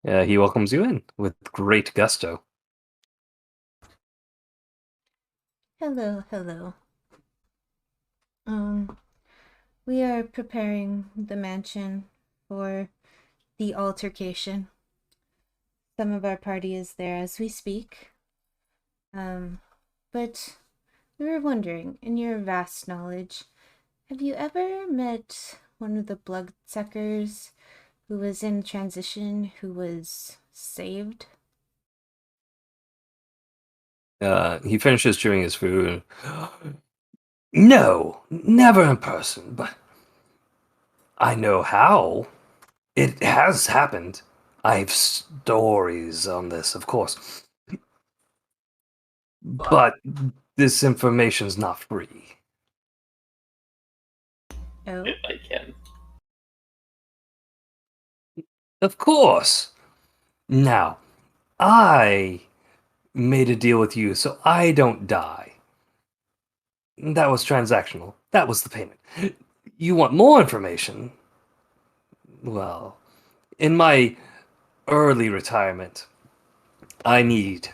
He welcomes you in with great gusto. Hello, hello. We are preparing the mansion for the altercation. Some of our party is there as we speak. But we were wondering, in your vast knowledge, have you ever met one of the bloodsuckers who was in transition who was saved? He finishes chewing his food. No, never in person, but I know how. It has happened. I have stories on this, of course. But this information's not free. Oh, I can. Of course. Now, I made a deal with you so I don't die. That was transactional. That was the payment. You want more information? Well, in my early retirement, I need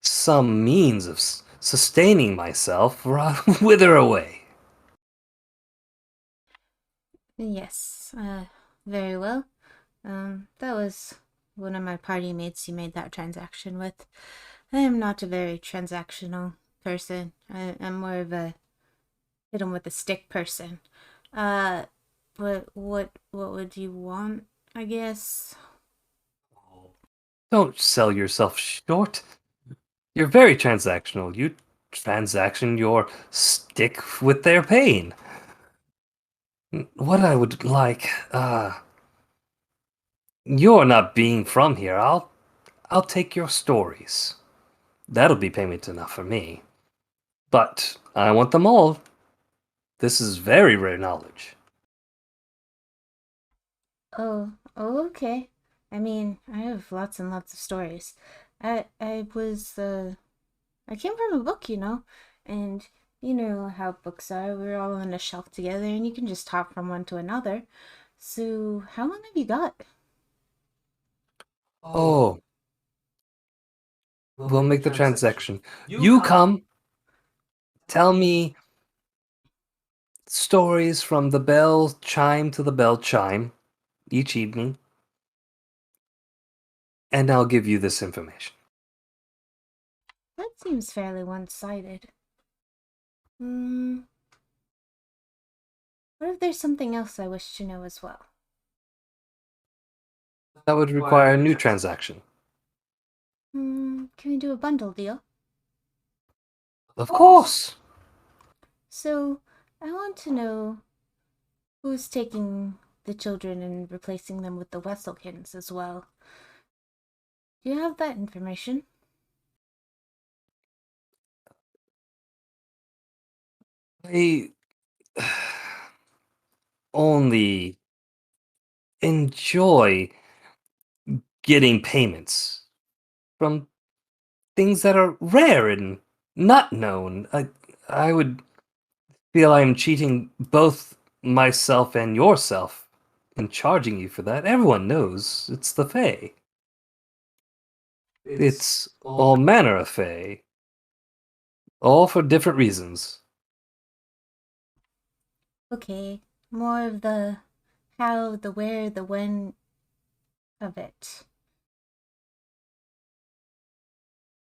some means of sustaining myself or I'll wither away. yes. Very well. That was one of my party mates you made that transaction with. I am not a very transactional person. I'm more of a hit 'em with a stick person. But what would you want, I guess? Don't sell yourself short. You're very transactional. You transaction your stick with their pain. What I would like, you're not being from here. I'll take your stories. That'll be payment enough for me. But I want them all. This is very rare knowledge. Oh, okay. I mean, I have lots and lots of stories. I came from a book, and you know how books are. We're all on a shelf together, and you can just hop from one to another. So, how long have you got? Oh, we'll make the transaction. You come, tell me stories from the bell chime to the bell chime each evening, and I'll give you this information. That seems fairly one-sided. What if there's something else I wish to know as well? That would require a new transaction. Can we do a bundle deal? Of course. So, I want to know who's taking the children and replacing them with the Wesselkins as well. Do you have that information? I only enjoy getting payments from things that are rare and not known. I would feel I am cheating both myself and yourself in charging you for that. Everyone knows it's the Fae. It's all manner of Fae. All for different reasons. Okay, more of the how, the where, the when of it.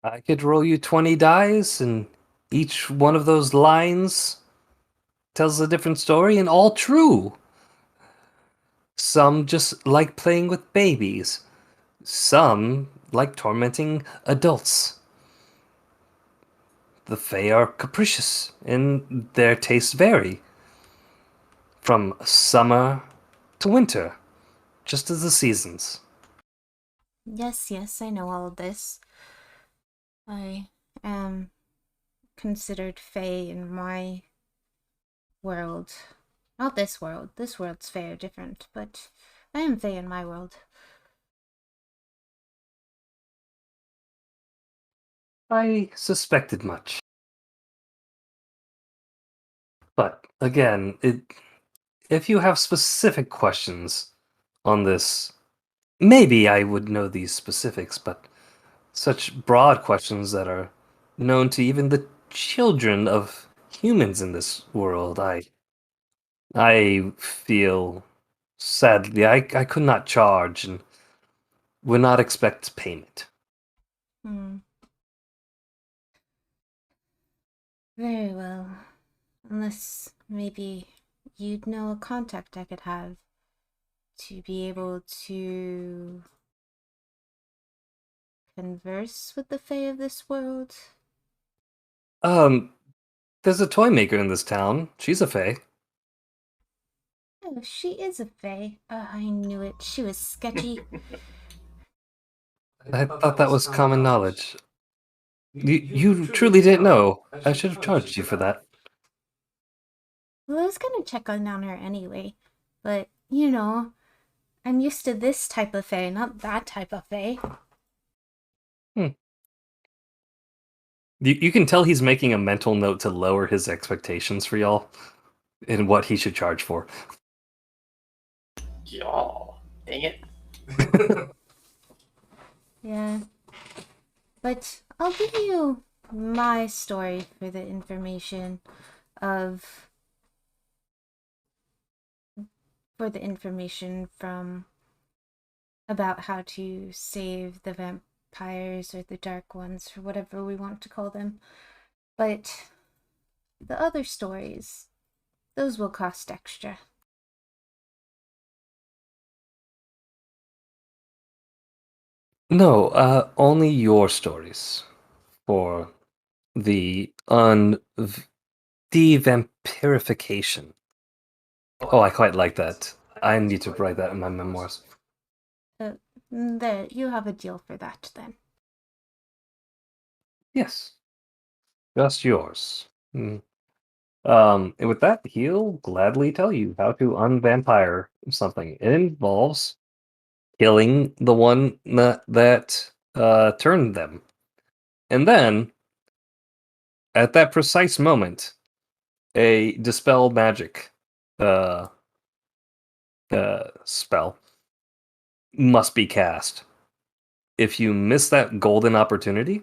I could roll you 20 dice, and each one of those lines tells a different story, and all true. Some just like playing with babies. Some like tormenting adults. The Fae are capricious, and their tastes vary from summer to winter, just as the seasons. Yes, yes, I know all of this. I am considered Fae in my world. Not this world. This world's Fae are different, but I am Fae in my world. I suspected much. But again, if you have specific questions on this, maybe I would know these specifics, but such broad questions that are known to even the children of humans in this world, I feel sadly I could not charge and would not expect payment. Hmm. Very well. Unless maybe you'd know a contact I could have to be able to converse with the Fae of this world. Um, there's a toy maker in this town. She's a fae. Oh, she is a Fae. I knew it. She was sketchy. I thought that was common knowledge. You truly didn't know. I should have charged you for that. Well, I was gonna check on her anyway, but you know, I'm used to this type of Fae, not that type of Fae. You can tell he's making a mental note to lower his expectations for y'all and what he should charge for. Y'all. Dang it. Yeah. But I'll give you my story for the information of from about how to save the vampires or the dark ones or whatever we want to call them. But the other stories, those will cost extra. No, only your stories for the de-vampirification. Oh, I quite like that. I need to write that in my memoirs. There, you have a deal for that then. Yes, just yours. And with that, he'll gladly tell you how to unvampire something. It involves killing the one that turned them, and then at that precise moment, a dispel magic uh, spell must be cast. If you miss that golden opportunity,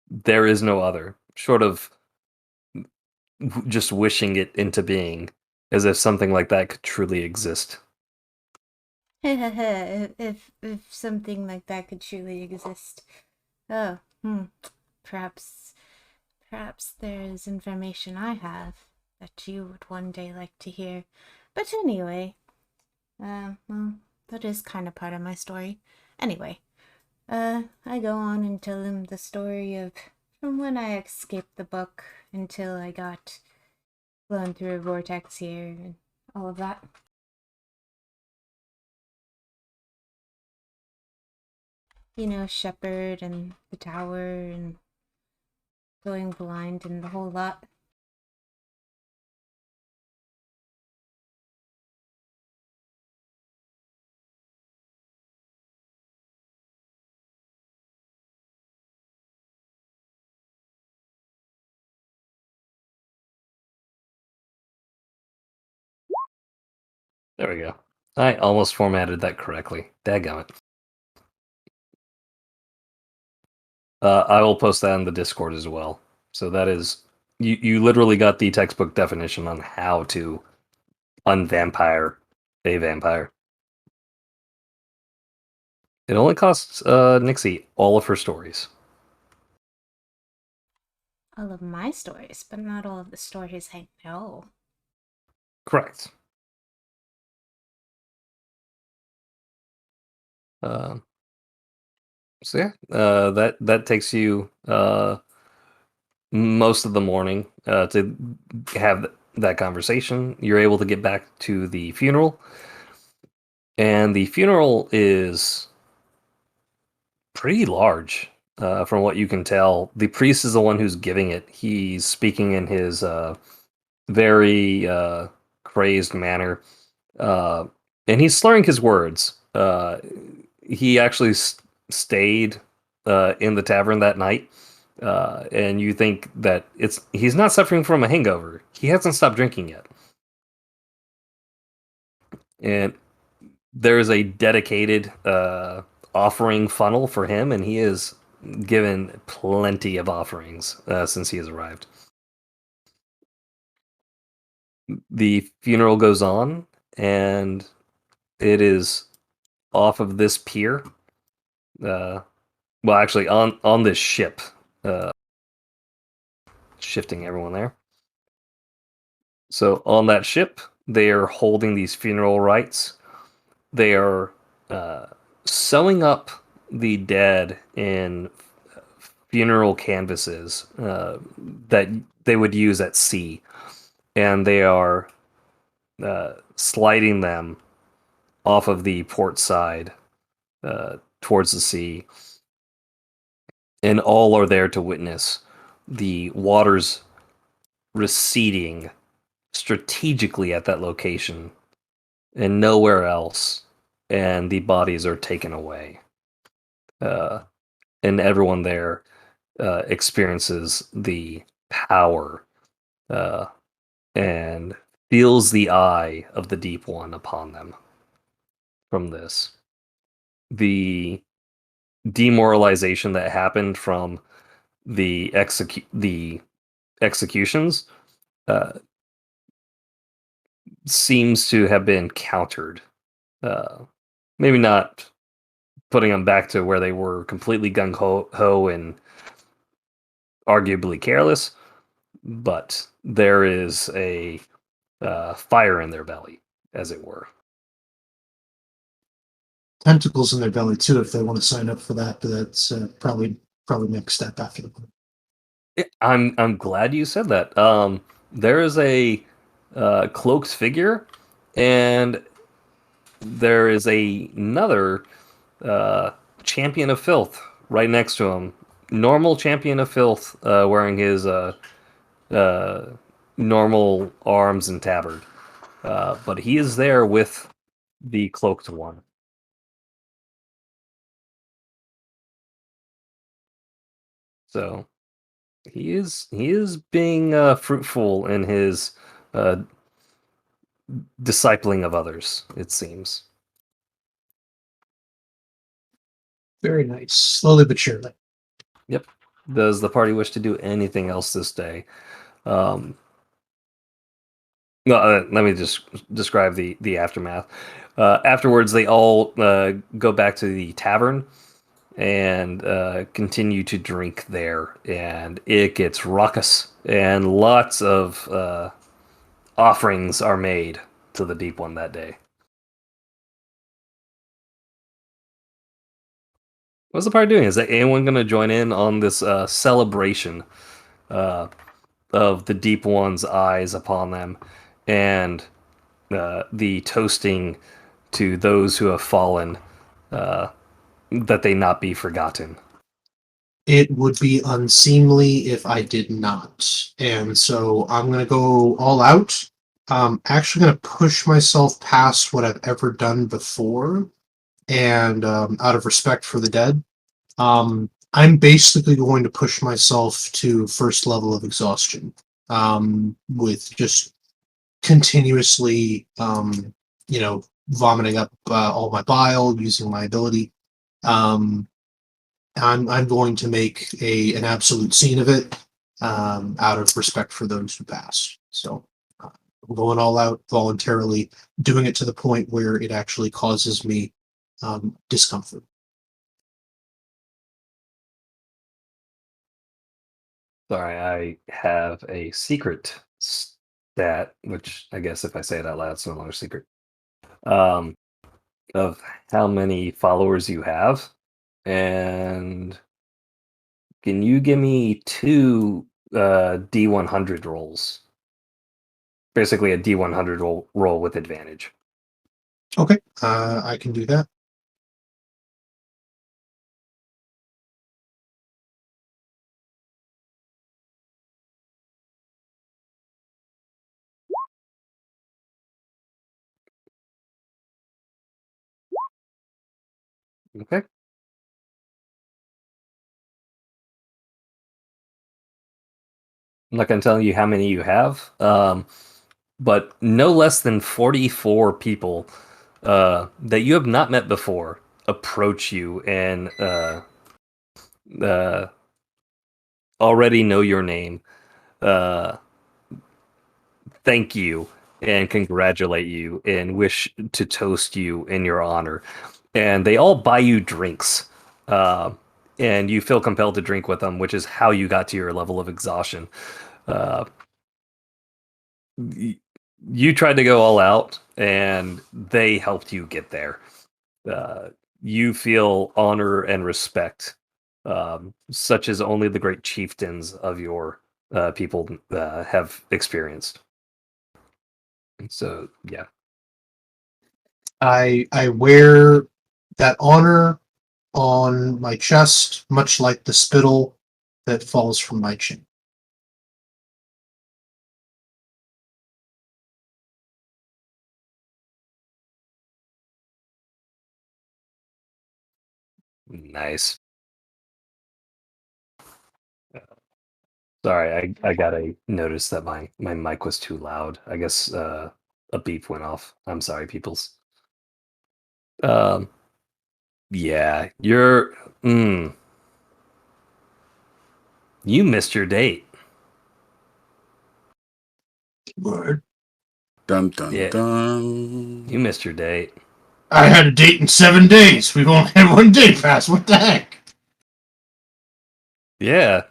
there is no other, short of just wishing it into being, as if something like that could truly exist. if something like that could truly exist. Oh, perhaps there's information I have that you would one day like to hear. But anyway, well, that is kind of part of my story. Anyway, I go on and tell him the story of from when I escaped the book until I got blown through a vortex here and all of that. You know, Shepherd and the tower and going blind and the whole lot. There we go. I almost formatted that correctly. Dadgummit. I will post that in the Discord as well. So that is you literally got the textbook definition on how to unvampire a vampire. It only costs Nixie all of her stories. All of my stories, but not all of the stories I know. Correct. Uh, so yeah, that takes you most of the morning to have that conversation. You're able to get back to the funeral, and the funeral is pretty large. From what you can tell, the priest is the one who's giving it. He's speaking in his very crazed manner, uh, and he's slurring his words. He actually stayed in the tavern that night, and you think that he's not suffering from a hangover. He hasn't stopped drinking yet, and there is a dedicated offering funnel for him, and he is given plenty of offerings since he has arrived. The funeral goes on, and it is off of this pier. Well, actually, on this ship. Shifting everyone there. So on that ship, they are holding these funeral rites. They are sewing up the dead in funeral canvases that they would use at sea, and they are sliding them off of the port side towards the sea, and all are there to witness the waters receding strategically at that location and nowhere else, and the bodies are taken away. And everyone there experiences the power and feels the eye of the Deep One upon them from this. The demoralization that happened from the executions seems to have been countered. Maybe not putting them back to where they were completely gung ho and arguably careless, but there is a fire in their belly, as it were. Tentacles in their belly too, if they want to sign up for that. But that's probably next step after the point. I'm glad you said that. There is a cloaked figure, and there is another champion of filth right next to him. Normal champion of filth, wearing his normal arms and tabard, but he is there with the cloaked one. So he is being fruitful in his discipling of others, it seems. Very nice. Slowly but surely. Yep. Does the party wish to do anything else this day? No, let me just describe the aftermath. Afterwards, they all go back to the tavern and continue to drink there, and it gets raucous, and lots of offerings are made to the Deep One that day. What's the party doing? Is anyone going to join in on this celebration of the Deep One's eyes upon them, and the toasting to those who have fallen, that they not be forgotten? It would be unseemly if I did not. And so I'm going to go all out. Actually going to push myself past what I've ever done before. And out of respect for the dead, I'm basically going to push myself to first level of exhaustion with just continuously, vomiting up all my bile using my ability. I'm going to make an absolute scene of it out of respect for those who passed. So I'm going all out voluntarily, doing it to the point where it actually causes me discomfort. Sorry, I have a secret stat, which I guess if I say it out loud, it's no longer secret. of how many followers you have, and can you give me two D100 rolls? Basically, a D100 roll with advantage. Okay, I can do that. Okay. I'm not going to tell you how many you have, but no less than 44 people that you have not met before approach you and uh, already know your name, uh, thank you, and congratulate you, and wish to toast you in your honor. And they all buy you drinks. And you feel compelled to drink with them, which is how you got to your level of exhaustion. Uh, you tried to go all out, and they helped you get there. Uh, you feel honor and respect, such as only the great chieftains of your people have experienced. So, yeah. I wear that honor on my chest, much like the spittle that falls from my chin. Nice. Sorry, I got a notice that my mic was too loud. I guess a beep went off. I'm sorry, peoples. Um, yeah, you missed your date. Word. Dun dun Yeah. dun. You missed your date. I had a date in 7 days. We've only had 1 day pass. What the heck? Yeah.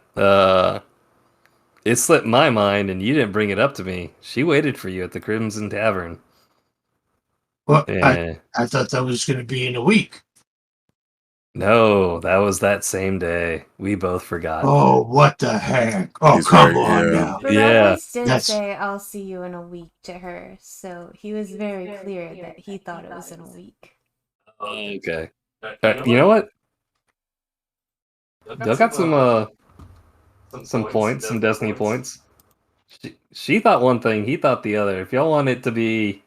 It slipped my mind, and you didn't bring it up to me. She waited for you at the Crimson Tavern. Well, Eh, I thought that was going to be in a week. no, that was that same day. We both forgot. Oh, what the heck? Oh, He's come right, on yeah. now. Yeah. Baracus did That's- say, I'll see you in a week to her, so he was very clear that he thought it was in a week. Okay. You know what? Y'all got some points, some destiny points. She thought one thing, he thought the other. If y'all want it to be,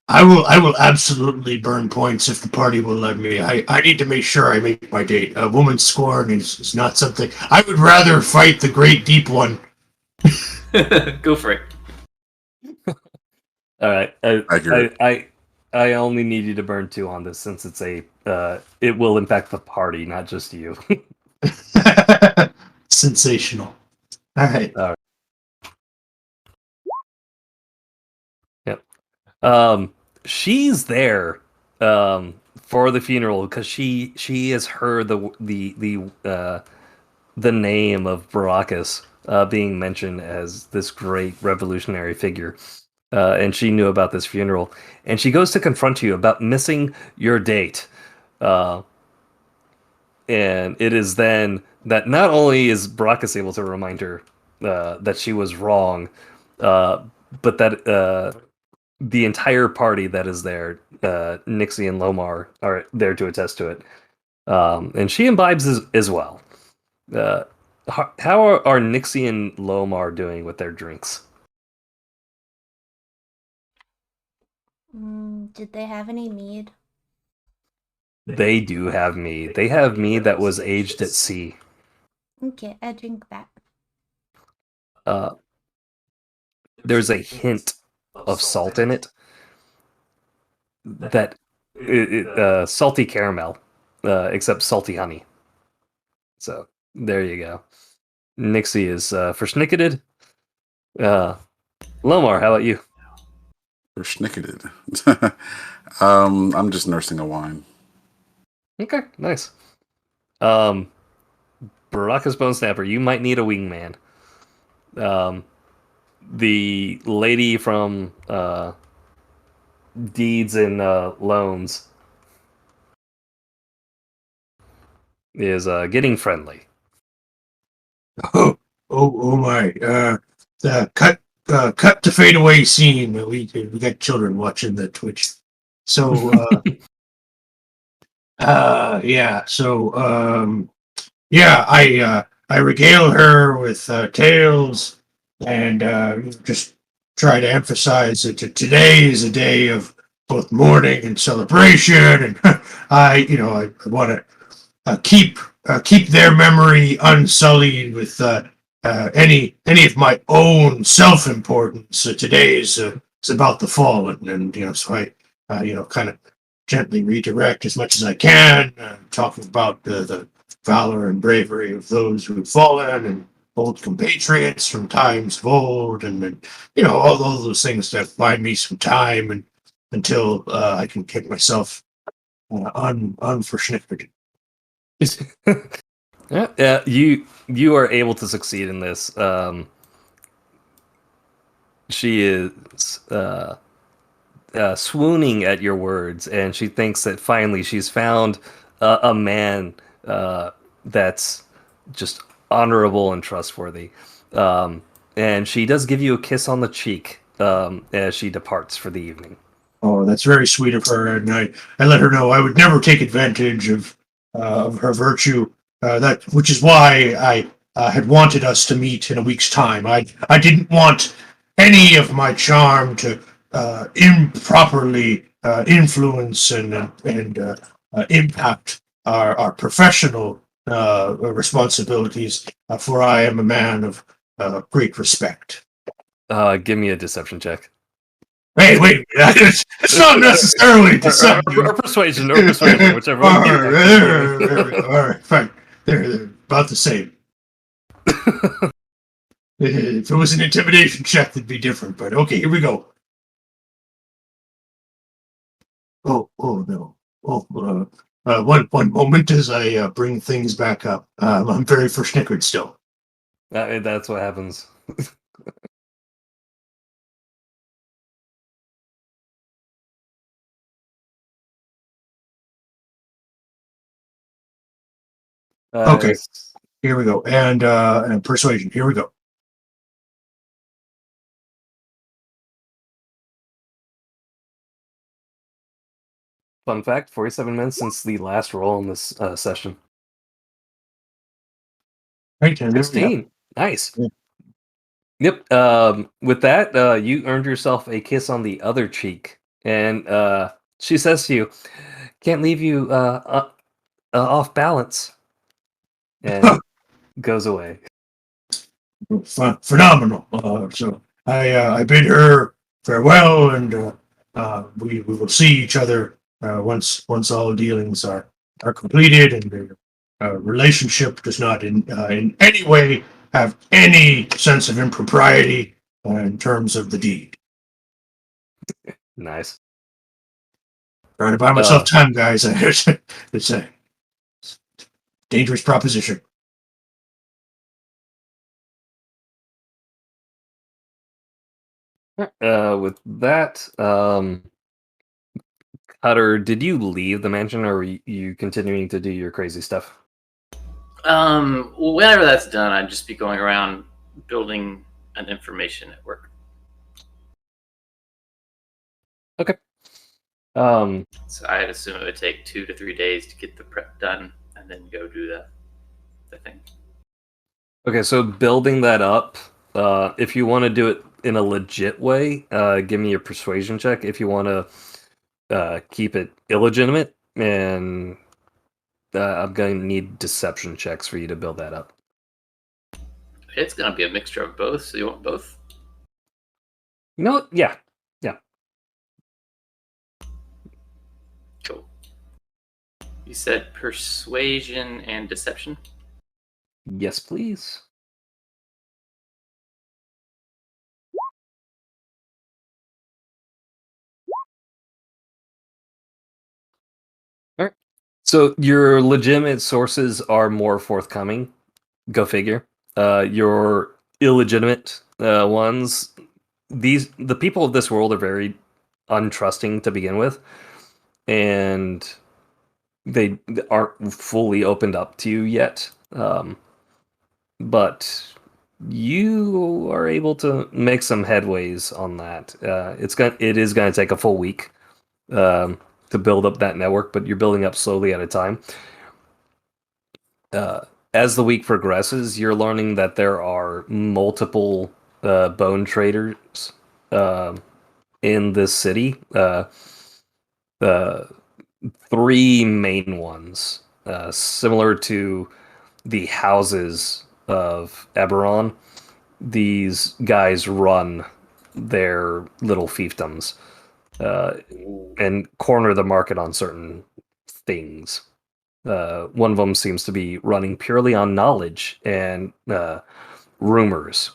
I will absolutely burn points if the party will let me. I need to make sure I make my date. A woman's scorn is not something. I would rather fight the great deep one. Go for it. all right. Accurate. I only need you to burn 2 on this since it's a it will impact the party, not just you. Sensational. All right. Yep. She's there for the funeral because she has heard the name of Baracus being mentioned as this great revolutionary figure. And she knew about this funeral. And she goes to confront you about missing your date. And it is then that not only is Baracus able to remind her that she was wrong, but that the entire party that is there, Nixie and Lomar, are there to attest to it. And she imbibes as well. How are Nixie and Lomar doing with their drinks? Did they have any mead? They do have mead. They have mead that was aged at sea. Okay, I drink that. There's a hint of salt in it. That salty caramel, except salty honey. So there you go. Nixie is verschnicketed. Lomar, how about you? Verschnicketed. I'm just nursing a wine. Okay, nice. Baracus Bone Snapper, you might need a wingman. The lady from Deeds and Loans is getting friendly. Oh my! Cut to fade away scene. We got children watching the Twitch, so yeah. So yeah, I regale her with tales and just try to emphasize that today is a day of both mourning and celebration, and I want to keep their memory unsullied with any of my own self importance. Today is about the fallen, and so I kind of gently redirect as much as I can, talking about the valor and bravery of those who have fallen and old compatriots from times of old, and all those things that buy me some time and until I can get myself unverschnipped. Yeah, you are able to succeed in this. She is swooning at your words, and she thinks that finally she's found a man that's just honorable and trustworthy. And she does give you a kiss on the cheek as she departs for the evening. Oh, that's very sweet of her, and I let her know I would never take advantage of her virtue. Which is why I had wanted us to meet in a week's time. I didn't want any of my charm to improperly influence and impact our professional responsibilities. For I am a man of great respect. Give me a deception check. Hey, wait! It's not necessarily deceptive. Or persuasion, whichever All one. right, there we go. All right, fine. They're about the same. If it was an intimidation check, it'd be different. But okay, here we go. Oh no. One moment as I bring things back up. I'm very verschnickered still. That's what happens. Okay. Here we go. And persuasion. Here we go. Fun fact: 47 minutes since the last roll in this session. Right, and there we go. 16. Nice. Yeah. Yep. With that, you earned yourself a kiss on the other cheek, and she says to you, "Can't leave you off balance," and goes away. Phenomenal. So I bid her farewell, and we will see each other once all dealings are completed, and the relationship does not in any way have any sense of impropriety in terms of the deed. Nice. Trying to buy myself time, guys. It's a dangerous proposition. With that, Cutter, did you leave the mansion, or were you continuing to do your crazy stuff? Whenever that's done, I'd just be going around building an information network. Okay. So I'd assume it would take 2 to 3 days to get the prep done, and then go do the thing. Okay, so building that up, if you want to do it in a legit way, give me a persuasion check. If you want to keep it illegitimate, and I'm going to need deception checks for you to build that up. It's going to be a mixture of both, so you want both? You know what? Yeah. Cool. You said persuasion and deception? Yes, please. All right. So your legitimate sources are more forthcoming. Go figure. Your illegitimate ones, the people of this world are very untrusting to begin with, and they aren't fully opened up to you yet, but you are able to make some headways on that. It is going to take a full week to build up that network, but you're building up slowly at a time. As the week progresses, you're learning that there are multiple bone traders in this city. Three main ones, similar to the houses of Eberron. These guys run their little fiefdoms and corner the market on certain things. One of them seems to be running purely on knowledge and rumors.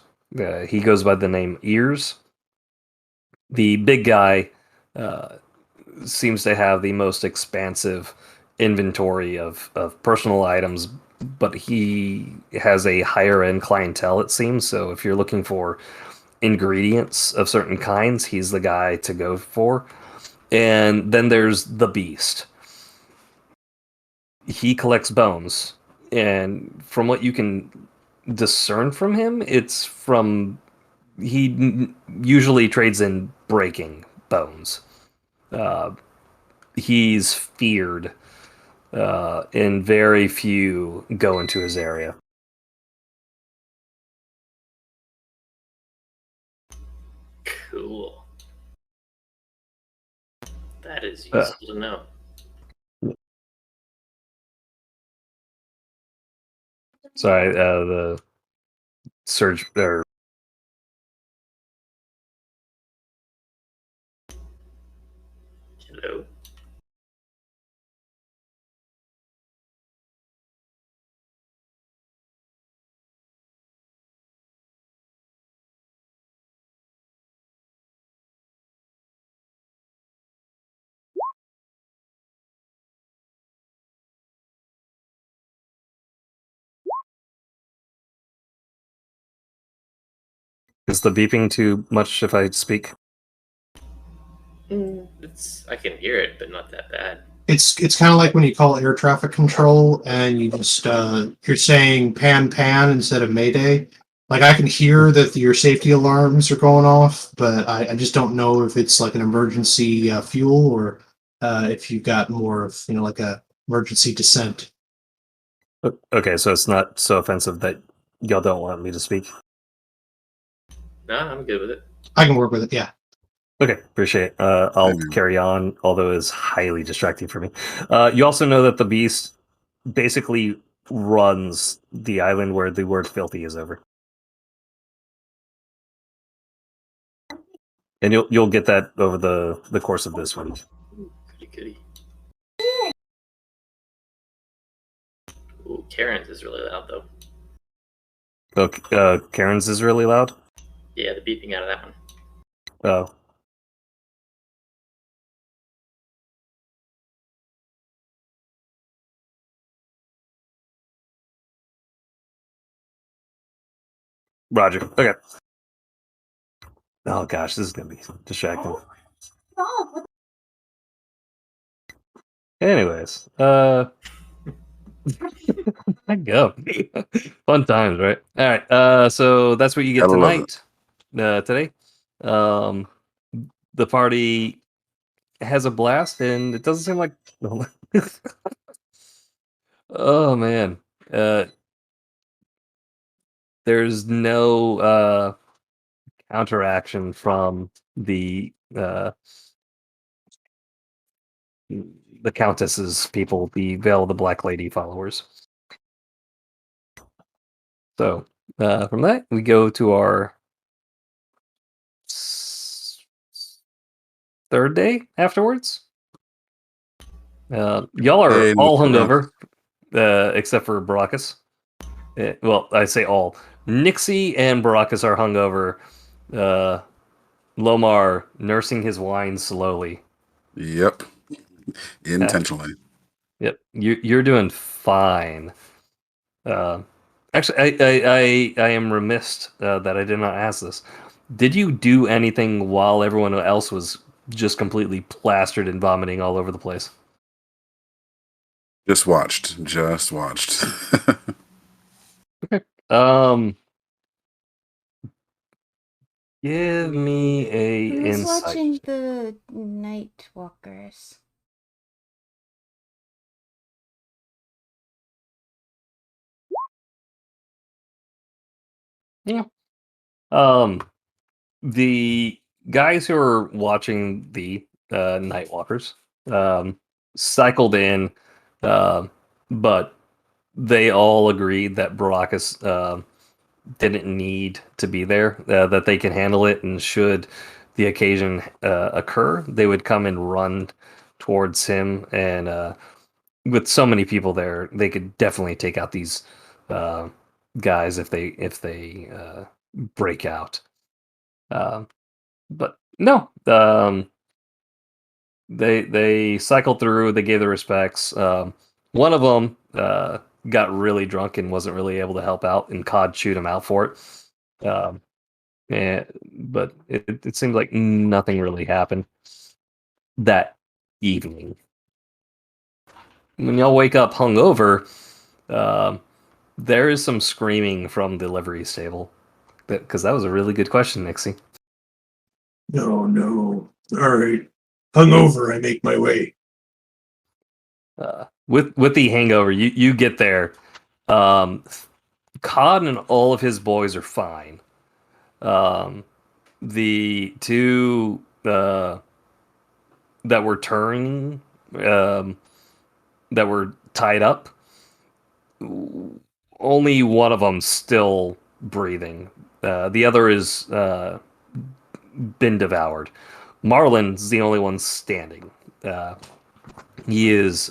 He goes by the name Ears. The big guy seems to have the most expansive inventory of personal items, but he has a higher end clientele, it seems. So if you're looking for ingredients of certain kinds, he's the guy to go for. And then there's the Beast. He collects bones, and from what you can discern from him, he usually trades in breaking bones. He's feared, and very few go into his area. Cool. That is useful to know. Sorry, the surge or Hello. is the beeping too much if I speak? I can hear it, but not that bad. It's kind of like when you call air traffic control and you just you're saying pan pan instead of mayday. Like I can hear that your safety alarms are going off, but I just don't know if it's like an emergency fuel or if you got more of like a emergency descent. Okay, so it's not so offensive that y'all don't want me to speak. No, I'm good with it. I can work with it. Yeah. Okay, appreciate it. I'll carry on, although it's highly distracting for me. You also know that the Beast basically runs the island where the word filthy is over. And you'll get that over the course of this week. Goody goody. Ooh, Karen's is really loud though. Oh, Karen's is really loud? Yeah, the beeping out of that one. Oh. Roger. Okay. Oh gosh, this is gonna be distracting. Anyways, I go. Fun times, right? All right. So that's what you get Gotta love tonight. Today, the party has a blast, and it doesn't seem like. Oh man, there's no counteraction from the Countess's people, the Veil of the Black Lady followers. So from that, we go to our third day afterwards. Y'all are Hey, all looking around. hungover, except for Baracus. Well, I say all. Nixie and Baracus are hungover. Lomar nursing his wine slowly. Yep. Intentionally. Yep, you're doing fine. Actually, I am remiss that I did not ask this. Did you do anything while everyone else was just completely plastered and vomiting all over the place? Just watched. Just watched. Um, give me a Who's insight. watching the Night Walkers? Yeah. The guys who are watching the Night Walkers cycled in, but they all agreed that Baracus didn't need to be there, that they can handle it, and should the occasion occur, they would come and run towards him. And with so many people there, they could definitely take out these uh, guys if they break out. Um, but no, they cycled through. They gave their respects. One of them got really drunk and wasn't really able to help out, and Cod chewed him out for it. But it seems like nothing really happened that evening. When y'all wake up hungover, there is some screaming from the livery stable. Because that was a really good question, Nixie. No, no. All right. Hungover, I make my way. With the hangover, you get there. Cod and all of his boys are fine. The two that were turning, that were tied up, only one of them still breathing. The other is been devoured. Marlin's the only one standing. He is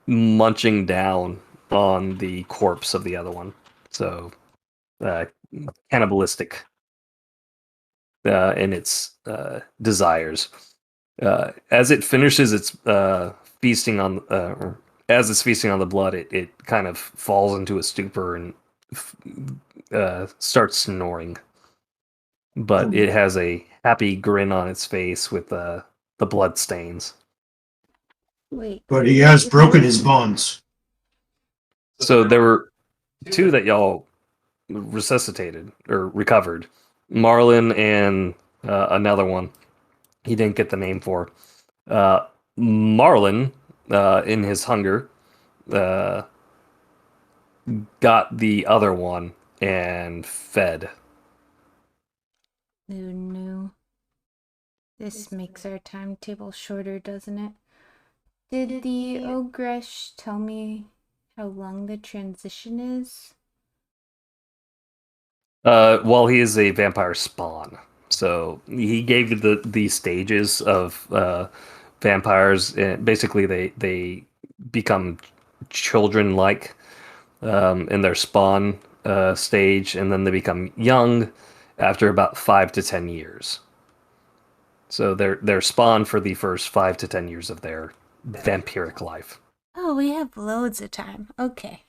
munching down on the corpse of the other one. So cannibalistic in its desires. As it finishes its feasting on, or as it's feasting on the blood, it kind of falls into a stupor and starts snoring. But it has a happy grin on its face with the blood stains. Wait. But he has broken his bonds. So there were two that y'all resuscitated or recovered. Marlin and another one. He didn't get the name for. Marlin, in his hunger, got the other one and fed. Oh no. This makes our timetable shorter, doesn't it? Did the Ogresh tell me how long the transition is? Well, he is a vampire spawn, so he gave you the stages of vampires. Basically, they become children-like in their spawn stage, and then they become young after about 5 to 10 years. So they're spawn for the first 5 to 10 years of their vampiric life. Oh, we have loads of time. Okay.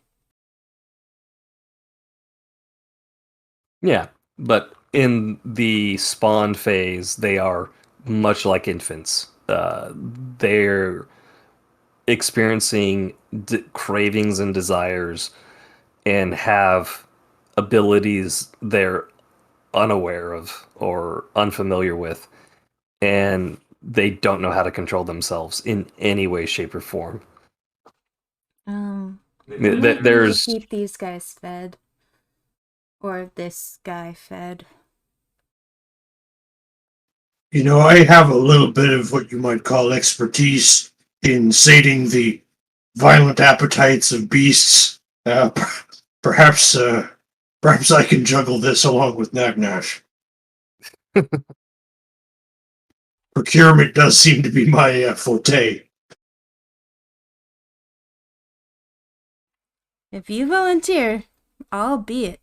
Yeah, but in the spawn phase, they are much like infants. They're experiencing cravings and desires and have abilities they're unaware of or unfamiliar with, and they don't know how to control themselves in any way, shape, or form. We might need to There's keep these guys fed. Or this guy fed. You know, I have a little bit of what you might call expertise in sating the violent appetites of beasts. Perhaps I can juggle this along with Nagnash. Procurement does seem to be my forte. If you volunteer, I'll be it.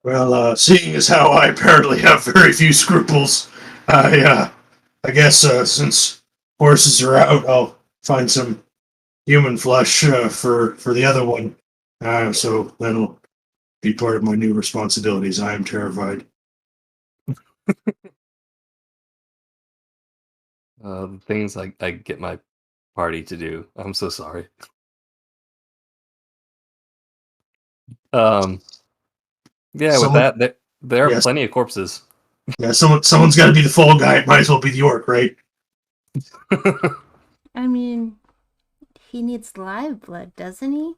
Well, seeing as how I apparently have very few scruples, I guess since horses are out, I'll find some human flesh for the other one. So that'll be part of my new responsibilities. I am terrified. The things I get my party to do. I'm so sorry. Um, yeah, with Someone, that, there are yes, plenty of corpses. yeah, someone's got to be the fall guy. It might as well be the orc, right? I mean, he needs live blood, doesn't he?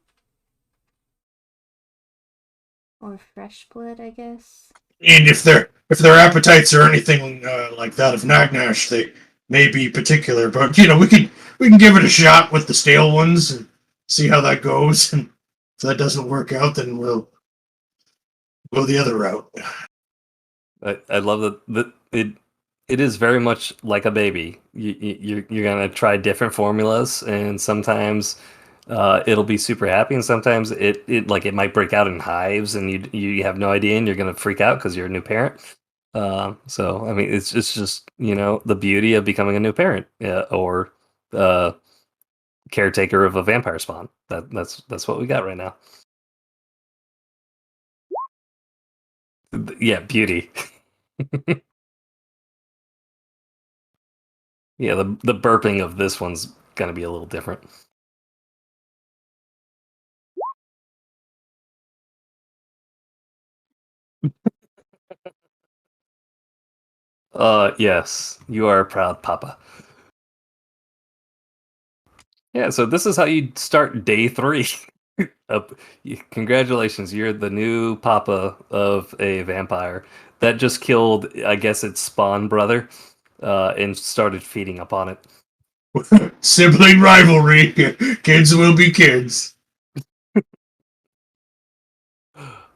Or fresh blood, I guess. And if their appetites are anything like that of Nagnash, they may be particular. But we can give it a shot with the stale ones and see how that goes. And if that doesn't work out, then we'll go the other route. I love that it is very much like a baby. You're gonna try different formulas, and sometimes it'll be super happy, and sometimes it might break out in hives, and you have no idea, and you're gonna freak out because you're a new parent. So I mean, it's just the beauty of becoming a new parent, or caretaker of a vampire spawn. That's what we got right now. Yeah, beauty. Yeah, the burping of this one's gonna be a little different. Yes, you are a proud papa. Yeah, so this is how you start day 3. Congratulations, you're the new papa of a vampire that just killed, I guess, its spawn brother, and started feeding upon it. Sibling rivalry. Kids will be kids.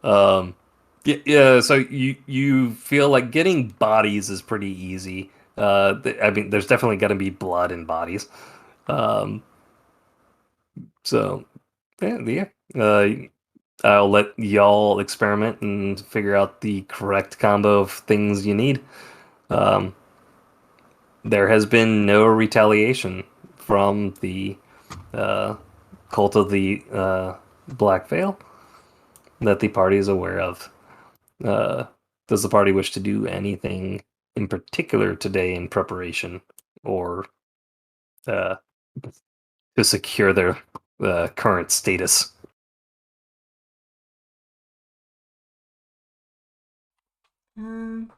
Yeah. So you feel like getting bodies is pretty easy. I mean, there's definitely going to be blood in bodies. Um, so yeah. I'll let y'all experiment and figure out the correct combo of things you need. Um, there has been no retaliation from the uh, cult of the Black Veil that the party is aware of. Does the party wish to do anything in particular today in preparation or uh, to secure their current status? Um,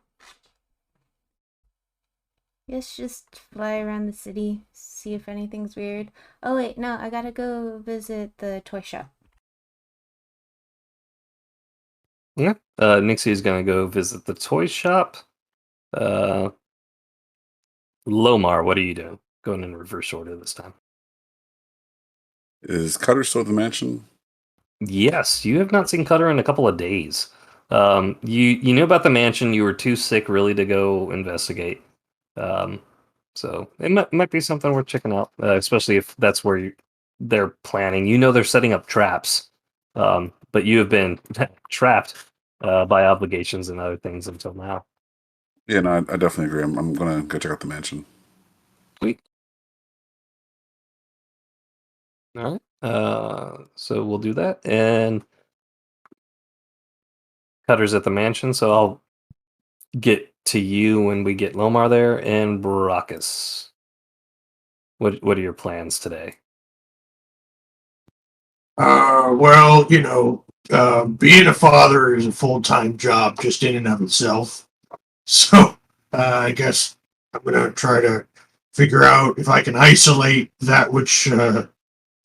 Guess just fly around the city, see if anything's weird. Oh wait, no, I gotta go visit the toy shop. Yeah. Nixie is going to go visit the toy shop. Uh, Lomar, what are you doing? Going in reverse order this time. Is Cutter still at the mansion? Yes, you have not seen Cutter in a couple of days. You knew about the mansion. You were too sick really to go investigate. Um, so it might be something worth checking out, especially if that's where they're planning. They're setting up traps, but you have been trapped by obligations and other things until now. Yeah, no, I definitely agree. I'm gonna go check out the mansion. Sweet. All right. So we'll do that, and Cutter's at the mansion, so I'll get to you when we get Lomar there, and Baracus. What are your plans today? Well, being a father is a full-time job just in and of itself. So, I guess I'm gonna try to figure out if I can isolate that which the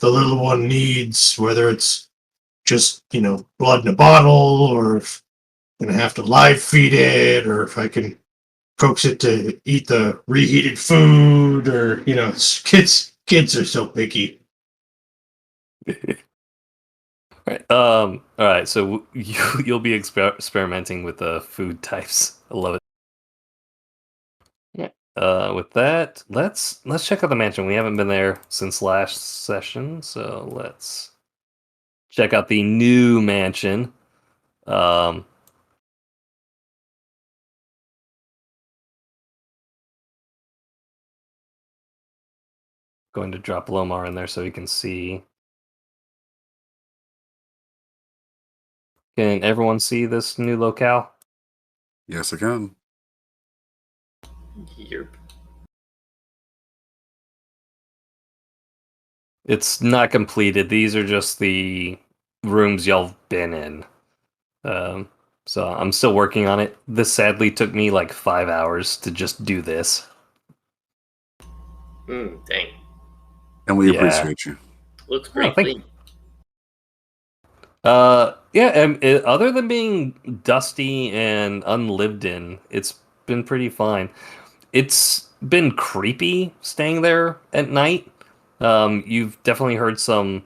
little one needs, whether it's just blood in a bottle, or if I'm gonna have to live feed it, or if I can coax it to eat the reheated food, or kids are so picky. Right. All right. So you'll be experimenting with the food types. I love it. Yeah. With that, let's check out the mansion. We haven't been there since last session, so let's check out the new mansion. Um, Going to drop Lomar in there so he can see. Can everyone see this new locale? Yes, I can. Yerp. It's not completed. These are just the rooms y'all been in. So I'm still working on it. This sadly took me like 5 hours to just do this. Dang. And we Yeah. appreciate you. Looks Oh, pretty thank clean. Yeah, other than being dusty and unlived in, it's been pretty fine. It's been creepy staying there at night. You've definitely heard some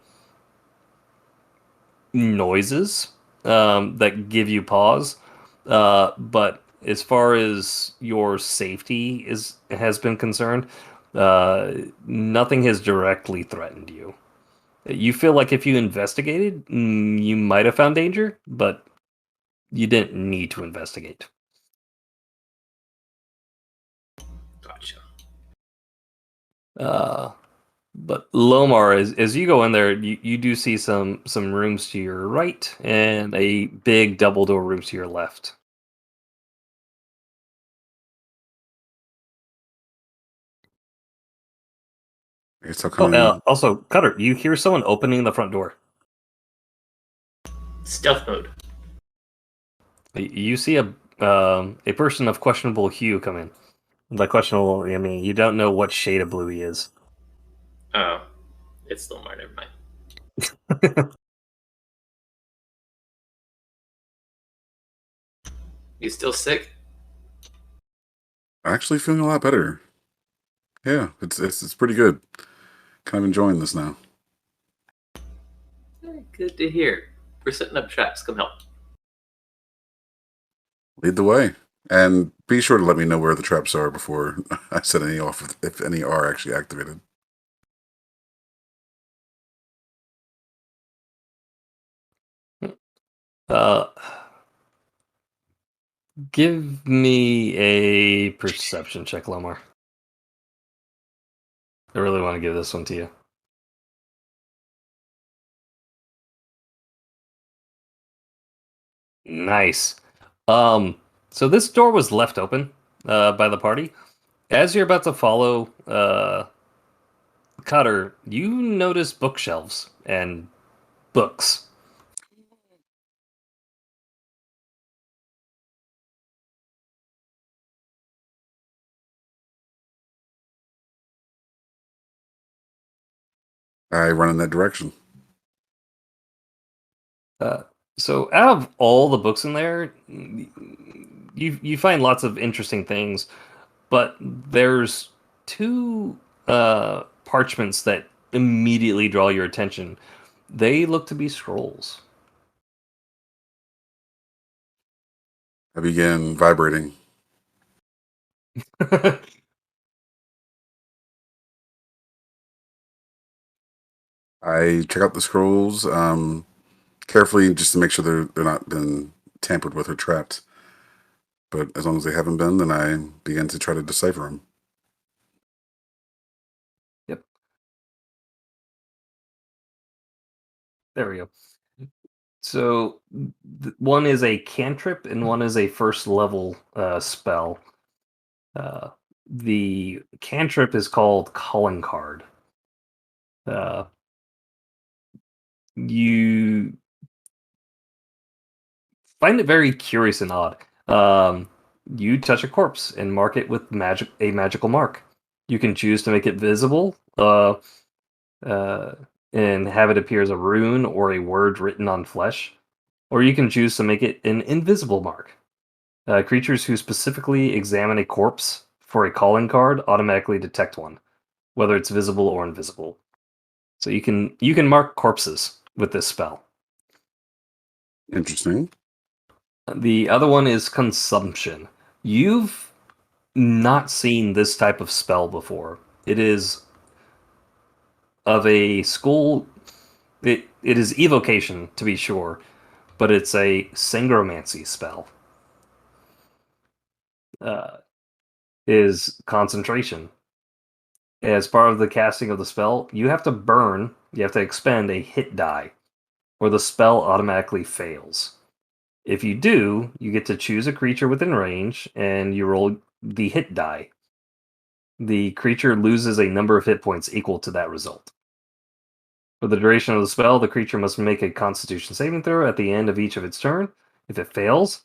noises that give you pause. But as far as your safety has been concerned, nothing has directly threatened you. You feel like if you investigated, you might have found danger, but you didn't need to investigate. Gotcha. But Lomar, as you go in there, you do see some rooms to your right and a big double door room to your left. I guess I'll Oh, come in. also, Cutter, you hear someone opening the front door. Stealth mode. You see a person of questionable hue come in. By questionable, I mean you don't know what shade of blue he is. Oh, it's Lomar. Never mind. You still sick? Actually feeling a lot better. Yeah, it's pretty good. Kind of enjoying this now. Good to hear. We're setting up traps. Come help. Lead the way. And be sure to let me know where the traps are before I set any off, if any are actually activated. Uh, give me a perception check, Lomar. I really want to give this one to you. Nice. So this door was left open by the party. As you're about to follow Cutter, you notice bookshelves and books. I run in that direction. So out of all the books in there, you find lots of interesting things, but there's two parchments that immediately draw your attention. They look to be scrolls. I begin vibrating. I check out the scrolls carefully just to make sure they're not been tampered with or trapped. But as long as they haven't been, then I begin to try to decipher them. Yep. There we go. So one is a cantrip and one is a first level spell. The cantrip is called Calling Card. You find it very curious and odd. You touch a corpse and mark it with a magical mark. You can choose to make it visible, and have it appear as a rune or a word written on flesh, or you can choose to make it an invisible mark. Creatures who specifically examine a corpse for a calling card automatically detect one, whether it's visible or invisible. So you can mark corpses with this spell. Interesting. The other one is consumption. You've not seen this type of spell before. It is of a school. It is evocation, to be sure, but it's a syngromancy spell. Is concentration. As part of the casting of the spell, you have to expend a hit die, or the spell automatically fails. If you do, you get to choose a creature within range, and you roll the hit die. the creature loses a number of hit points equal to that result. For the duration of the spell, the creature must make a Constitution saving throw at the end of each of its turn. If it fails,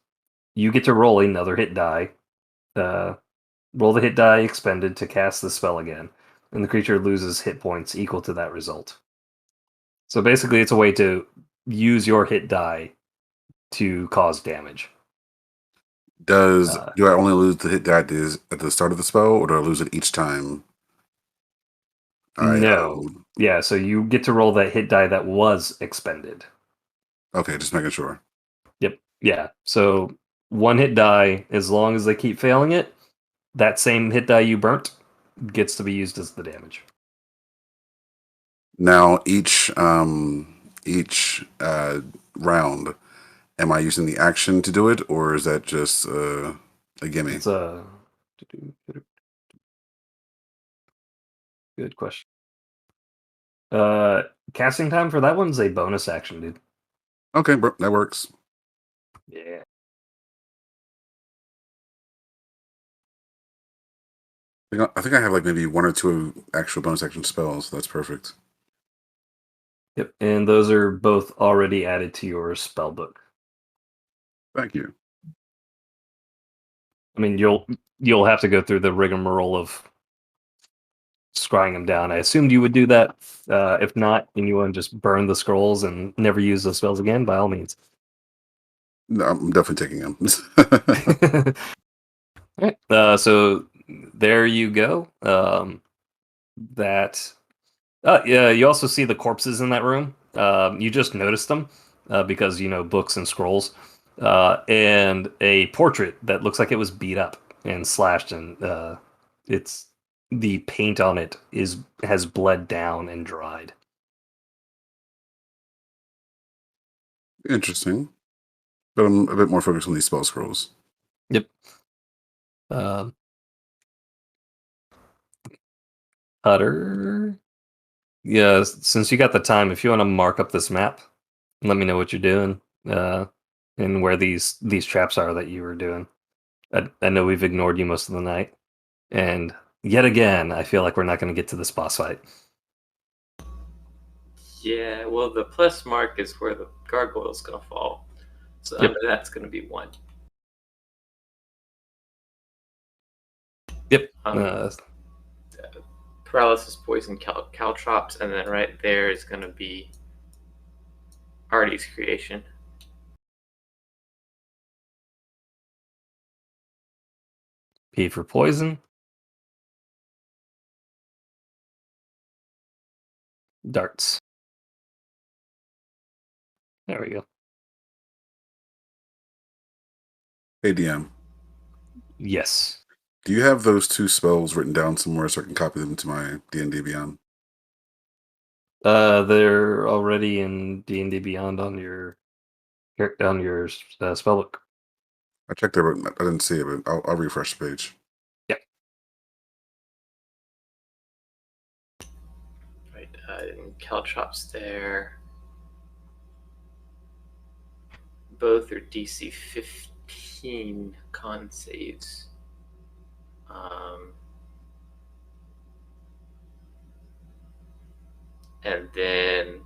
you get to roll another hit die. Roll the hit die expended to cast the spell again, and the creature loses hit points equal to that result. So basically, it's a way to use your hit die to cause damage. Do I only lose the hit die at the start of the spell, or do I lose it each time? No. Yeah, so you get to roll that hit die that was expended. Okay, just making sure. Yep. Yeah. So one hit die, as long as they keep failing it, that same hit die you burnt gets to be used as the damage. Now each round, am I using the action to do it, or is that just a gimme? It's a good question. Casting time for that one's a bonus action, dude. Okay, that works. Yeah. I think I have like maybe one or two actual bonus action spells. That's perfect. Yep, and those are both already added to your spell book. Thank you. I mean, you'll have to go through the rigmarole of scrying them down. I assumed you would do that. If not, and you want to just burn the scrolls and never use those spells again, by all means. No, I'm definitely taking them. All right. So there you go. Yeah, you also see the corpses in that room. You just noticed them because books and scrolls, and a portrait that looks like it was beat up and slashed, and it's the paint on it has bled down and dried. Interesting. But I'm a bit more focused on these spell scrolls. Yep. Hutter. Yeah, since you got the time, if you want to mark up this map, let me know what you're doing, and where these traps are that you were doing. I know we've ignored you most of the night, and yet again, I feel like we're not going to get to this boss fight. Yeah, well, the plus mark is where the gargoyle's going to fall. So Yep. under that's going to be 1. Yep. Paralysis, poison, caltrops, and then right there is going to be Artie's creation. P for poison. Darts. There we go. Hey, DM. Yes. Do you have those two spells written down somewhere so I can copy them to my D&D Beyond? They're already in D&D Beyond on your spellbook. I checked there, but I didn't see it. But I'll refresh the page. Yep. Right, and caltrops there. Both are DC 15 con saves. And then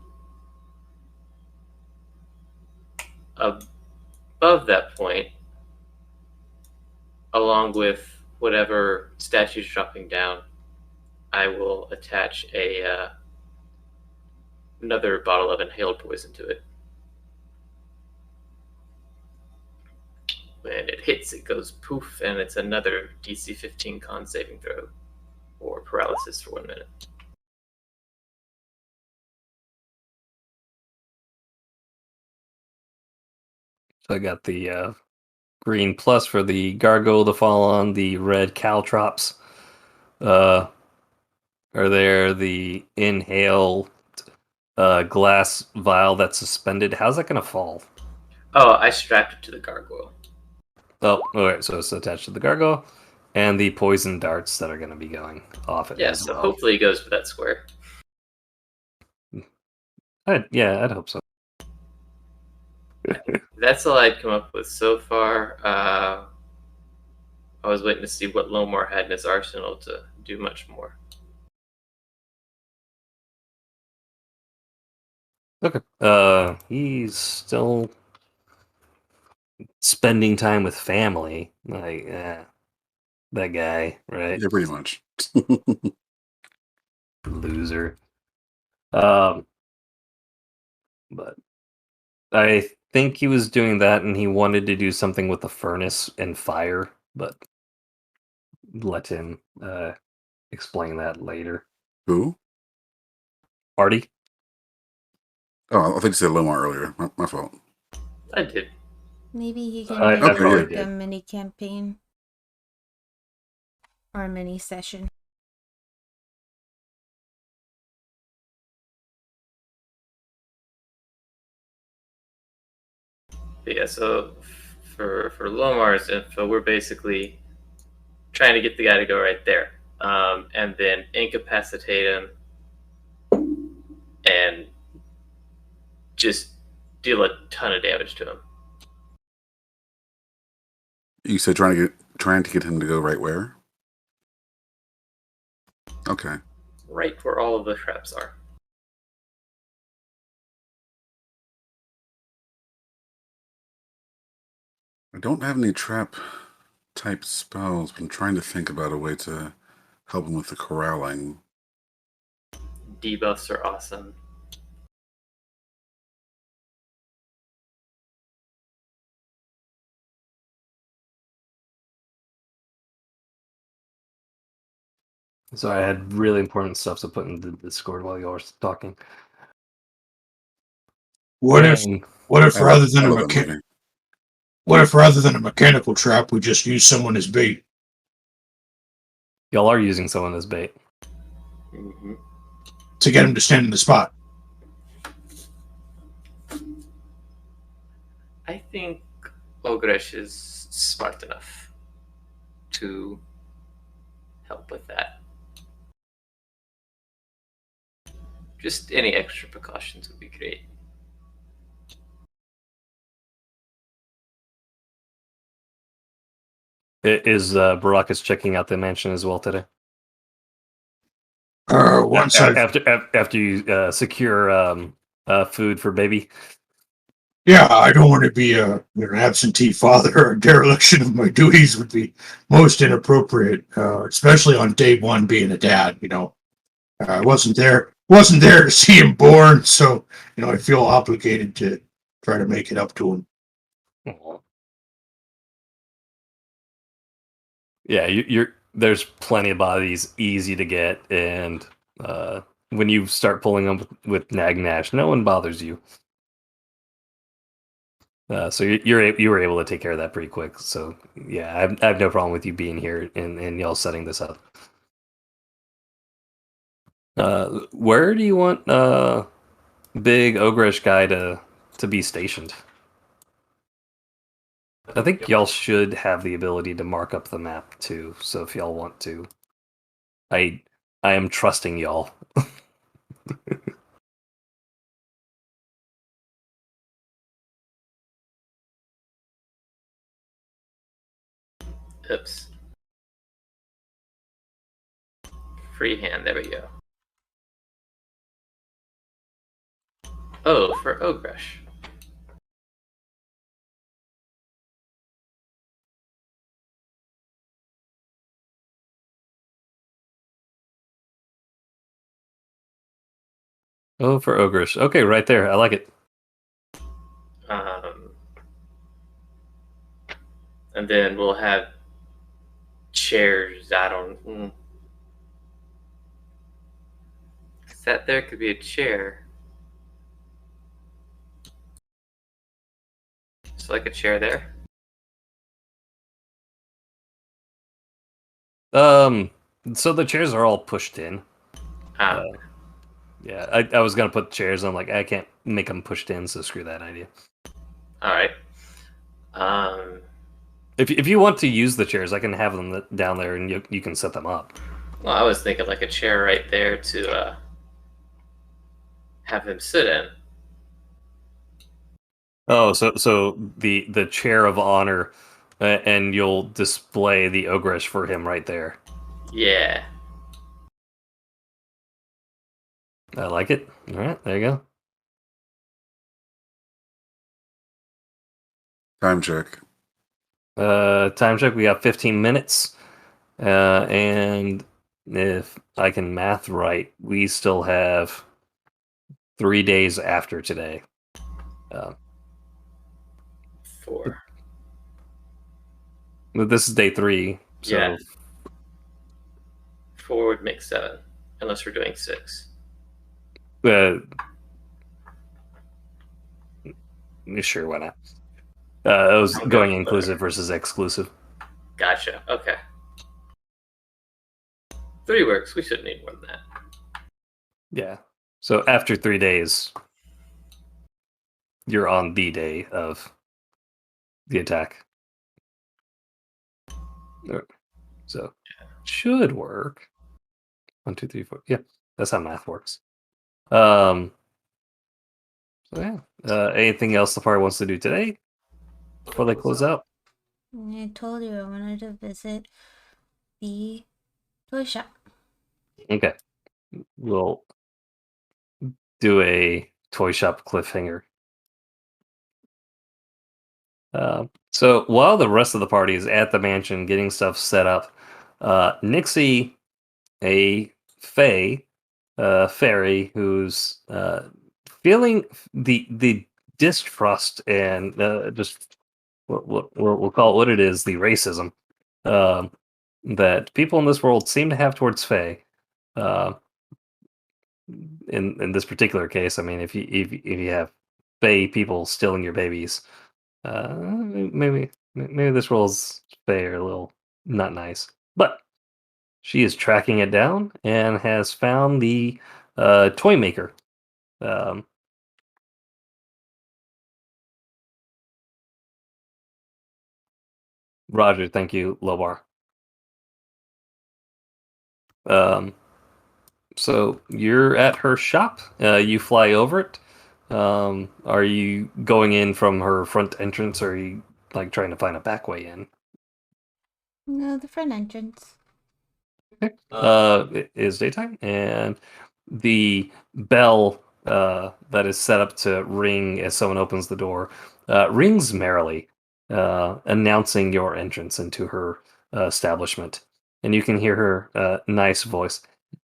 above that point, along with whatever statues dropping down, I will attach another bottle of inhaled poison to it. When it hits, it goes poof, and it's another DC 15 con saving throw, or paralysis for 1 minute. So I got the green plus for the gargoyle to fall on, the red caltrops. Are there the inhale glass vial that's suspended? How's that going to fall? Oh, I strapped it to the gargoyle. Oh, all right. So it's attached to the gargoyle, and the poison darts that are going to be going off it. Yeah, as so well. hopefully it goes for that square. I'd hope so. That's all I'd come up with so far. I was waiting to see what Lomar had in his arsenal to do much more. Okay. He's still spending time with family. Like, that guy, right? Yeah, pretty much. Loser. But I think he was doing that, and he wanted to do something with the furnace and fire, but let him explain that later. Who? Artie? Oh, I think you said Lomar earlier. My fault. I did. Maybe he can I make it probably like a did. mini campaign or a mini session. But yeah, so for Lomar's info, we're basically trying to get the guy to go right there, and then incapacitate him and just deal a ton of damage to him. You said trying to get him to go right where? Okay. Right where all of the traps are. I don't have any trap type spells, but I'm trying to think about a way to help him with the corralling. Debuffs are awesome. So I had really important stuff to put in the Discord while you were talking. What if And rather than I a love that movie. what if rather than a mechanical trap, we just use someone as bait? y'all are using someone as bait. Mm-hmm. To get him to stand in the spot. I think Ogresh is smart enough to help with that. Just any extra precautions would be great. Is Baracus checking out the mansion as well today? Once I After you secure food for baby. Yeah, I don't want to be an absentee father. Or a dereliction of my duties would be most inappropriate, especially on day one being a dad. I wasn't there to see him born, so I feel obligated to try to make it up to him. Aw. Yeah, you're there's plenty of bodies, easy to get, and when you start pulling them with Nag Nash, no one bothers you. So you were able to take care of that pretty quick. So yeah, I have no problem with you being here and y'all setting this up. Where do you want big ogreish guy to be stationed? I think y'all should have the ability to mark up the map too. So if y'all want to, I am trusting y'all. Oops. Freehand, there we go. Oh, for Ogresh. Oh, for ogreish. Okay, right there. I like it. And then we'll have chairs. I don't. That there could be a chair. Just like a chair there. So the chairs are all pushed in. Ah, Yeah, I was gonna put chairs. I'm like, I can't make them pushed in, so screw that idea. all right. If you want to use the chairs, I can have them down there, and you can set them up. Well, I was thinking like a chair right there to have him sit in. Oh, so the chair of honor, and you'll display the ogreish for him right there. Yeah. I like it. All right, there you go. Time check. Time check. We got 15 minutes. And if I can math right, we still have 3 days after today. 4. But this is day 3, so Yeah. 4 would make 7, unless we're doing 6. uh, sure, why not? I was Okay, going whatever. inclusive versus exclusive. Gotcha. Okay. 3 works. We shouldn't need more than that. Yeah. So after 3 days, you're on the day of the attack. So should work. 1, 2, 3, 4. Yeah, that's how math works. So yeah. Anything else the party wants to do today before they close out? I told you I wanted to visit the toy shop. Okay. We'll do a toy shop cliffhanger. So while the rest of the party is at the mansion getting stuff set up, Nixie, a fairy who's feeling the distrust and just we'll call it what it is, the racism um, that people in this world seem to have towards Fae. Uh, in this particular case, I mean, if you have Fae people stealing your babies, maybe this world's Fae are a little not nice, but she is tracking it down and has found the toy maker. Um, Roger, thank you, Lobar. Um, so you're at her shop. You fly over it. Are you going in from her front entrance, or are you like trying to find a back way in? No, the front entrance. It is daytime, and the bell that is set up to ring as someone opens the door rings merrily, announcing your entrance into her establishment. And you can hear her nice voice.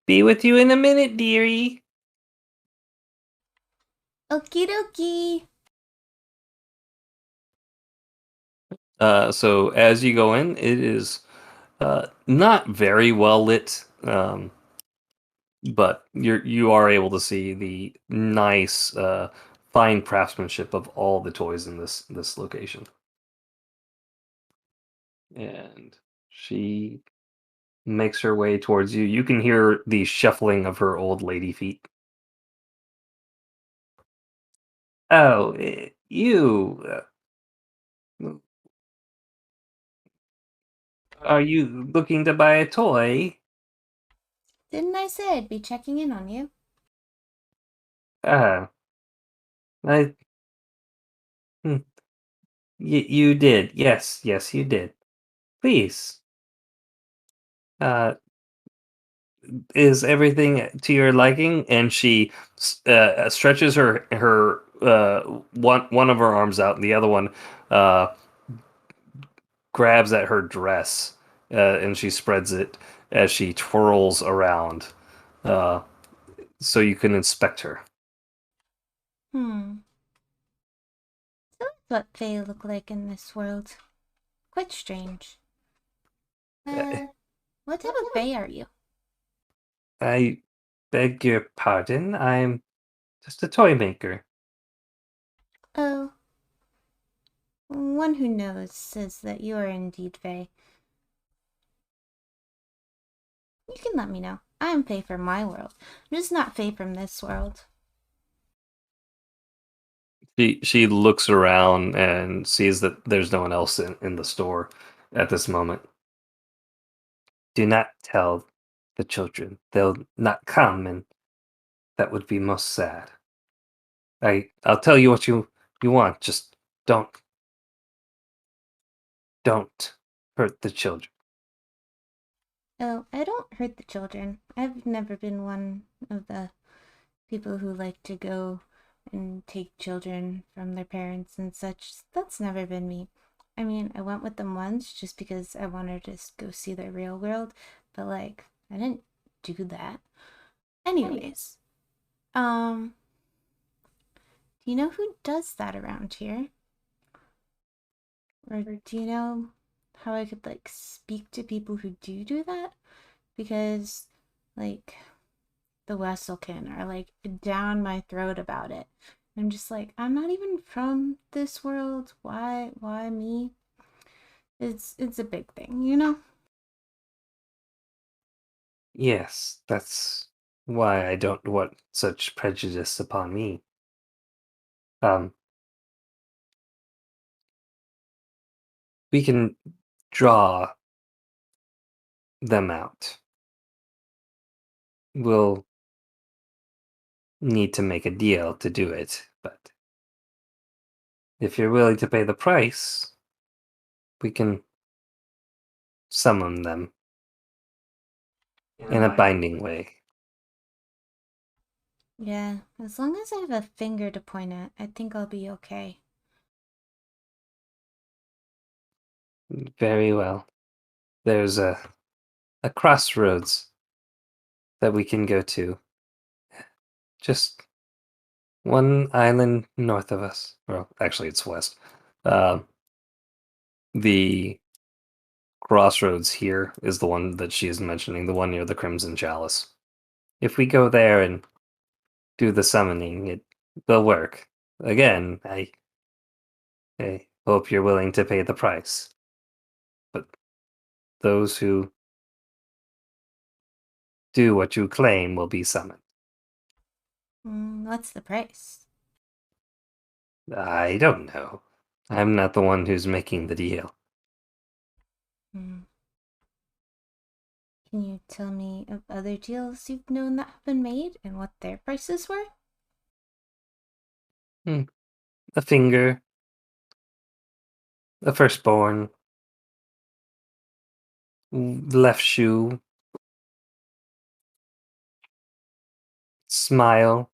Be with you in a minute, dearie. Okie dokie. So as you go in, it is not very well lit, but you are able to see the nice, fine craftsmanship of all the toys in this location. And she makes her way towards you. You can hear the shuffling of her old lady feet. Oh, you. Are you looking to buy a toy? Didn't I say I'd be checking in on you? Ah, I. hmm, you did. Yes, you did. Please. Uh, is everything to your liking? And she stretches her one of her arms out, and the other one uh, grabs at her dress, and she spreads it as she twirls around, uh, so you can inspect her. So that's what Fae look like in this world. Quite strange. What type of Fae are you? I beg your pardon. I'm just a toy maker. Oh, one who knows says that you are indeed Fae. You can let me know. I'm Fae from my world. I'm just not Fae from this world. She looks around and sees that there's no one else in the store at this moment. Do not tell the children. They'll not come, and that would be most sad. I'll tell you what you want. Just don't hurt the children. Oh, I don't hurt the children. I've never been one of the people who like to go and take children from their parents and such. That's never been me. I mean, I went with them once just because I wanted to go see the real world, but like, I didn't do that. Anyways, do you know who does that around here? Or do you know how I could like speak to people who do that? Because like the Wesselkin are like down my throat about it. I'm just like, I'm not even from this world. Why me? It's a big thing, you know? Yes, that's why I don't want such prejudice upon me. We can draw them out. We'll need to make a deal to do it, but if you're willing to pay the price, we can summon them in a binding way. Yeah, as long as I have a finger to point at, I think I'll be okay. Very well. There's a crossroads that we can go to. Just one island north of us. Well, actually, it's west. The crossroads here is the one that she is mentioning, the one near the Crimson Chalice. If we go there and do the summoning, it will work. Again, I hope you're willing to pay the price. But those who do what you claim will be summoned. What's the price? I don't know. I'm not the one who's making the deal. Hmm. Can you tell me of other deals you've known that have been made and what their prices were? A finger, a firstborn, left shoe, smile.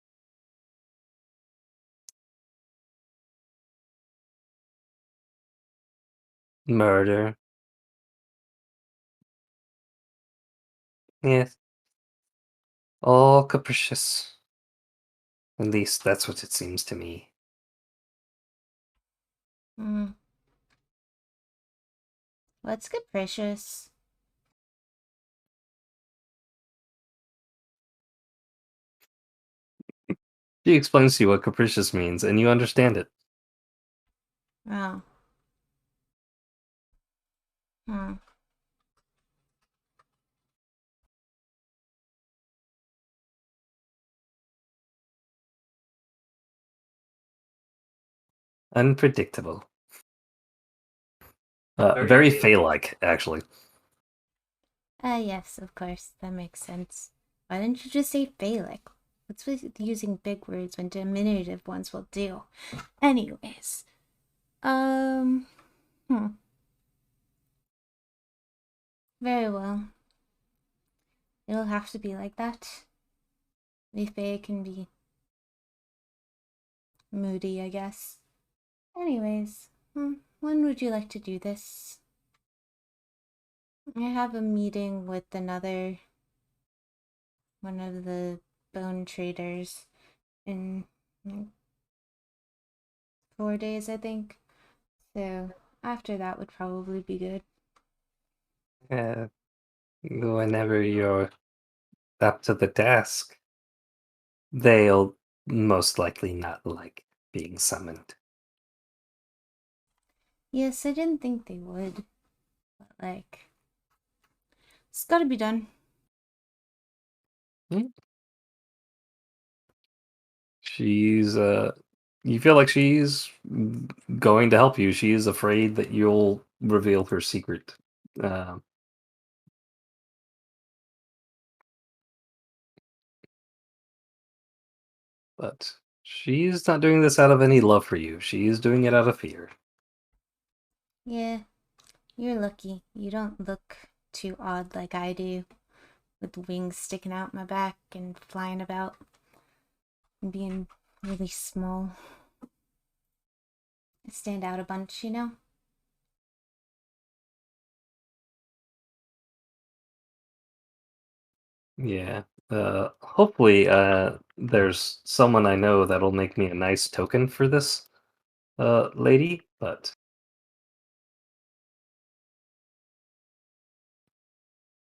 Murder. Yes. All capricious. At least that's what it seems to me. What's capricious? She explains to you what capricious means, and you understand it. Oh. Hmm. Unpredictable. Very Fey-like, actually. Yes, of course, that makes sense. Why didn't you just say phallic? What's with using big words when diminutive ones will do? Anyways, very well. It'll have to be like that. The Fae can be moody, I guess. Anyways, when would you like to do this? I have a meeting with one of the bone traders in like 4 days, I think. So after that would probably be good. Whenever you're up to the task, they'll most likely not like being summoned. Yes, I didn't think they would, but like, it's gotta be done. She's you feel like she's going to help you. She is afraid that you'll reveal her secret. But she's not doing this out of any love for you. She is doing it out of fear. Yeah, you're lucky. You don't look too odd like I do, with wings sticking out my back and flying about. and being really small. I stand out a bunch, you know? Yeah. Hopefully, there's someone I know that'll make me a nice token for this, lady, but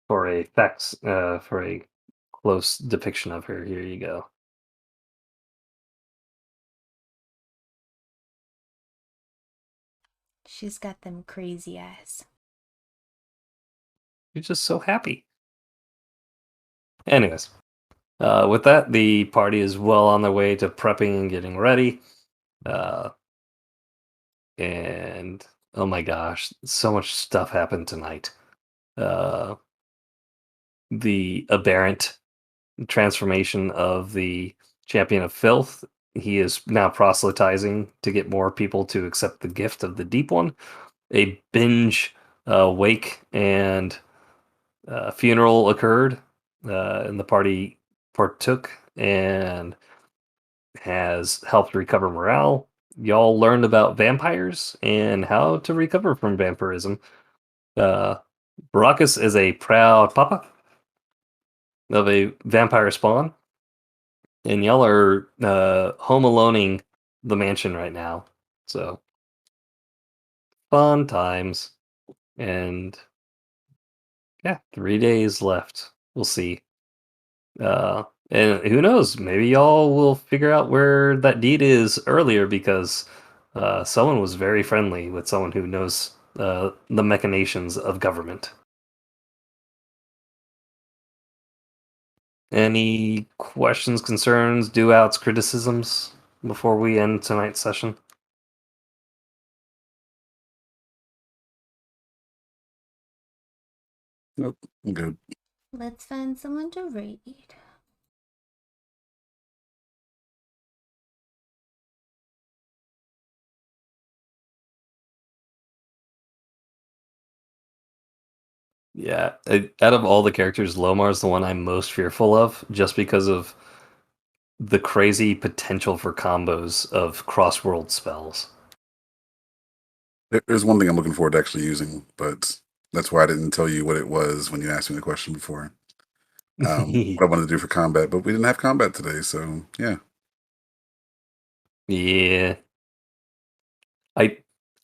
for a close depiction of her, here you go. She's got them crazy eyes. You're just so happy. Anyways, with that, the party is well on their way to prepping and getting ready. Uh, and oh my gosh, so much stuff happened tonight. Uh, the aberrant transformation of the champion of filth. He is now proselytizing to get more people to accept the gift of the deep one. A binge wake and funeral occurred, and the party partook and has helped recover morale. Y'all learned about vampires and how to recover from vampirism. Uh, Baracus is a proud papa of a vampire spawn, and y'all are home aloneing the mansion right now. So fun times, and yeah, 3 days left. We'll see. And who knows? Maybe y'all will figure out where that deed is earlier because someone was very friendly with someone who knows the machinations of government. Any questions, concerns, do outs, criticisms before we end tonight's session? Nope, I'm good. Let's find someone to raid. Yeah, out of all the characters, Lomar's the one I'm most fearful of, just because of the crazy potential for combos of cross-world spells. There's one thing I'm looking forward to actually using, but that's why I didn't tell you what it was when you asked me the question before. What I wanted to do for combat, but we didn't have combat today, so yeah. Yeah.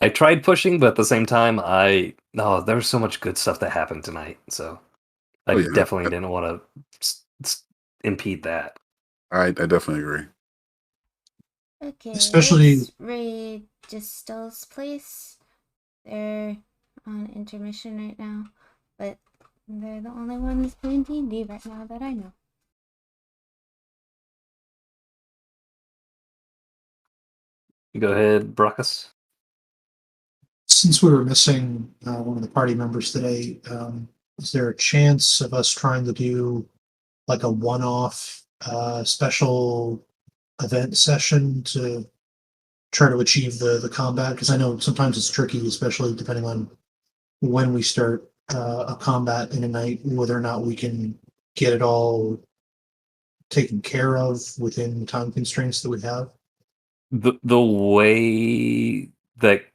I tried pushing, but at the same time, there was so much good stuff that happened tonight, so I Oh yeah, definitely didn't want to impede that. I definitely agree. Okay, Especially- let's raid Distel's place. They're on intermission right now, but they're the only ones playing D&D right now that I know. Go ahead, Brockus. Since we were missing one of the party members today, is there a chance of us trying to do like a one-off special event session to try to achieve the combat? Because I know sometimes it's tricky, especially depending on when we start a combat in a night, whether or not we can get it all taken care of within the time constraints that we have. The way that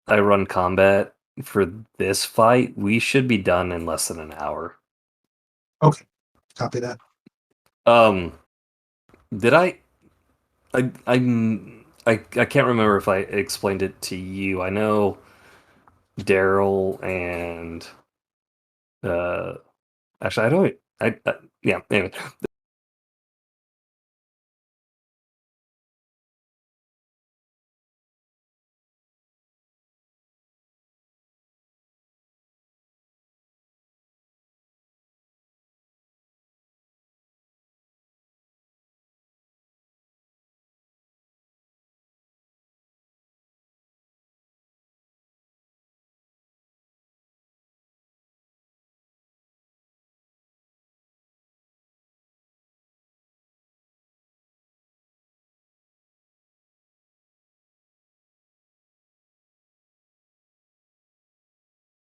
I run combat for this fight, we should be done in less than an hour. Okay, copy that. Did I can't remember if I explained it to you. I know Daryl and actually I don't yeah, anyway.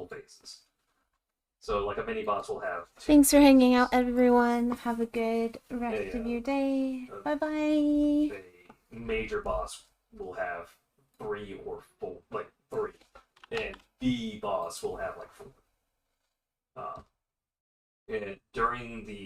Basis. So like a mini boss will have. Thanks for hanging out, everyone. Have a good rest Yeah, of your day. uh, Bye bye. A major boss will have 3 or 4, like 3, and the boss will have like 4. And during the